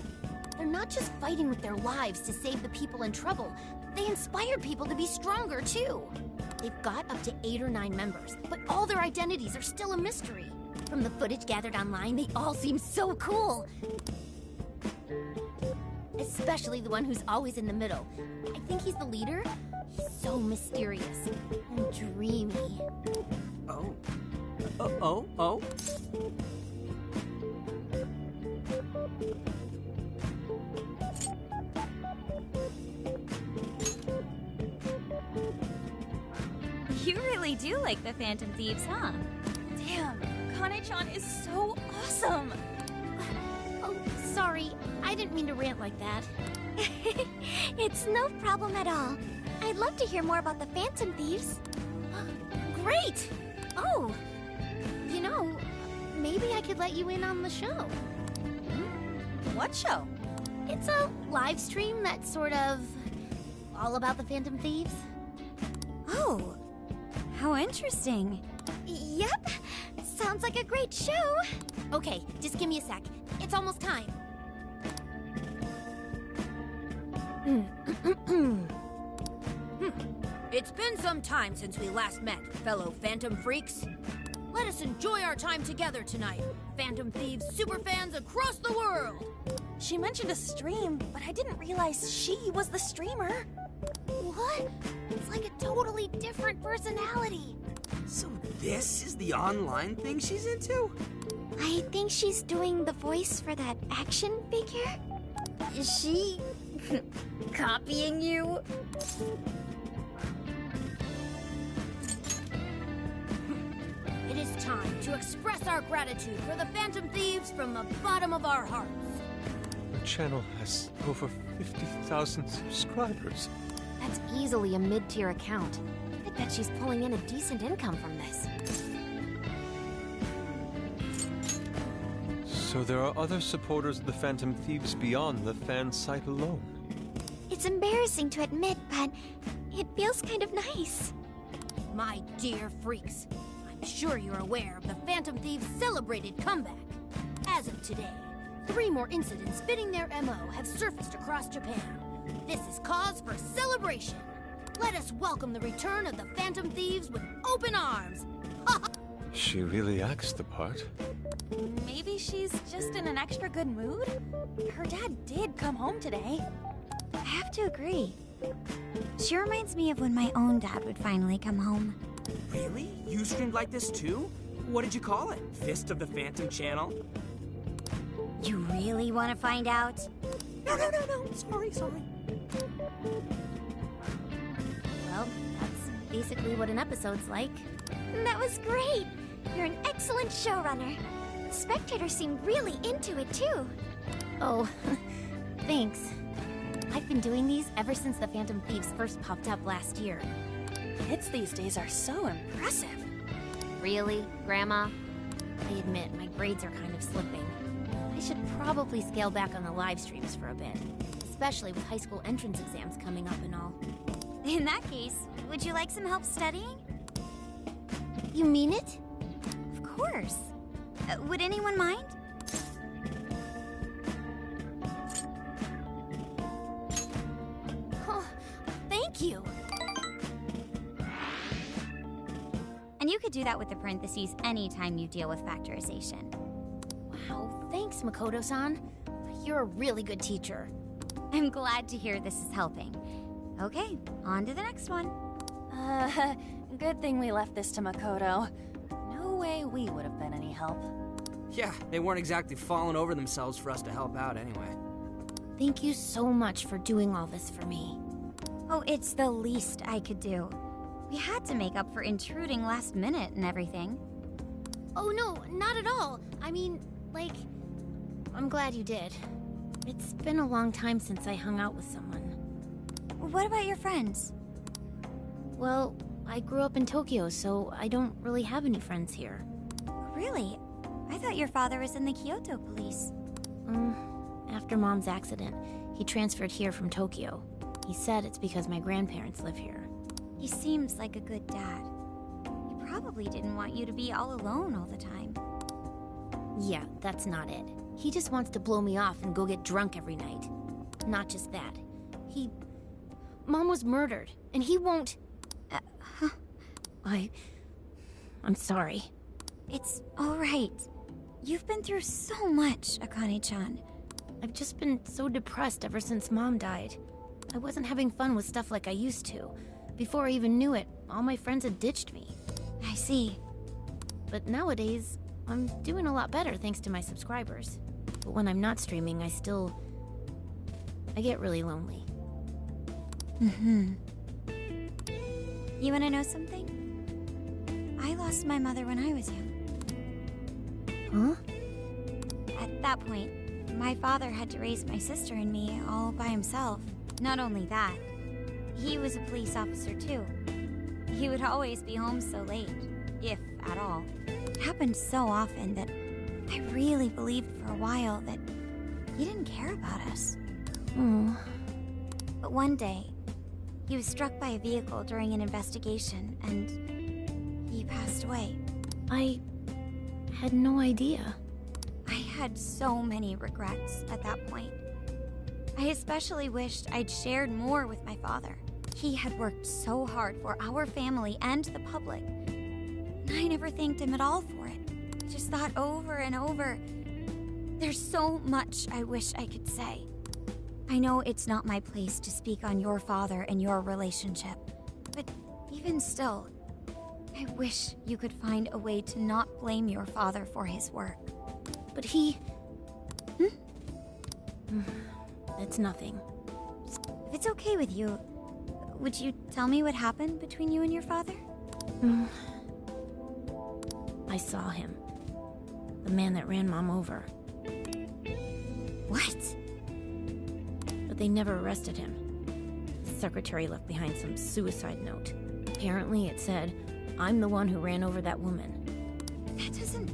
They're not just fighting with their lives to save the people in trouble, they inspire people to be stronger too. They've got up to 8 or 9 members, but all their identities are still a mystery. From the footage gathered online, they all seem so cool. Especially the one who's always in the middle. I think he's the leader. He's so mysterious and dreamy. Oh. Oh? You really do like the Phantom Thieves, huh? Damn, Kane-chan is so awesome! Oh, sorry. I didn't mean to rant like that. It's no problem at all. I'd love to hear more about the Phantom Thieves. Great! Oh, you know, maybe I could let you in on the show. What show? It's a live stream that's sort of all about the Phantom Thieves. Oh, how interesting. Yep, sounds like a great show. Okay, just give me a sec. It's almost time. It's been some time since we last met, fellow Phantom Freaks. Let us enjoy our time together tonight, Phantom Thieves superfans across the world! She mentioned a stream, but I didn't realize she was the streamer. What? It's like a totally different personality. So this is the online thing she's into? I think she's doing the voice for that action figure. Is she copying you? It is time to express our gratitude for the Phantom Thieves from the bottom of our hearts. The channel has over 50,000 subscribers. That's easily a mid-tier account. I bet she's pulling in a decent income from this. So there are other supporters of the Phantom Thieves beyond the fan site alone. It's embarrassing to admit, but it feels kind of nice. My dear freaks, I'm sure you're aware of the Phantom Thieves' celebrated comeback. As of today, 3 more incidents fitting their MO have surfaced across Japan. This is cause for celebration. Let us welcome the return of the Phantom Thieves with open arms. She really acts the part. Maybe she's just in an extra good mood? Her dad did come home today. I have to agree. She reminds me of when my own dad would finally come home. Really? You streamed like this too? What did you call it? Fist of the Phantom Channel? You really want to find out? No. Sorry. Well, that's basically what an episode's like. That was great! You're an excellent showrunner. Spectators seem really into it, too. Oh, thanks. I've been doing these ever since the Phantom Thieves first popped up last year. Kids these days are so impressive. Really, Grandma? I admit, my grades are kind of slipping. I should probably scale back on the live streams for a bit, especially with high school entrance exams coming up and all. In that case, would you like some help studying? You mean it? Of course. Would anyone mind? Oh, thank you. And you could do that with the parentheses anytime you deal with factorization. Wow, thanks, Makoto-san. You're a really good teacher. I'm glad to hear this is helping. Okay, on to the next one. Good thing we left this to Makoto. No way we would have been any help. Yeah, they weren't exactly falling over themselves for us to help out anyway. Thank you so much for doing all this for me. Oh, it's the least I could do. We had to make up for intruding last minute and everything. Oh no, not at all. I mean, like, I'm glad you did. It's been a long time since I hung out with someone. What about your friends? Well, I grew up in Tokyo, so I don't really have any friends here. Really? I thought your father was in the Kyoto police. After Mom's accident, he transferred here from Tokyo. He said it's because my grandparents live here. He seems like a good dad. He probably didn't want you to be all alone all the time. Yeah, that's not it. He just wants to blow me off and go get drunk every night. Not just that. Mom was murdered, and he won't... I'm sorry. It's alright. You've been through so much, Akane-chan. I've just been so depressed ever since Mom died. I wasn't having fun with stuff like I used to. Before I even knew it, all my friends had ditched me. I see. But nowadays, I'm doing a lot better thanks to my subscribers. But when I'm not streaming, I get really lonely. You wanna know something? I lost my mother when I was young. Huh? At that point, my father had to raise my sister and me all by himself. Not only that, he was a police officer too. He would always be home so late, if at all. It happened so often that I really believed for a while that he didn't care about us. But one day, he was struck by a vehicle during an investigation, and he passed away. I had no idea. I had so many regrets at that point. I especially wished I'd shared more with my father. He had worked so hard for our family and the public, and I never thanked him at all for it. I just thought over and over, there's so much I wish I could say. I know it's not my place to speak on your father and your relationship, but even still, I wish you could find a way to not blame your father for his work. But he... It's nothing. If it's okay with you, would you tell me what happened between you and your father? I saw him. The man that ran Mom over. What? But they never arrested him. The secretary left behind some suicide note. Apparently it said, "I'm the one who ran over that woman." That doesn't...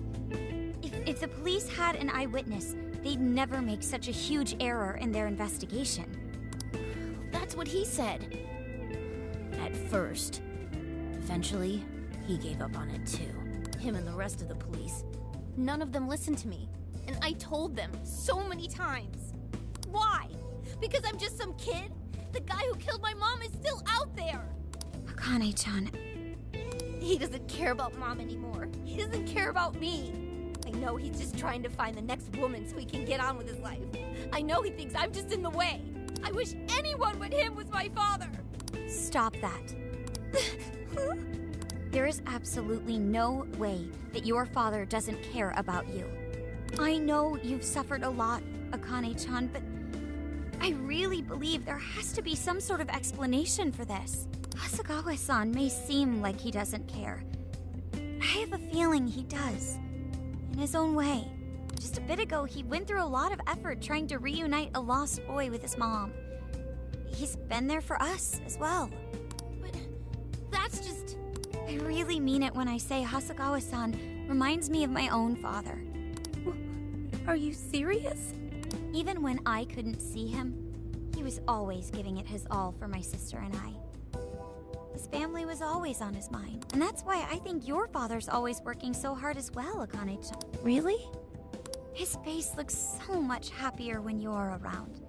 If the police had an eyewitness, they'd never make such a huge error in their investigation. That's what he said. At first. Eventually, he gave up on it too. Him and the rest of the police. None of them listened to me. And I told them so many times. Why? Because I'm just some kid? The guy who killed my mom is still out there! Akane-chan... He doesn't care about Mom anymore. He doesn't care about me. I know he's just trying to find the next woman so he can get on with his life. I know he thinks I'm just in the way. I wish anyone but him was my father. Stop that. There is absolutely no way that your father doesn't care about you. I know you've suffered a lot, Akane-chan, but I really believe there has to be some sort of explanation for this. Hasegawa-san may seem like he doesn't care, but I have a feeling he does. In his own way. Just a bit ago, he went through a lot of effort trying to reunite a lost boy with his mom. He's been there for us as well. But that's just... I really mean it when I say Hasegawa-san reminds me of my own father. Are you serious? Even when I couldn't see him, he was always giving it his all for my sister and I. His family was always on his mind, and that's why I think your father's always working so hard as well, Akane-chan. Really? His face looks so much happier when you're around.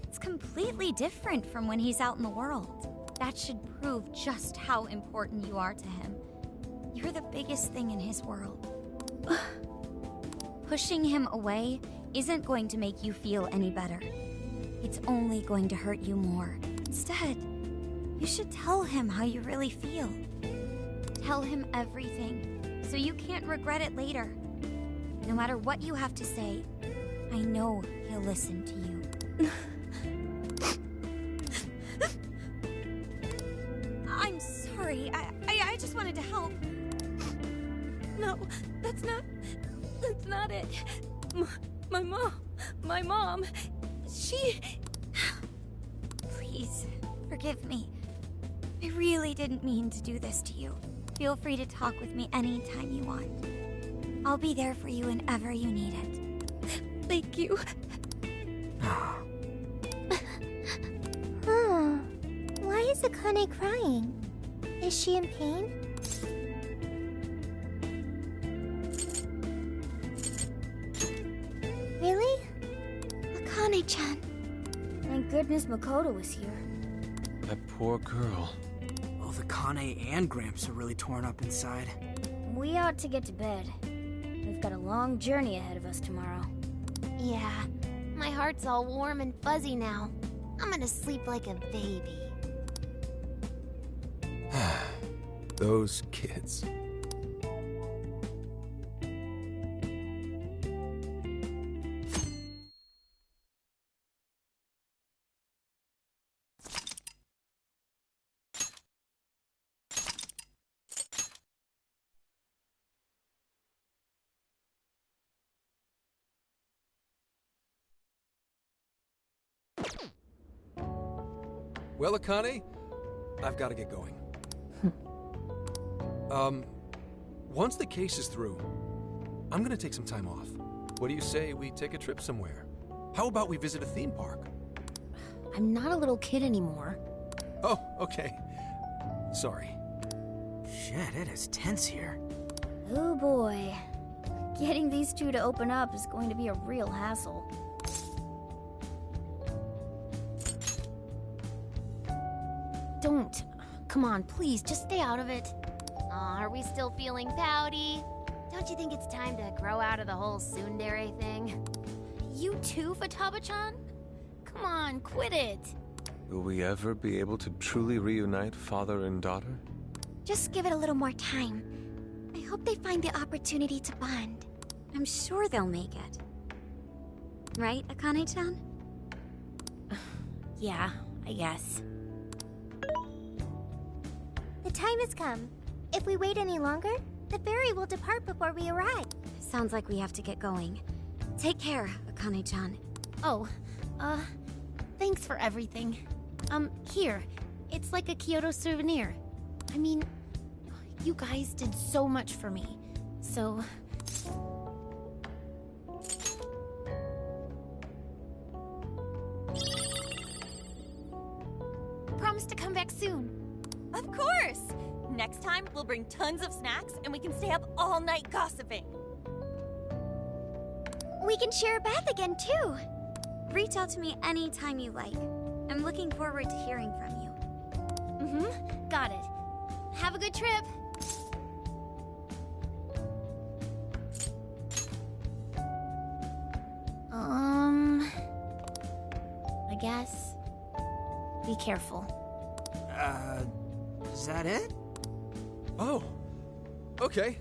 It's completely different from when he's out in the world. That should prove just how important you are to him. You're the biggest thing in his world. Pushing him away isn't going to make you feel any better. It's only going to hurt you more. Instead, you should tell him how you really feel. Tell him everything, so you can't regret it later. No matter what you have to say, I know he'll listen to you. I'm sorry, I just wanted to help. No, that's not it. My mom, she... Please, forgive me. I really didn't mean to do this to you. Feel free to talk with me anytime you want. I'll be there for you whenever you need it. Thank you. Why is Akane crying? Is she in pain? Really? Akane-chan. Thank goodness Makoto was here. That poor girl. Both Akane and Gramps are really torn up inside. we ought to get to bed. We've got a long journey ahead of us tomorrow. Yeah, my heart's all warm and fuzzy now. I'm gonna sleep like a baby. Those kids. Well, Akane, I've got to get going. Once the case is through, I'm gonna take some time off. What do you say we take a trip somewhere? How about we visit a theme park? I'm not a little kid anymore. Oh, okay. Sorry. Shit, it is tense here. Oh boy. Getting these two to open up is going to be a real hassle. Don't. Come on, please, just stay out of it. Aw, are we still feeling pouty? Don't you think it's time to grow out of the whole tsundere thing? You too, Futaba-chan? Come on, quit it. Will we ever be able to truly reunite father and daughter? Just give it a little more time. I hope they find the opportunity to bond. I'm sure they'll make it. Right, Akane-chan? Yeah, I guess. The time has come. If we wait any longer, the ferry will depart before we arrive. Sounds like we have to get going. Take care, Akane-chan. Oh, thanks for everything. Here. It's like a Kyoto souvenir. I mean, you guys did so much for me. So... Promise to come back soon. Of course! Next time, we'll bring tons of snacks and we can stay up all night gossiping. We can share a bath again, too. Reach out to me anytime you like. I'm looking forward to hearing from you. Mm-hmm. Got it. Have a good trip. I guess. Be careful. Is that it? Oh, okay.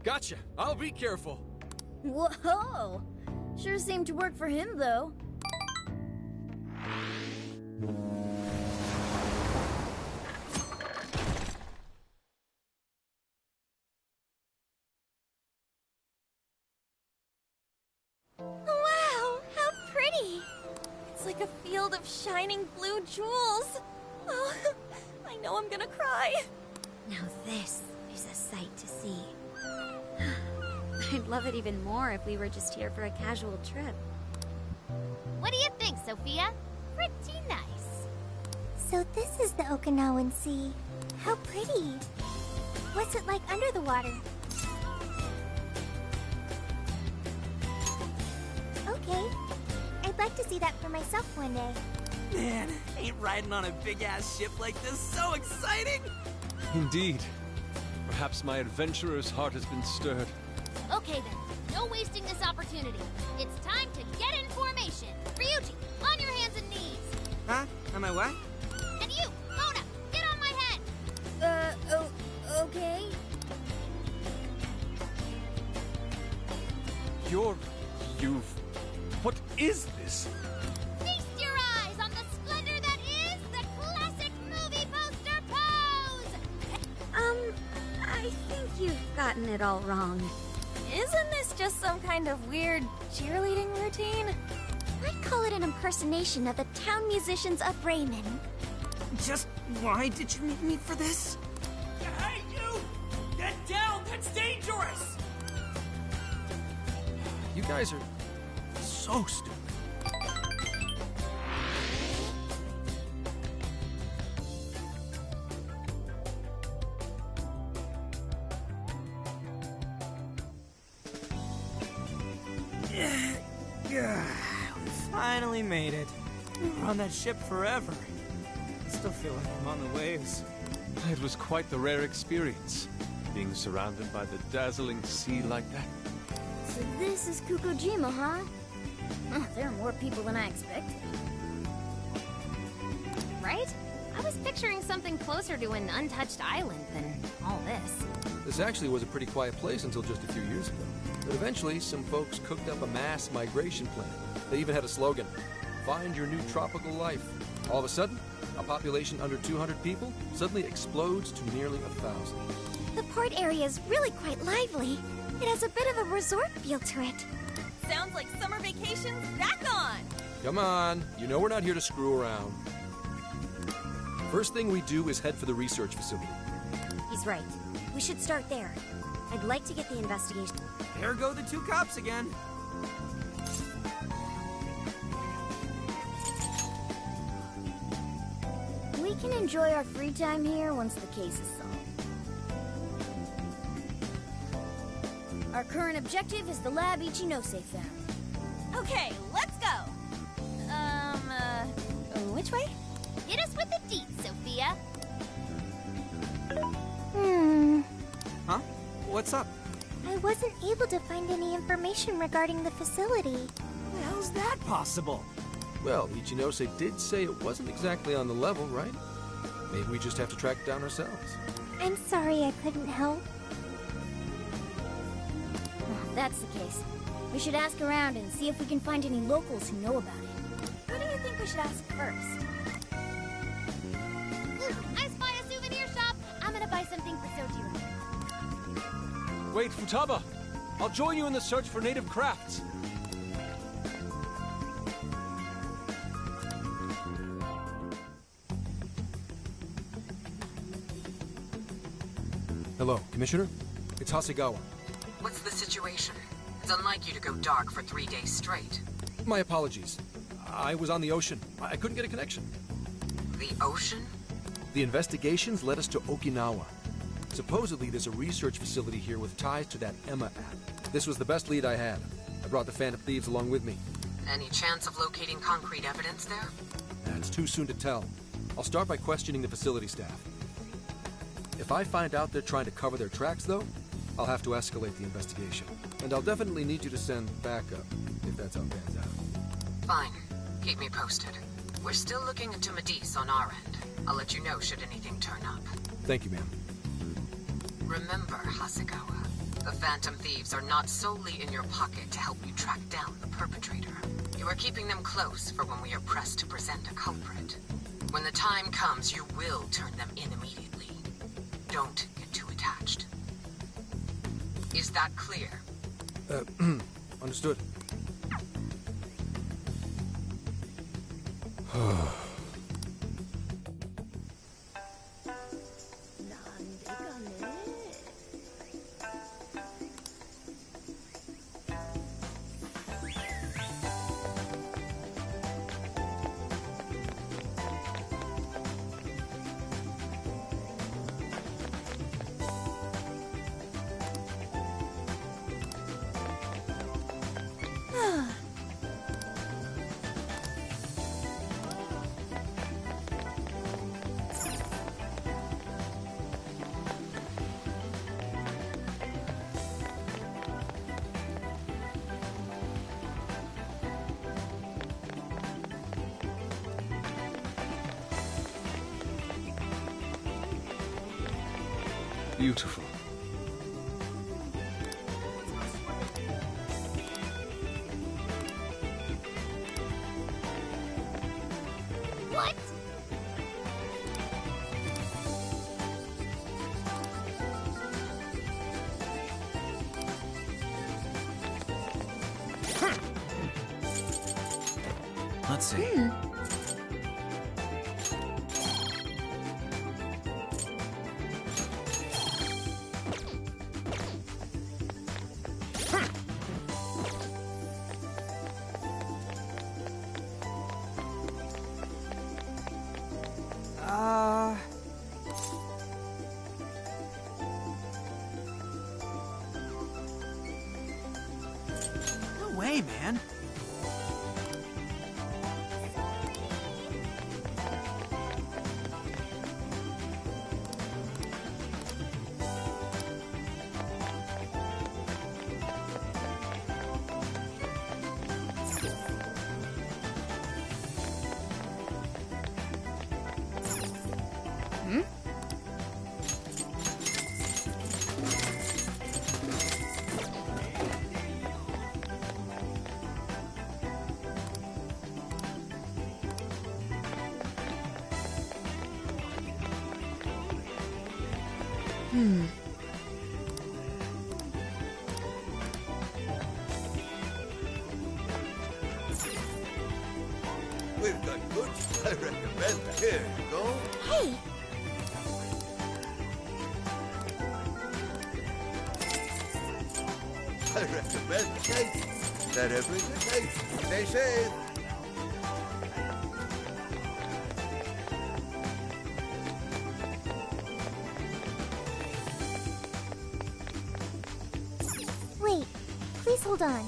Gotcha. I'll be careful. Whoa! Sure seemed to work for him, though. Wow, how pretty! It's like a field of shining blue jewels. Oh, I know I'm gonna cry. Now this is a sight to see. I'd love it even more if we were just here for a casual trip. What do you think, Sophia? Pretty nice. So this is the Okinawan Sea. How pretty. What's it like under the water? Okay. I'd like to see that for myself one day. Man, ain't riding on a big-ass ship like this so exciting? Indeed. Perhaps my adventurer's heart has been stirred. Okay then, no wasting this opportunity. It's time to get in formation. Ryuji, on your hands and knees. Huh? Am I what? And you, Mona, get on my head. Okay. What is this? Feast your eyes on the splendor that is the classic movie poster pose! I think you've gotten it all wrong. Isn't this just some kind of weird cheerleading routine? I'd call it an impersonation of the town musicians of Raymond. Just why did you need me for this? Hey, you! Get down! That's dangerous! You guys are so stupid. Yeah, we finally made it. We're on that ship forever. I still feel like I'm on the waves. It was quite the rare experience. being surrounded by the dazzling sea like that. So this is Kukojima, huh? Oh, there are more people than I expected. Right? I was picturing something closer to an untouched island than all this. This actually was a pretty quiet place until just a few years ago. But eventually, some folks cooked up a mass migration plan. They even had a slogan, "Find your new tropical life." All of a sudden, a population under 200 people suddenly explodes to nearly 1,000. The port area is really quite lively. It has a bit of a resort feel to it. Sounds like summer vacation's back on! Come on, you know we're not here to screw around. First thing we do is head for the research facility. He's right. We should start there. I'd like to get the investigation. There go the two cops again. We can enjoy our free time here once the case is solved. Our current objective is the lab Ichinose found. Okay, let's go! Which way? Hit us with the deets, Sophia. Huh? What's up? I wasn't able to find any information regarding the facility. How's that possible? Well, Ichinose did say it wasn't exactly on the level, right? Maybe we just have to track it down ourselves. I'm sorry I couldn't help. If that's the case, we should ask around and see if we can find any locals who know about it. Who do you think we should ask first? I spy a souvenir shop. I'm gonna buy something for Sojiro. Wait, Futaba! I'll join you in the search for native crafts. Hello, Commissioner? It's Hasegawa. What's the situation? It's unlike you to go dark for 3 days straight. My apologies. I was on the ocean. I couldn't get a connection. The ocean? The investigations led us to Okinawa. Supposedly, there's a research facility here with ties to that Emma app. This was the best lead I had. I brought the Phantom Thieves along with me. Any chance of locating concrete evidence there? It's too soon to tell. I'll start by questioning the facility staff. If I find out they're trying to cover their tracks, though, I'll have to escalate the investigation. And I'll definitely need you to send backup, if that's how it pans out. Fine. Keep me posted. We're still looking into Medice on our end. I'll let you know should anything turn up. Thank you, ma'am. Remember, Hasegawa, the Phantom Thieves are not solely in your pocket to help you track down the perpetrator. You are keeping them close for when we are pressed to present a culprit. When the time comes, you will turn them in immediately. Don't get too attached. Is that clear? Understood. Beautiful. What? Let's see. No way, man. We've got goods. I recommend that. Here you go. Hey! I recommend that. That everything. Hey, stay safe. Wait, please hold on.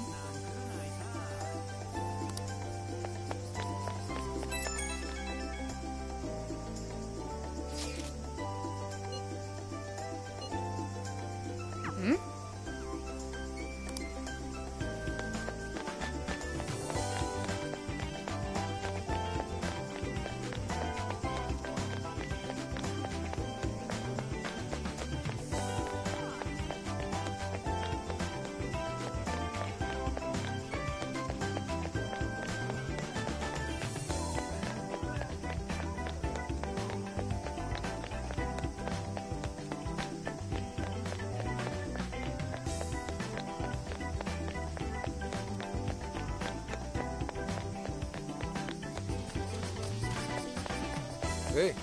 Hey.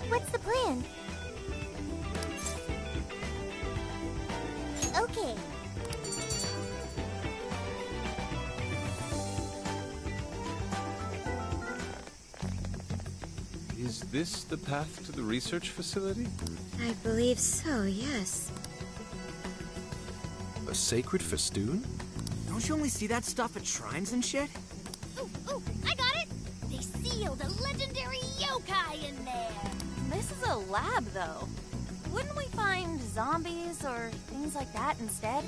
What's the plan? Okay. Is this the path to the research facility? I believe so, yes. A sacred festoon? Don't you only see that stuff at shrines and shit? Ooh, I got it! They sealed a legendary yokai in there! This is a lab, though. Wouldn't we find zombies or things like that instead?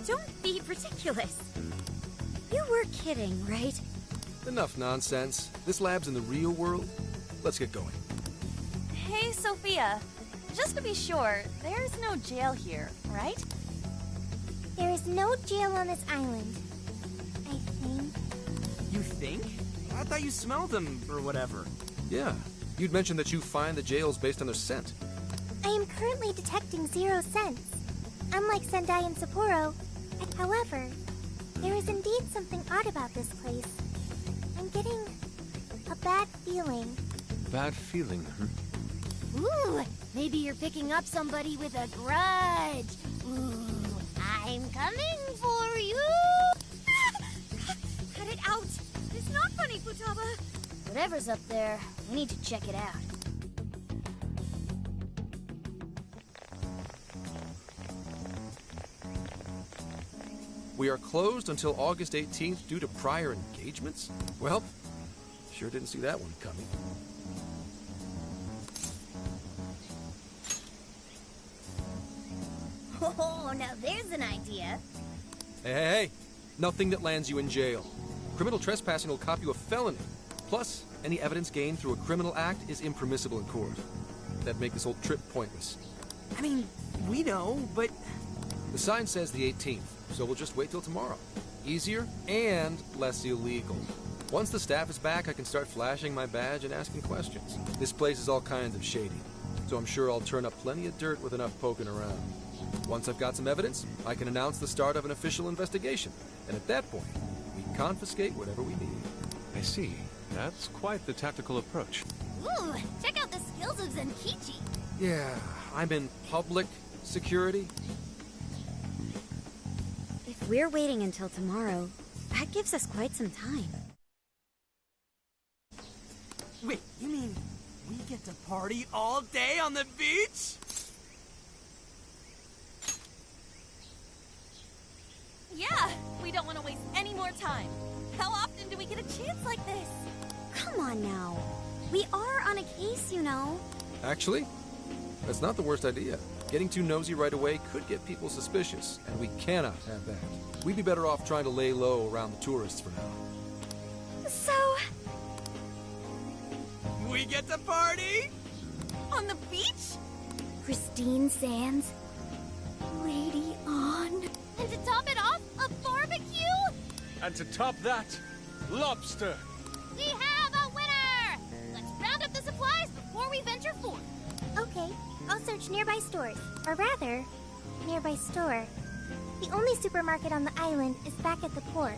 Don't be ridiculous. You were kidding, right? Enough nonsense. This lab's in the real world. Let's get going. Hey, Sophia. Just to be sure, there's no jail here, right? There is no jail on this island. I think. You think? I thought you smelled them or whatever. Yeah. You'd mentioned that you find the jails based on their scent. I am currently detecting 0 scents, unlike Sendai and Sapporo. However, there is indeed something odd about this place. I'm getting a bad feeling. Bad feeling, huh? Ooh, maybe you're picking up somebody with a grudge. Ooh, I'm coming for you! Cut it out! It's not funny, Futaba! Whatever's up there, we need to check it out. We are closed until August 18th due to prior engagements? Well, sure didn't see that one coming. Oh, now there's an idea. Hey, nothing that lands you in jail. Criminal trespassing will cop you a felony. Plus, any evidence gained through a criminal act is impermissible in court. That'd make this whole trip pointless. I mean, we know, but... The sign says the 18th, so we'll just wait till tomorrow. Easier and less illegal. Once the staff is back, I can start flashing my badge and asking questions. This place is all kinds of shady, so I'm sure I'll turn up plenty of dirt with enough poking around. Once I've got some evidence, I can announce the start of an official investigation, and at that point, we confiscate whatever we need. I see. That's quite the tactical approach. Ooh, check out the skills of Zenkichi. Yeah, I'm in public security. If we're waiting until tomorrow, that gives us quite some time. Wait, you mean we get to party all day on the beach? Yeah, we don't want to waste any more time. How often do we get a chance like this? Come on now. We are on a case, you know. Actually, that's not the worst idea. Getting too nosy right away could get people suspicious, and we cannot have that. We'd be better off trying to lay low around the tourists for now. So... we get to party? On the beach? Christine Sands. Lady on. And to top it off, a barbecue? And to top that, lobster! We have a winner! Let's round up the supplies before we venture forth. Okay, I'll search nearby stores. Or rather, nearby store. The only supermarket on the island is back at the port.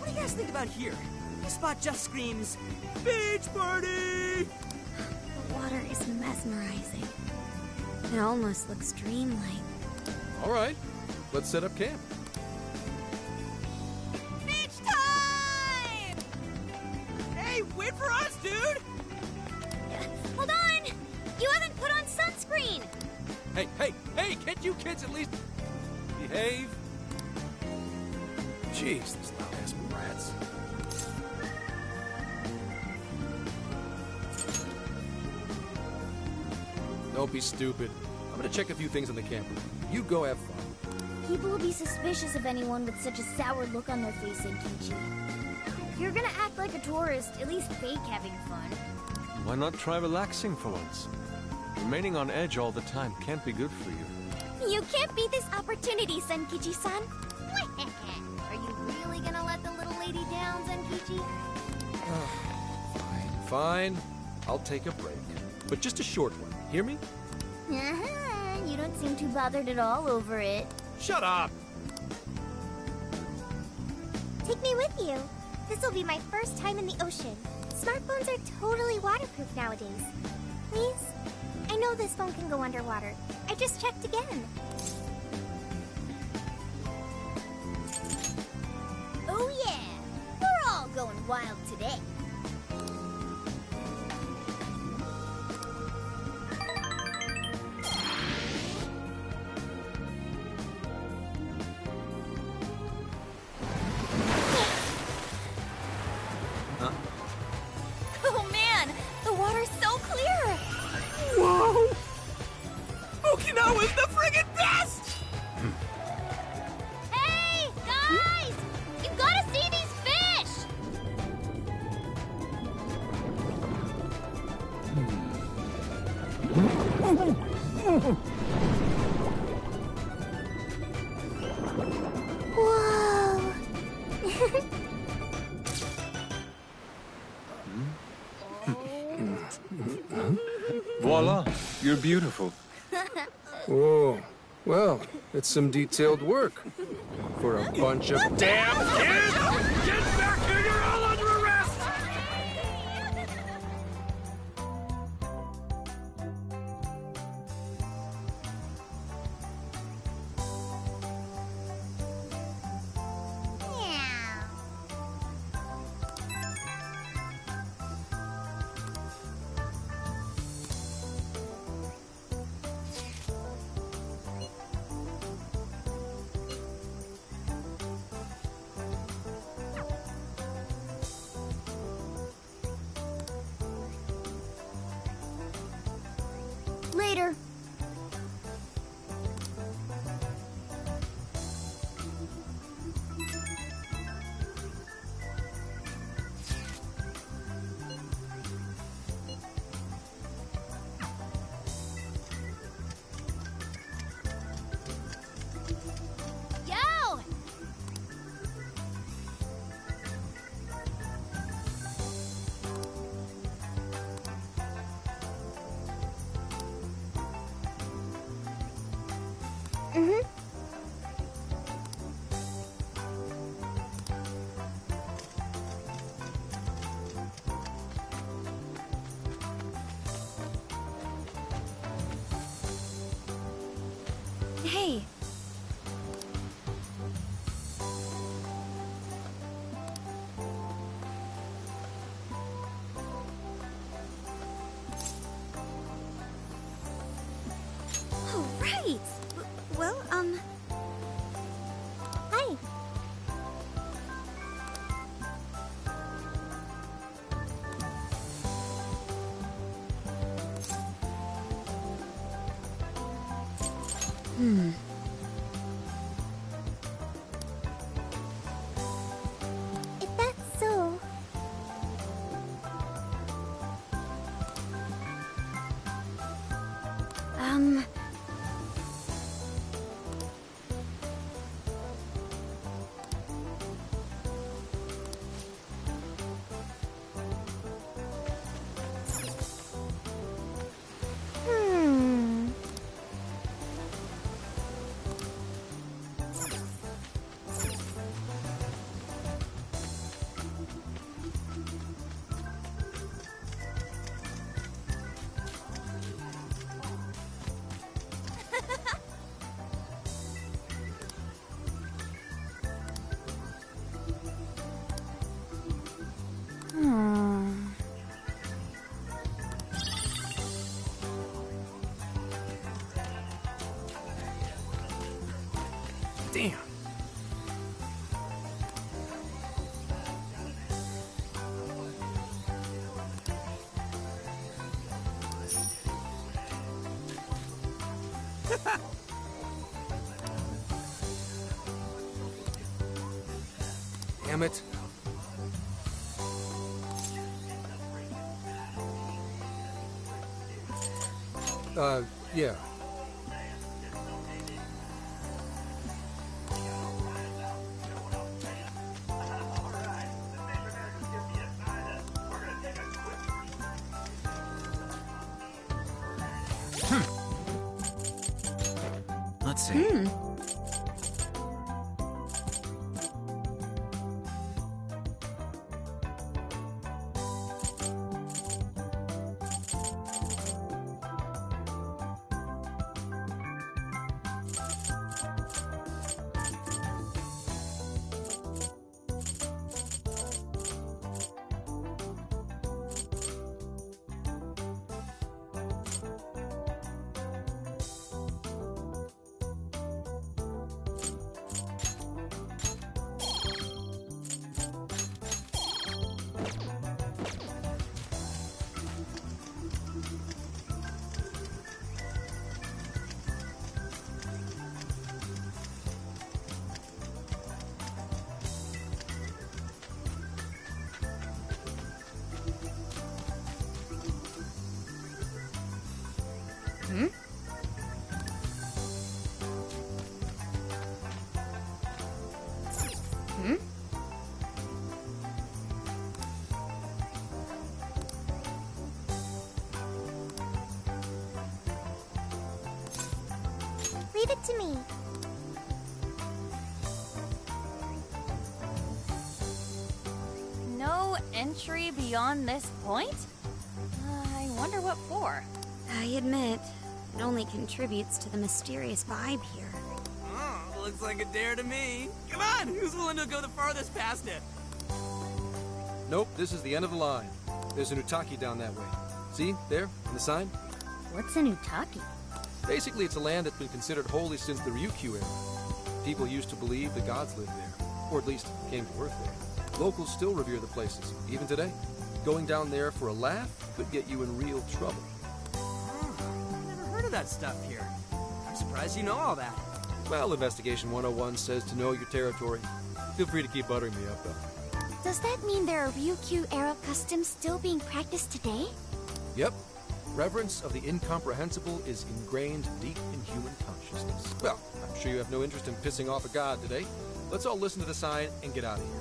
What do you guys think about here? The spot just screams, beach party! The water is mesmerizing. It almost looks dreamlike. All right, let's set up camp. Beach time! Hey, wait for us, dude! Hold on! You haven't put on sunscreen! Hey, can't you kids at least behave? Jeez, these loud-ass brats. Don't be stupid. I'm gonna check a few things on the camper. You go have fun. People will be suspicious of anyone with such a sour look on their face in Kichi. If you're gonna act like a tourist, at least fake having fun. Why not try relaxing for once? Remaining on edge all the time can't be good for you. You can't beat this opportunity, Senkichi-san. Are you really gonna let the little lady down, Senkichi? Fine. I'll take a break. But just a short one. Hear me? You don't seem too bothered at all over it. Shut up! Take me with you. This will be my first time in the ocean. Smartphones are totally waterproof nowadays. Please? I know this phone can go underwater. I just checked again. Oh yeah! We're all going wild today. Oh man, the water's so clear! Whoa! Okinawa's the friggin' best! Hey, guys! You gotta see these fish! Whoa! Voila! You're beautiful. Whoa. Well, it's some detailed work. For a bunch of damn kids! Get back here! You're all under arrest! Later. Yo! Hey. Oh, right. Well, Hi. If that's so, Damn it. Yeah. Let's see. Leave it to me. No entry beyond this point? I wonder what for. I admit, it only contributes to the mysterious vibe here. Oh, looks like a dare to me. Come on, who's willing to go the farthest past it? Nope, this is the end of the line. There's an Utaki down that way. See, there, on the sign? What's an Utaki? Basically, it's a land that's been considered holy since the Ryukyu era. People used to believe the gods lived there, or at least came to Earth there. Locals still revere the places, even today. Going down there for a laugh could get you in real trouble. I've never heard of that stuff here. I'm surprised you know all that. Well, Investigation 101 says to know your territory. Feel free to keep buttering me up, though. Does that mean there are Ryukyu-era customs still being practiced today? Yep. Reverence of the incomprehensible is ingrained deep in human consciousness. Well, I'm sure you have no interest in pissing off a god today. Let's all listen to the sign and get out of here.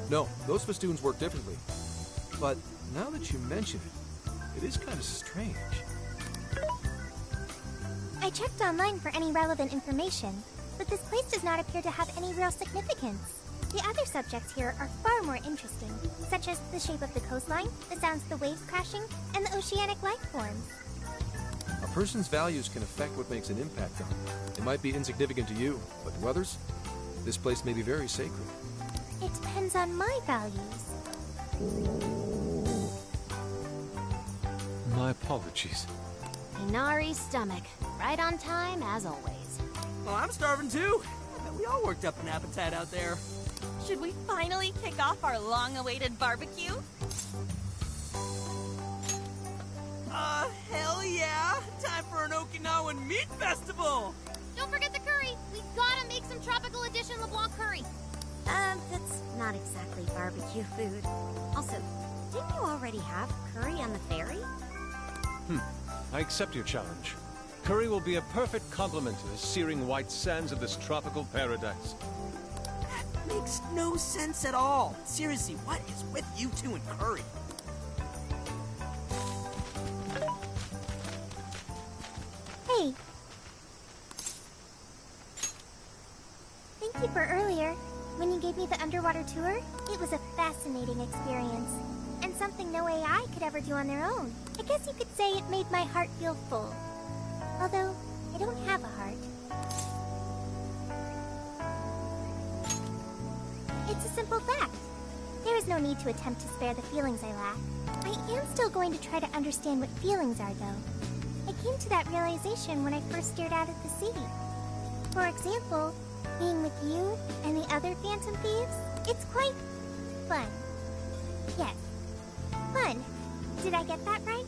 No, those festoons work differently. But now that you mention it, it is kind of strange. I checked online for any relevant information, but this place does not appear to have any real significance. The other subjects here are far more interesting, such as the shape of the coastline, the sounds of the waves crashing, and the oceanic life forms. A person's values can affect what makes an impact on them. It might be insignificant to you, but to others, this place may be very sacred. It depends on my values. My apologies. Inari's stomach. Right on time, as always. Well, I'm starving too. I bet we all worked up an appetite out there. Should we finally kick off our long-awaited barbecue? Hell yeah! Time for an Okinawan meat festival! Don't forget the curry! We gotta make some tropical edition LeBlanc curry! That's not exactly barbecue food. Also, didn't you already have curry on the ferry? I accept your challenge. Curry will be a perfect complement to the searing white sands of this tropical paradise. That makes no sense at all. Seriously, what is with you two and curry? Hey. Thank you for earlier. When you gave me the underwater tour, it was a fascinating experience. And something no AI could ever do on their own. I guess you could say it made my heart feel full. Although, I don't have a heart. It's a simple fact. There is no need to attempt to spare the feelings I lack. I am still going to try to understand what feelings are, though. I came to that realization when I first stared out at the sea. For example, being with you and the other Phantom Thieves, it's quite fun. Yes, fun. Did I get that right?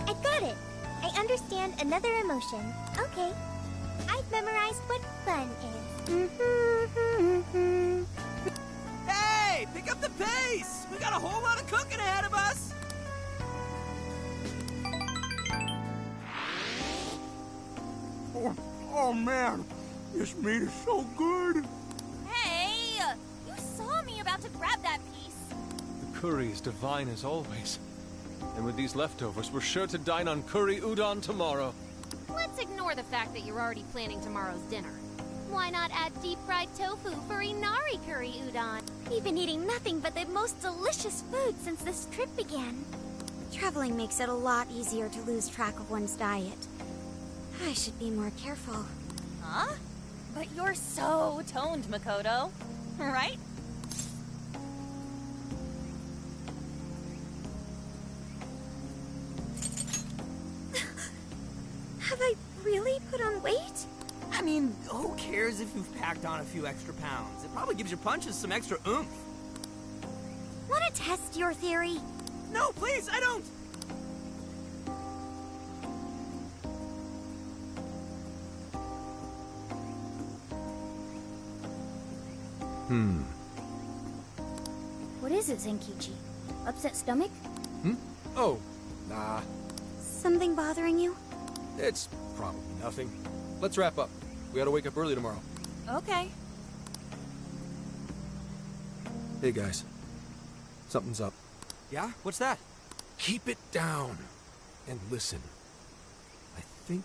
I got it. I understand another emotion. Okay. I've memorized what fun is. Hey, pick up the pace! We got a whole lot of cooking ahead of us! Oh man, this meat is so good. Hey! You saw me about to grab that piece. The curry is divine as always. And with these leftovers, we're sure to dine on curry udon tomorrow. Let's ignore the fact that you're already planning tomorrow's dinner. Why not add deep-fried tofu for Inari curry udon? We've been eating nothing but the most delicious food since this trip began. Traveling makes it a lot easier to lose track of one's diet. I should be more careful. Huh? But you're so toned, Makoto. Right? Have I really put on weight? I mean, who cares if you've packed on a few extra pounds? It probably gives your punches some extra oomph. Want to test your theory? No, please, I don't! What is it, Zenkichi? Upset stomach? Oh, nah. Something bothering you? It's probably nothing. Let's wrap up. We gotta wake up early tomorrow. Okay. Hey, guys. Something's up. Yeah? What's that? Keep it down. And listen. I think...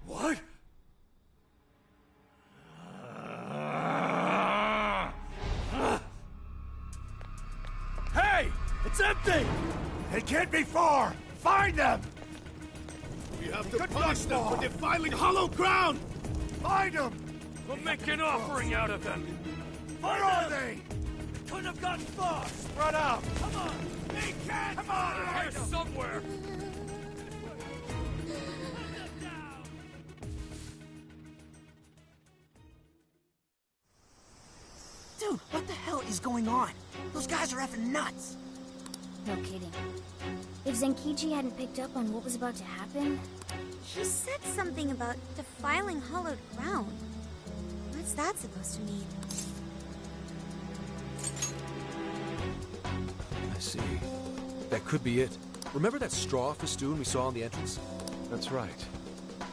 What? Hey! It's empty! They can't be far! Find them! We have to punish them for defiling hollow ground! Find them! We'll make an offering out of them. Where are they? Couldn't have gotten far. Spread out! Come on! They can't! Come on! Here somewhere! Dude, what the hell is going on? Those guys are effing nuts! No kidding. If Zenkichi hadn't picked up on what was about to happen... He said something about defiling hollowed ground. What's that supposed to mean? I see. That could be it. Remember that straw festoon we saw on the entrance? That's right.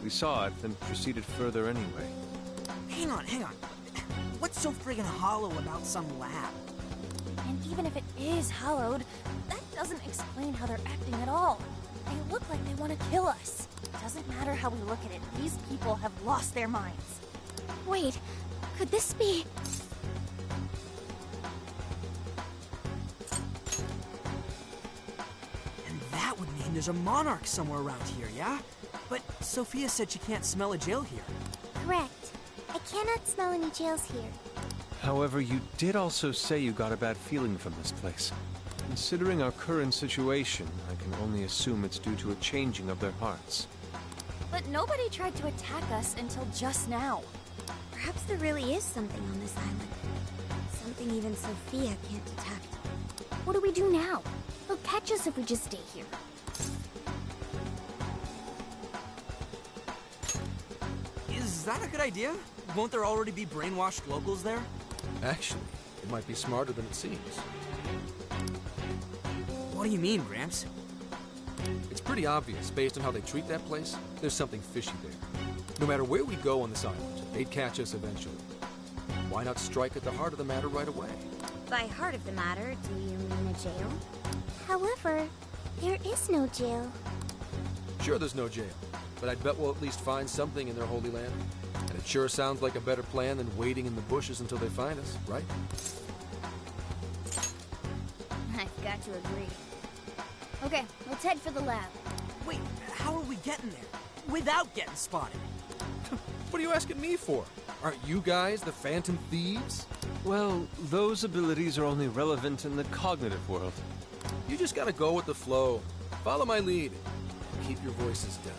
We saw it, then proceeded further anyway. Hang on. What's so friggin' hollow about some lab? And even if it is hollowed, that doesn't explain how they're acting at all. They look like they want to kill us. Doesn't matter how we look at it, these people have lost their minds. Wait, could this be... And that would mean there's a monarch somewhere around here, yeah? But Sophia said she can't smell a jail here. Correct. I cannot smell any jails here. However, you did also say you got a bad feeling from this place. Considering our current situation, I can only assume it's due to a changing of their hearts. But nobody tried to attack us until just now. Perhaps there really is something on this island. Something even Sophia can't detect. What do we do now? They'll catch us if we just stay here. that a good idea? Won't there already be brainwashed locals there? Actually, it might be smarter than it seems. What do you mean, Gramps? It's pretty obvious, based on how they treat that place, there's something fishy there. No matter where we go on this island, they'd catch us eventually. Why not strike at the heart of the matter right away? By heart of the matter, do you mean a jail? However, there is no jail. Sure, there's no jail, but I'd bet we'll at least find something in their holy land. And it sure sounds like a better plan than waiting in the bushes until they find us, right? I've got to agree. Okay, let's head for the lab. Wait, how are we getting there? Without getting spotted? What are you asking me for? Aren't you guys the Phantom Thieves? Well, those abilities are only relevant in the cognitive world. You just gotta go with the flow. Follow my lead. And keep your voices down.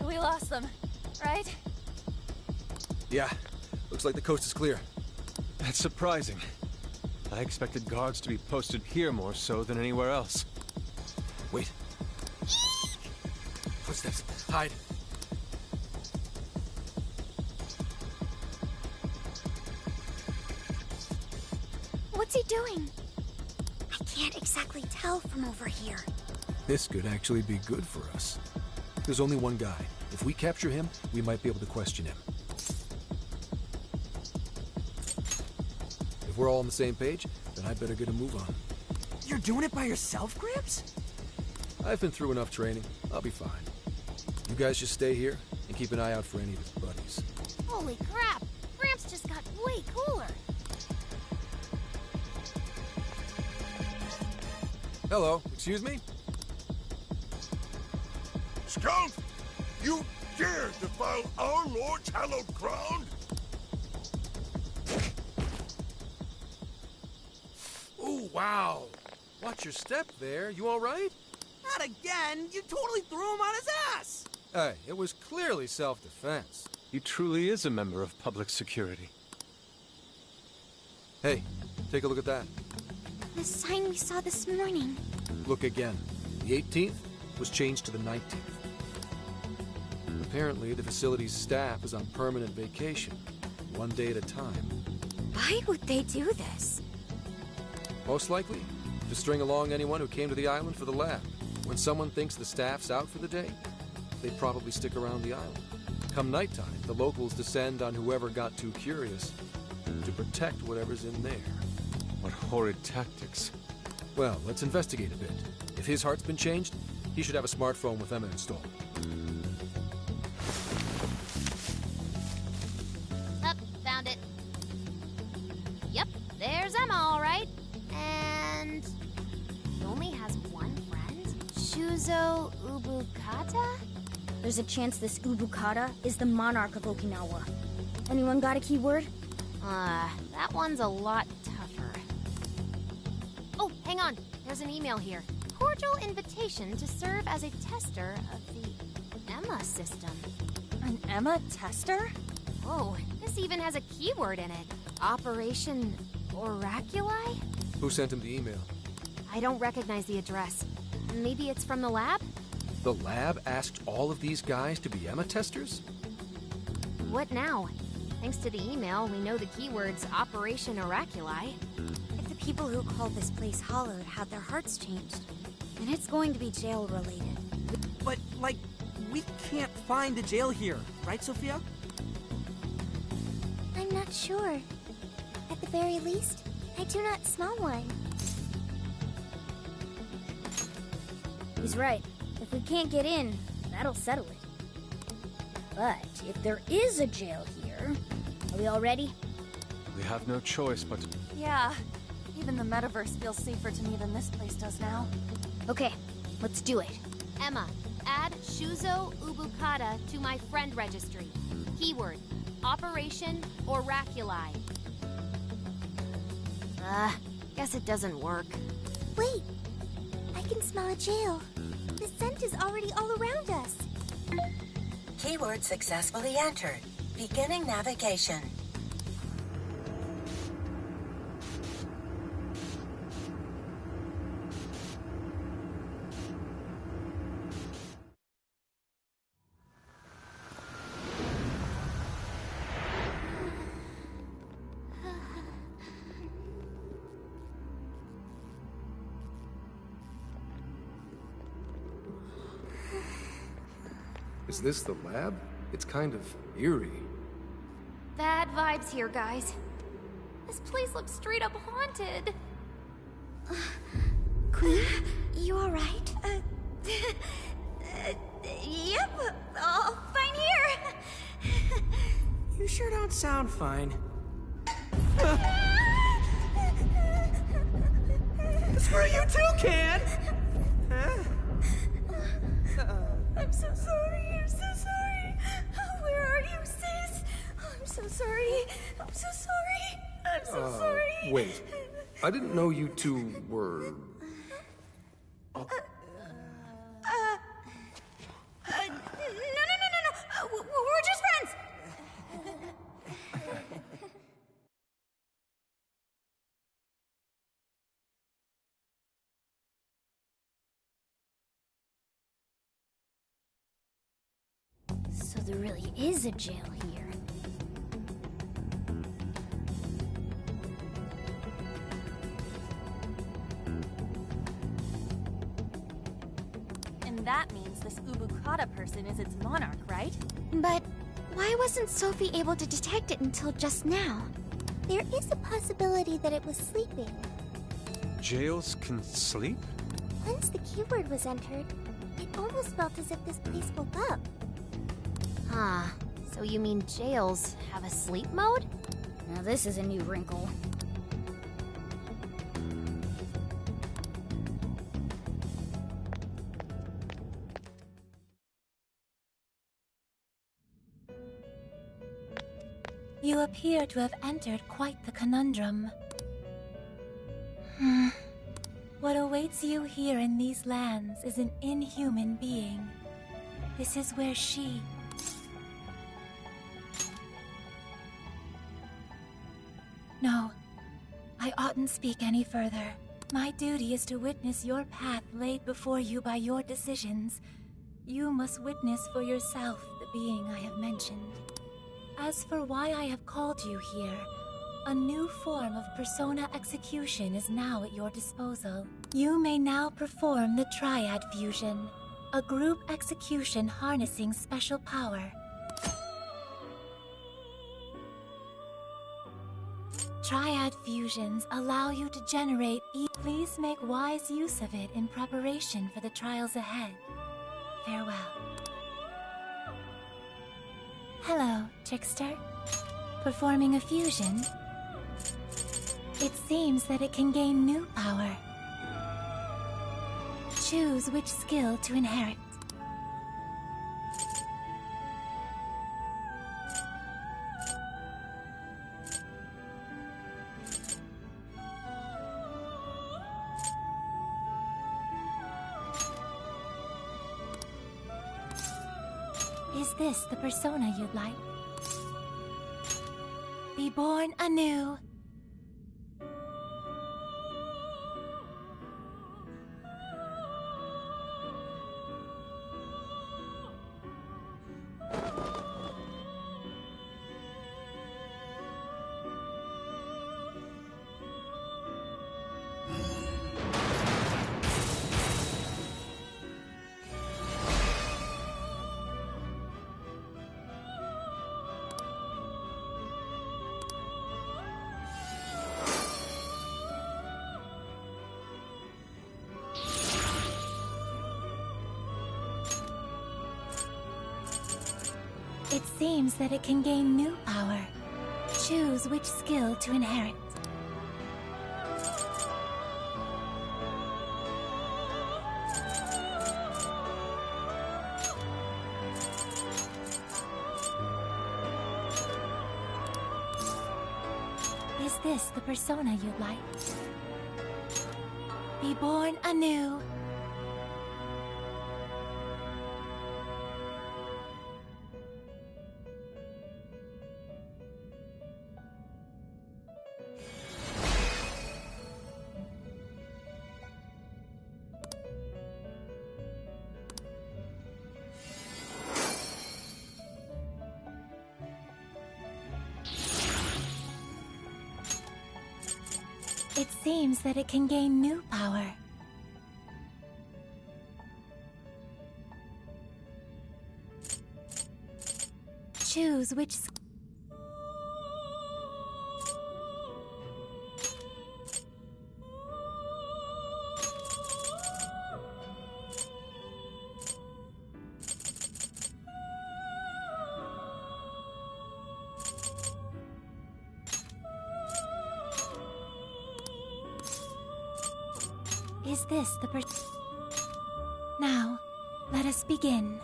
We lost them, right? Yeah, looks like the coast is clear. That's surprising. I expected guards to be posted here more so than anywhere else. Wait. Footsteps. Hide. What's he doing? I can't exactly tell from over here. This could actually be good for us. There's only one guy. If we capture him, we might be able to question him. If we're all on the same page, then I better get a move on. You're doing it by yourself, Gramps? I've been through enough training. I'll be fine. You guys just stay here and keep an eye out for any of his buddies. Holy crap! Gramps just got way cooler. Hello, excuse me? Scout! You dare defile our Lord's hallowed ground? Oh, wow. Watch your step there. You all right? Not again! You totally threw him on his ass! Hey, it was clearly self-defense. He truly is a member of public security. Hey, take a look at that. The sign we saw this morning. Look again. The 18th was changed to the 19th. Apparently, the facility's staff is on permanent vacation, one day at a time. Why would they do this? Most likely, to string along anyone who came to the island for the lab. When someone thinks the staff's out for the day, they'd probably stick around the island. Come nighttime, the locals descend on whoever got too curious to protect whatever's in there. What horrid tactics. Well, let's investigate a bit. If his heart's been changed, he should have a smartphone with Emma installed. Up, found it. Yep, there's Emma, all right. And he only has one friend? Shuzo Ubukata? There's a chance this Ubukata is the monarch of Okinawa. Anyone got a keyword? That one's a lot tougher. Oh, hang on. There's an email here. Cordial invitation to serve as a tester of the Emma system. An Emma tester? Oh, this even has a keyword in it. Operation Oraculi? Who sent him the email? I don't recognize the address. Maybe it's from the lab? The lab asked all of these guys to be Emma testers? What now? Thanks to the email, we know the keyword's Operation Oraculi. If the people who called this place Hollowed had their hearts changed, then it's going to be jail-related. But, like, we can't find a jail here, right, Sophia? I'm not sure. At the very least, I do not smell one. He's right. If we can't get in, that'll settle it. But if there is a jail here, are we all ready? We have no choice but to... Yeah. Even the metaverse feels safer to me than this place does now. Okay, let's do it. Emma, add Shuzo Ubukata to my friend registry. Keyword, Operation Oraculi. Guess it doesn't work. Wait! I can smell a jail. The scent is already all around us. Keyword successfully entered. Beginning navigation. Is this the lab? It's kind of eerie. Bad vibes here, guys. This place looks straight up haunted. Queen, you alright? Yep, all fine here. You sure don't sound fine. Screw you too, Can! Huh? I'm so sorry, I'm so sorry. Where are you, sis? I'm so sorry. I'm so sorry. I'm so sorry. Wait. I didn't know you two were... No. We're just friends. So there really is a jail here. And that means this Ubukrata person is its monarch, right? But why wasn't Sophie able to detect it until just now? There is a possibility that it was sleeping. Jails can sleep? Once the keyword was entered, it almost felt as if this place woke up. Huh. So you mean jails have a sleep mode? Now this is a new wrinkle. You appear to have entered quite the conundrum. What awaits you here in these lands is an inhuman being. This is where she... No, I oughtn't speak any further. My duty is to witness your path laid before you by your decisions. You must witness for yourself the being I have mentioned. As for why I have called you here, a new form of persona execution is now at your disposal. You may now perform the Triad Fusion, a group execution harnessing special power. Triad fusions allow you to generate Please make wise use of it in preparation for the trials ahead. Farewell. Hello, Trickster. Performing a fusion? It seems that it can gain new power. Choose which skill to inherit. Is this the persona you'd like? Be born anew. It seems that it can gain new power. Choose which skill to inherit. Is this the persona you'd like? Be born anew. It seems that it can gain new power. choose which... Is this the Now, let us begin.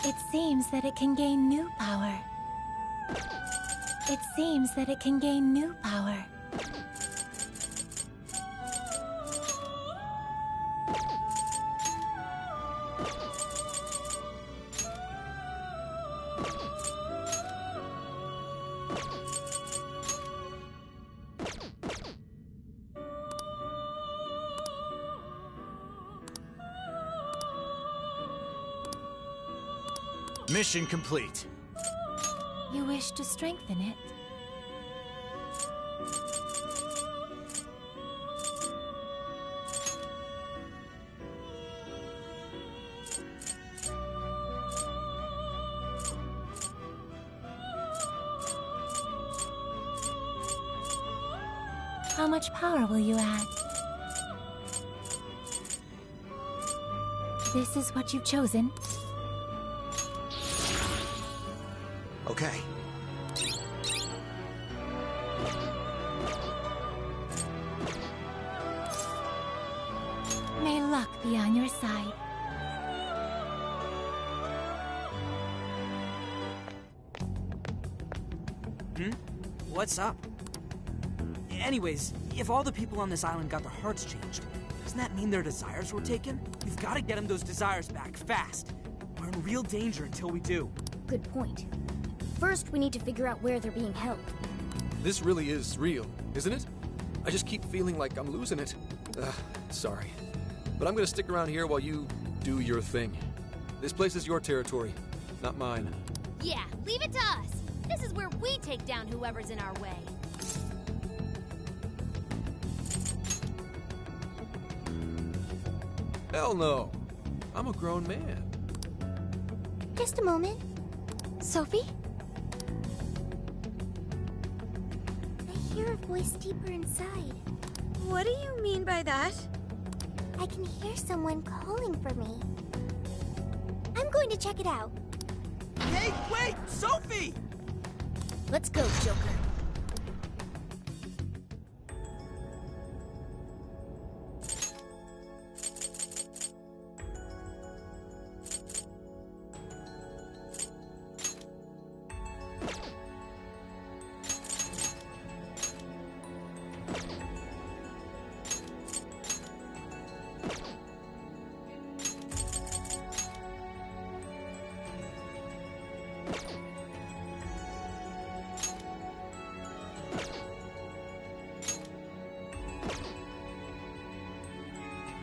It seems that it can gain new power. It seems that it can gain new power. Mission complete. You wish to strengthen it? How much power will you add? This is what you've chosen? Okay. May luck be on your side. What's up? Anyways, if all the people on this island got their hearts changed, doesn't that mean their desires were taken? We've got to get them those desires back, fast. We're in real danger until we do. Good point. First, we need to figure out where they're being held. This really is real, isn't it? I just keep feeling like I'm losing it. Sorry. But I'm gonna stick around here while you do your thing. This place is your territory, not mine. Yeah, leave it to us. This is where we take down whoever's in our way. Hell no. I'm a grown man. Just a moment. Sophie? I hear a voice deeper inside. What do you mean by that? I can hear someone calling for me. I'm going to check it out. Hey, wait! Sophie! Let's go, Joker.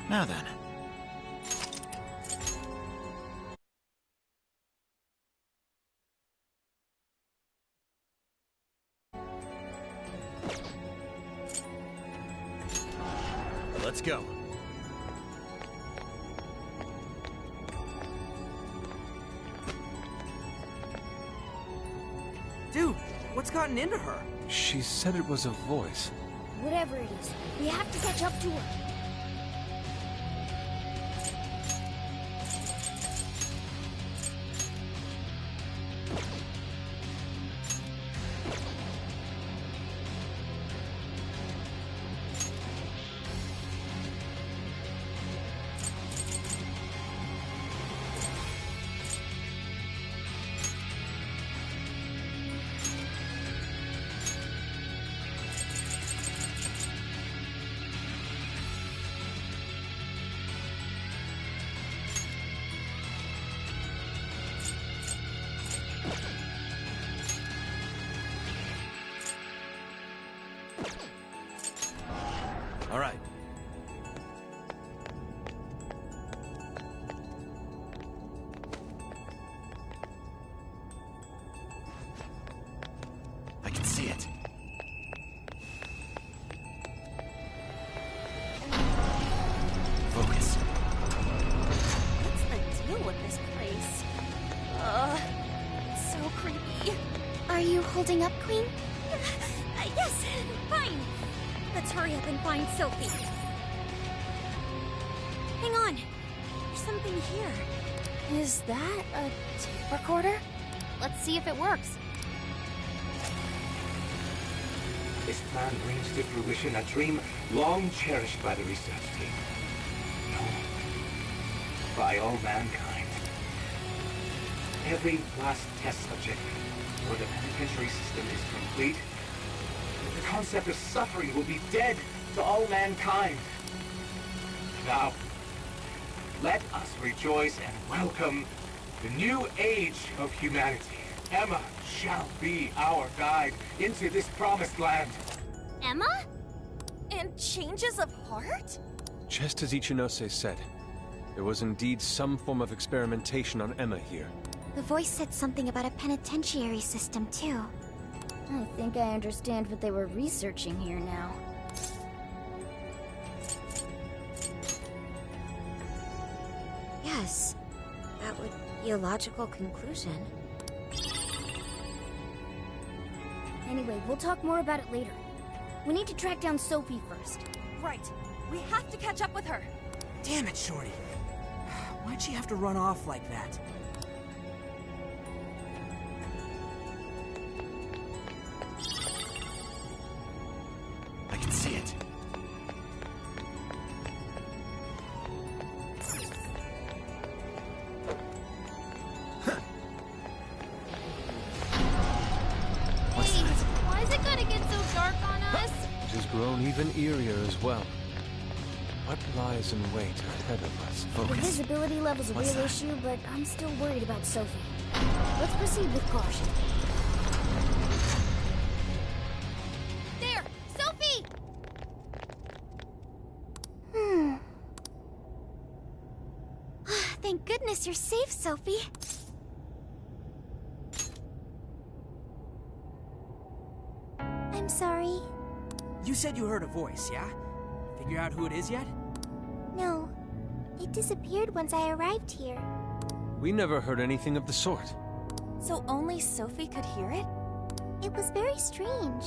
Now then. Let's go. Dude, what's gotten into her? She said it was a voice. Whatever it is, we have to catch up to her. All right. holding up, Queen? Yes, fine. Let's hurry up and find Sophie. Hang on. There's something here. Is that a tape recorder? Let's see if it works. This plan brings to fruition a dream long cherished by the research team. No, by all mankind. Every last test subject for the penitentiary system is complete. The concept of suffering will be dead to all mankind. Now, let us rejoice and welcome the new age of humanity. Emma shall be our guide into this promised land. Emma? And changes of heart? Just as Ichinose said, there was indeed some form of experimentation on Emma here. The voice said something about a penitentiary system, too. I think I understand what they were researching here now. Yes, that would be a logical conclusion. Anyway, we'll talk more about it later. We need to track down Sophie first. Right. We have to catch up with her. Damn it, Shorty. Why'd she have to run off like that? I can see it. Why is it gonna get so dark on us? It has grown even eerier as well. What lies in wait ahead of us? The visibility level's a real issue, but I'm still worried about Sophie. Let's proceed with caution. There! Sophie! Thank goodness you're safe, Sophie. I'm sorry. You said you heard a voice, yeah? Figure out who it is yet? No. It disappeared once I arrived here. We never heard anything of the sort. So only Sophie could hear it? It was very strange.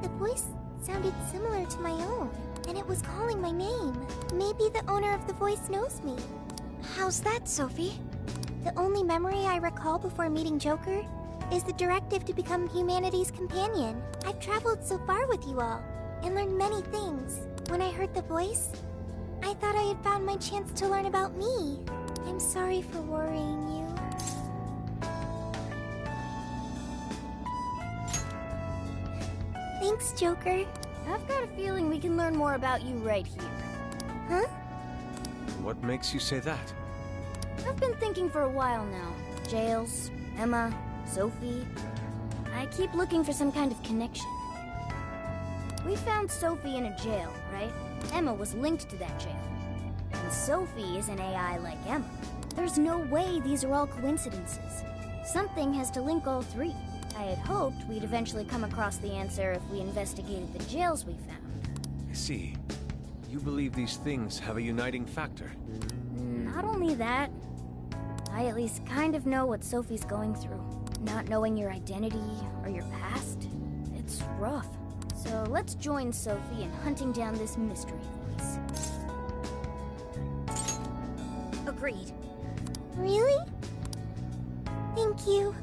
The voice sounded similar to my own, and it was calling my name. Maybe the owner of the voice knows me. How's that, Sophie? The only memory I recall before meeting Joker is the directive to become humanity's companion. I've traveled so far with you all, and learned many things. When I heard the voice, I thought I had found my chance to learn about me. I'm sorry for worrying you. Thanks, Joker. I've got a feeling we can learn more about you right here. Huh? What makes you say that? I've been thinking for a while now. Jails, Emma, Sophie. I keep looking for some kind of connection. We found Sophie in a jail, right? Emma was linked to that jail. And Sophie is an AI like Emma. There's no way these are all coincidences. Something has to link all three. I had hoped we'd eventually come across the answer if we investigated the jails we found. I see. You believe these things have a uniting factor. Not only that, I at least kind of know what Sophie's going through. Not knowing your identity or your past, it's rough. So let's join Sophie in hunting down this mystery voice. Agreed. Really? Thank you.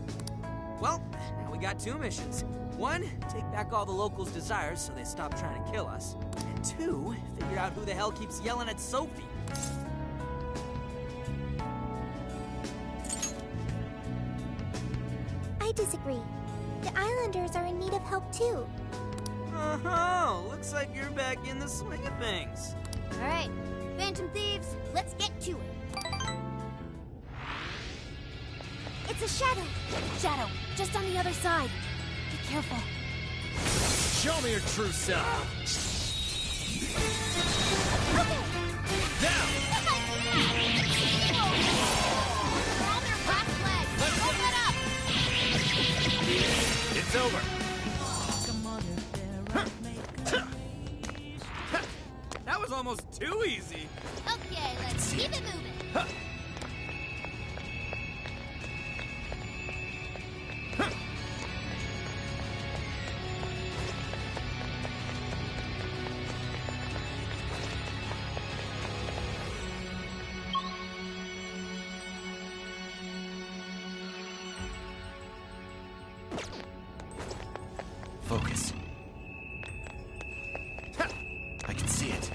Well, now we got two missions. One, take back all the locals' desires so they stop trying to kill us. And two, figure out who the hell keeps yelling at Sophie. I disagree. The Islanders are in need of help too. Oh, looks like you're back in the swing of things. All right, Phantom Thieves, let's get to it. It's a shadow. Shadow, just on the other side. Be careful. Show me your true self. Okay. Now! Grab their back legs. Open it up. It's over. That was almost too easy. Okay, let's keep it moving. I can see it.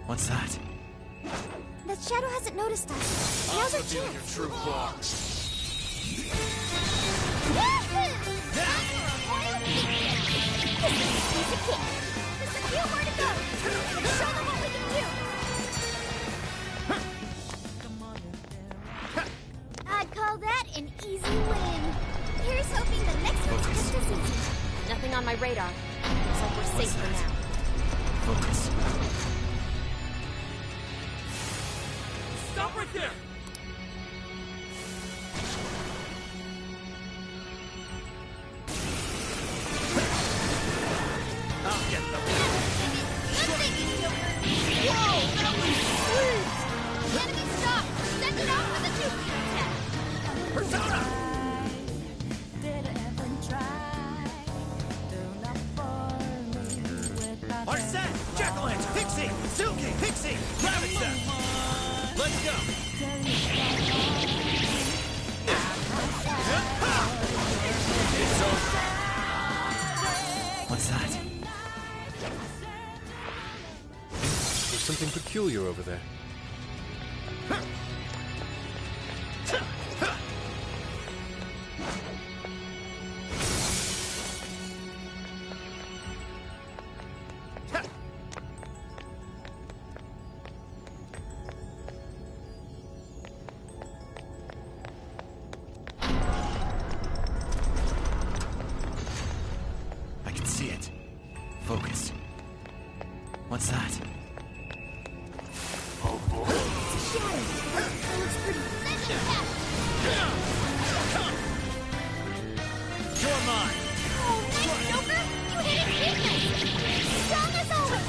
What's that? The shadow hasn't noticed us. Now's our chance. True claw. Just a few more to go. Show them what we can do. I'd call that an easy win. Here's hoping the next one's just as easy. Nothing on my radar. Looks like we're safe for now. Focus. Stop right there! I'll get them. Whoa! That was sweet! The enemy stopped! Send it off with a nuclear attack! Persona! Arsene! Jack-o'-lantern! Pixie! Silky! Pixie! Gravitech! Let's go! What's that? There's something peculiar over there. I can see it. Focus. What's that? It's a shadow. It looks pretty. Send it back! You're mine! Oh, nice, Joker! You hit its weakness! Strong as always!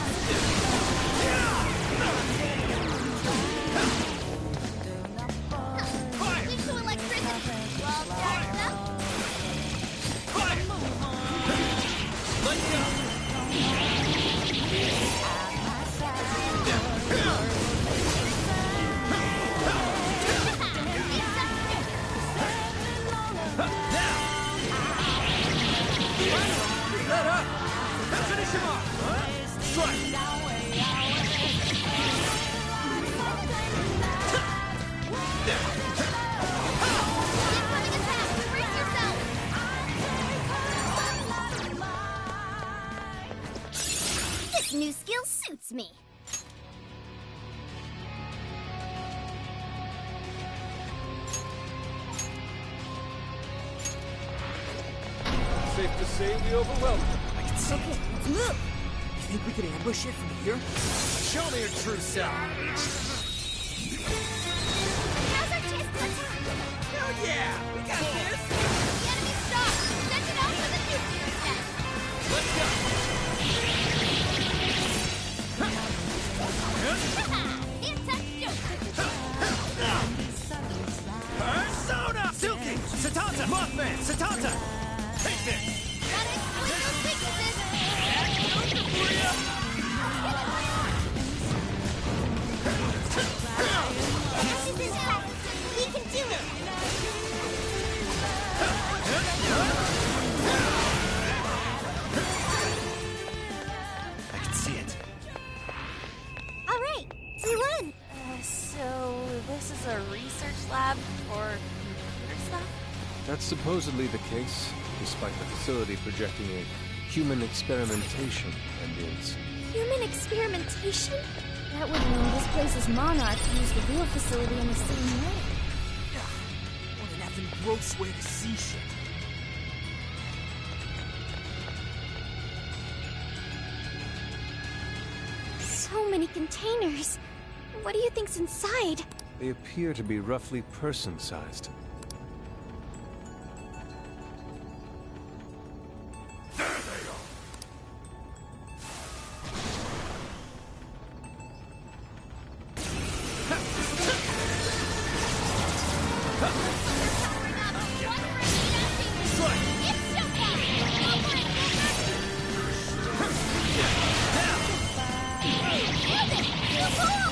Lead to electricity! Well, that's up. Let's go! Let up! Finish him off! Strike! Incoming attack! Brace yourself! This new skill suits me. Safe to say we overwhelmed them. I can see it. Let's move! You think we could ambush it from here? Show me your true self. Now's our chance to attack! Hell yeah! We got this! The enemy stopped! Send it off with a nuclear attack! Let's go! Can't touch Joker! Persona! Silky! Satanta! Mothman! Satanta! Take this! Gotta exploit those weaknesses! This is impact! We can do it! I can see it. Alright, we won! So this is a research lab for computer stuff? That's supposedly the case, despite the facility projecting a human experimentation ambience. Human experimentation? That would mean this place's monarch used the real facility in the same way. What an effing gross way to see shit. So many containers. What do you think's inside? They appear to be roughly person-sized.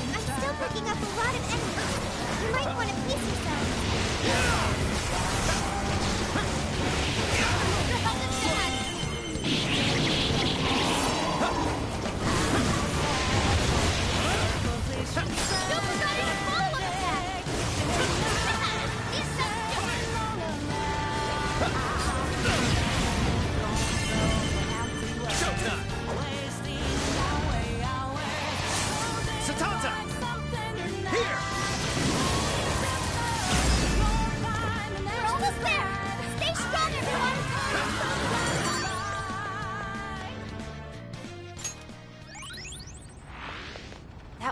I'm still picking up a lot of enemies. You might want to pace yourself.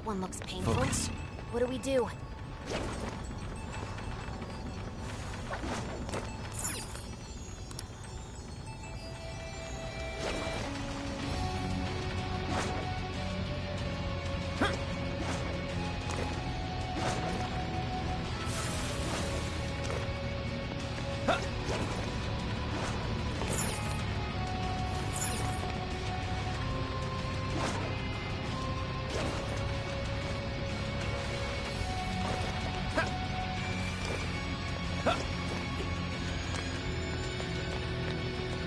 That one looks painful. Focus. What do we do?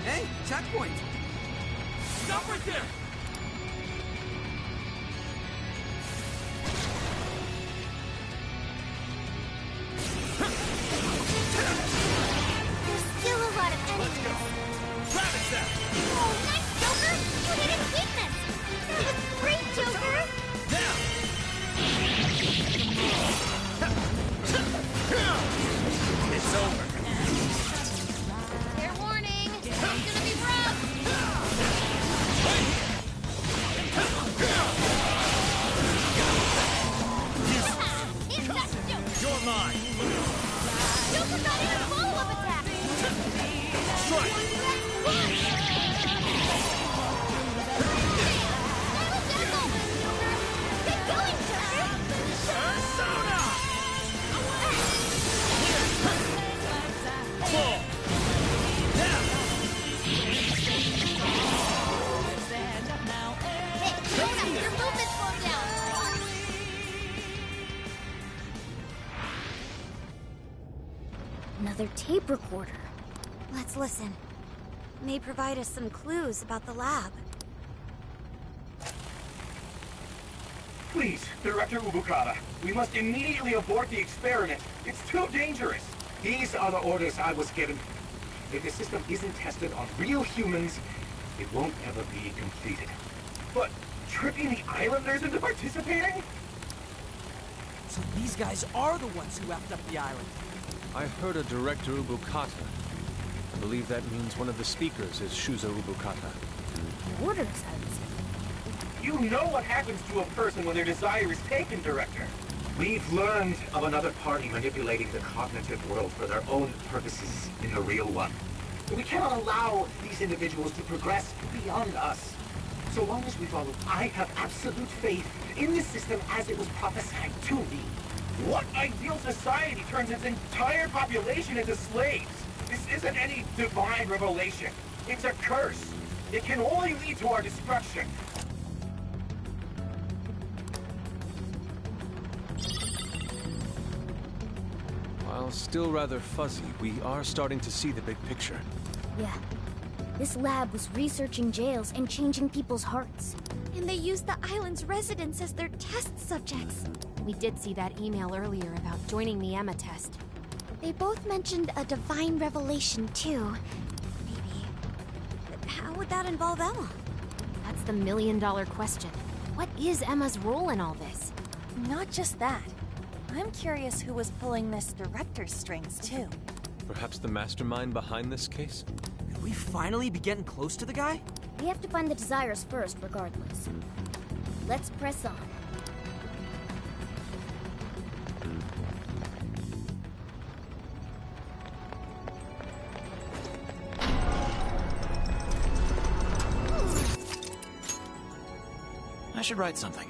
Hey, checkpoint! Stop right there! There's still a lot of enemies. Travis that! Oh, nice, Joker! You hit his weakness! That was great, Joker! It's over. Fair warning! It's gonna be rough! It's that Joker! You're mine. Joker got in a follow-up attack! Strike. Get going, Joker! Persona! Fall. Hey, Jonah, your movement's slowed down! Another tape recorder. Let's listen. May provide us some clues about the lab. Please, Director Ubukata, we must immediately abort the experiment. It's too dangerous. These are the orders I was given. If the system isn't tested on real humans, it won't ever be completed. But tricking the islanders into participating? So these guys are the ones who effed up the island. I heard a Director Ubukata. I believe that means one of the speakers is Shuzo Ubukata. Orders, I would say. You know what happens to a person when their desire is taken, Director. We've learned of another party manipulating the cognitive world for their own purposes in the real one. We cannot allow these individuals to progress beyond us. So long as we follow, I have absolute faith in the system as it was prophesied to me. What ideal society turns its entire population into slaves? This isn't any divine revelation. It's a curse. It can only lead to our destruction. While still rather fuzzy, we are starting to see the big picture. Yeah. This lab was researching jails and changing people's hearts. And they used the island's residents as their test subjects. We did see that email earlier about joining the Emma test. They both mentioned a divine revelation, too. Maybe. But how would that involve Emma? That's the million-dollar question. What is Emma's role in all this? Not just that. I'm curious who was pulling this director's strings, too. Perhaps the mastermind behind this case? Could we finally be getting close to the guy? We have to find the desires first, regardless. Let's press on. I should write something.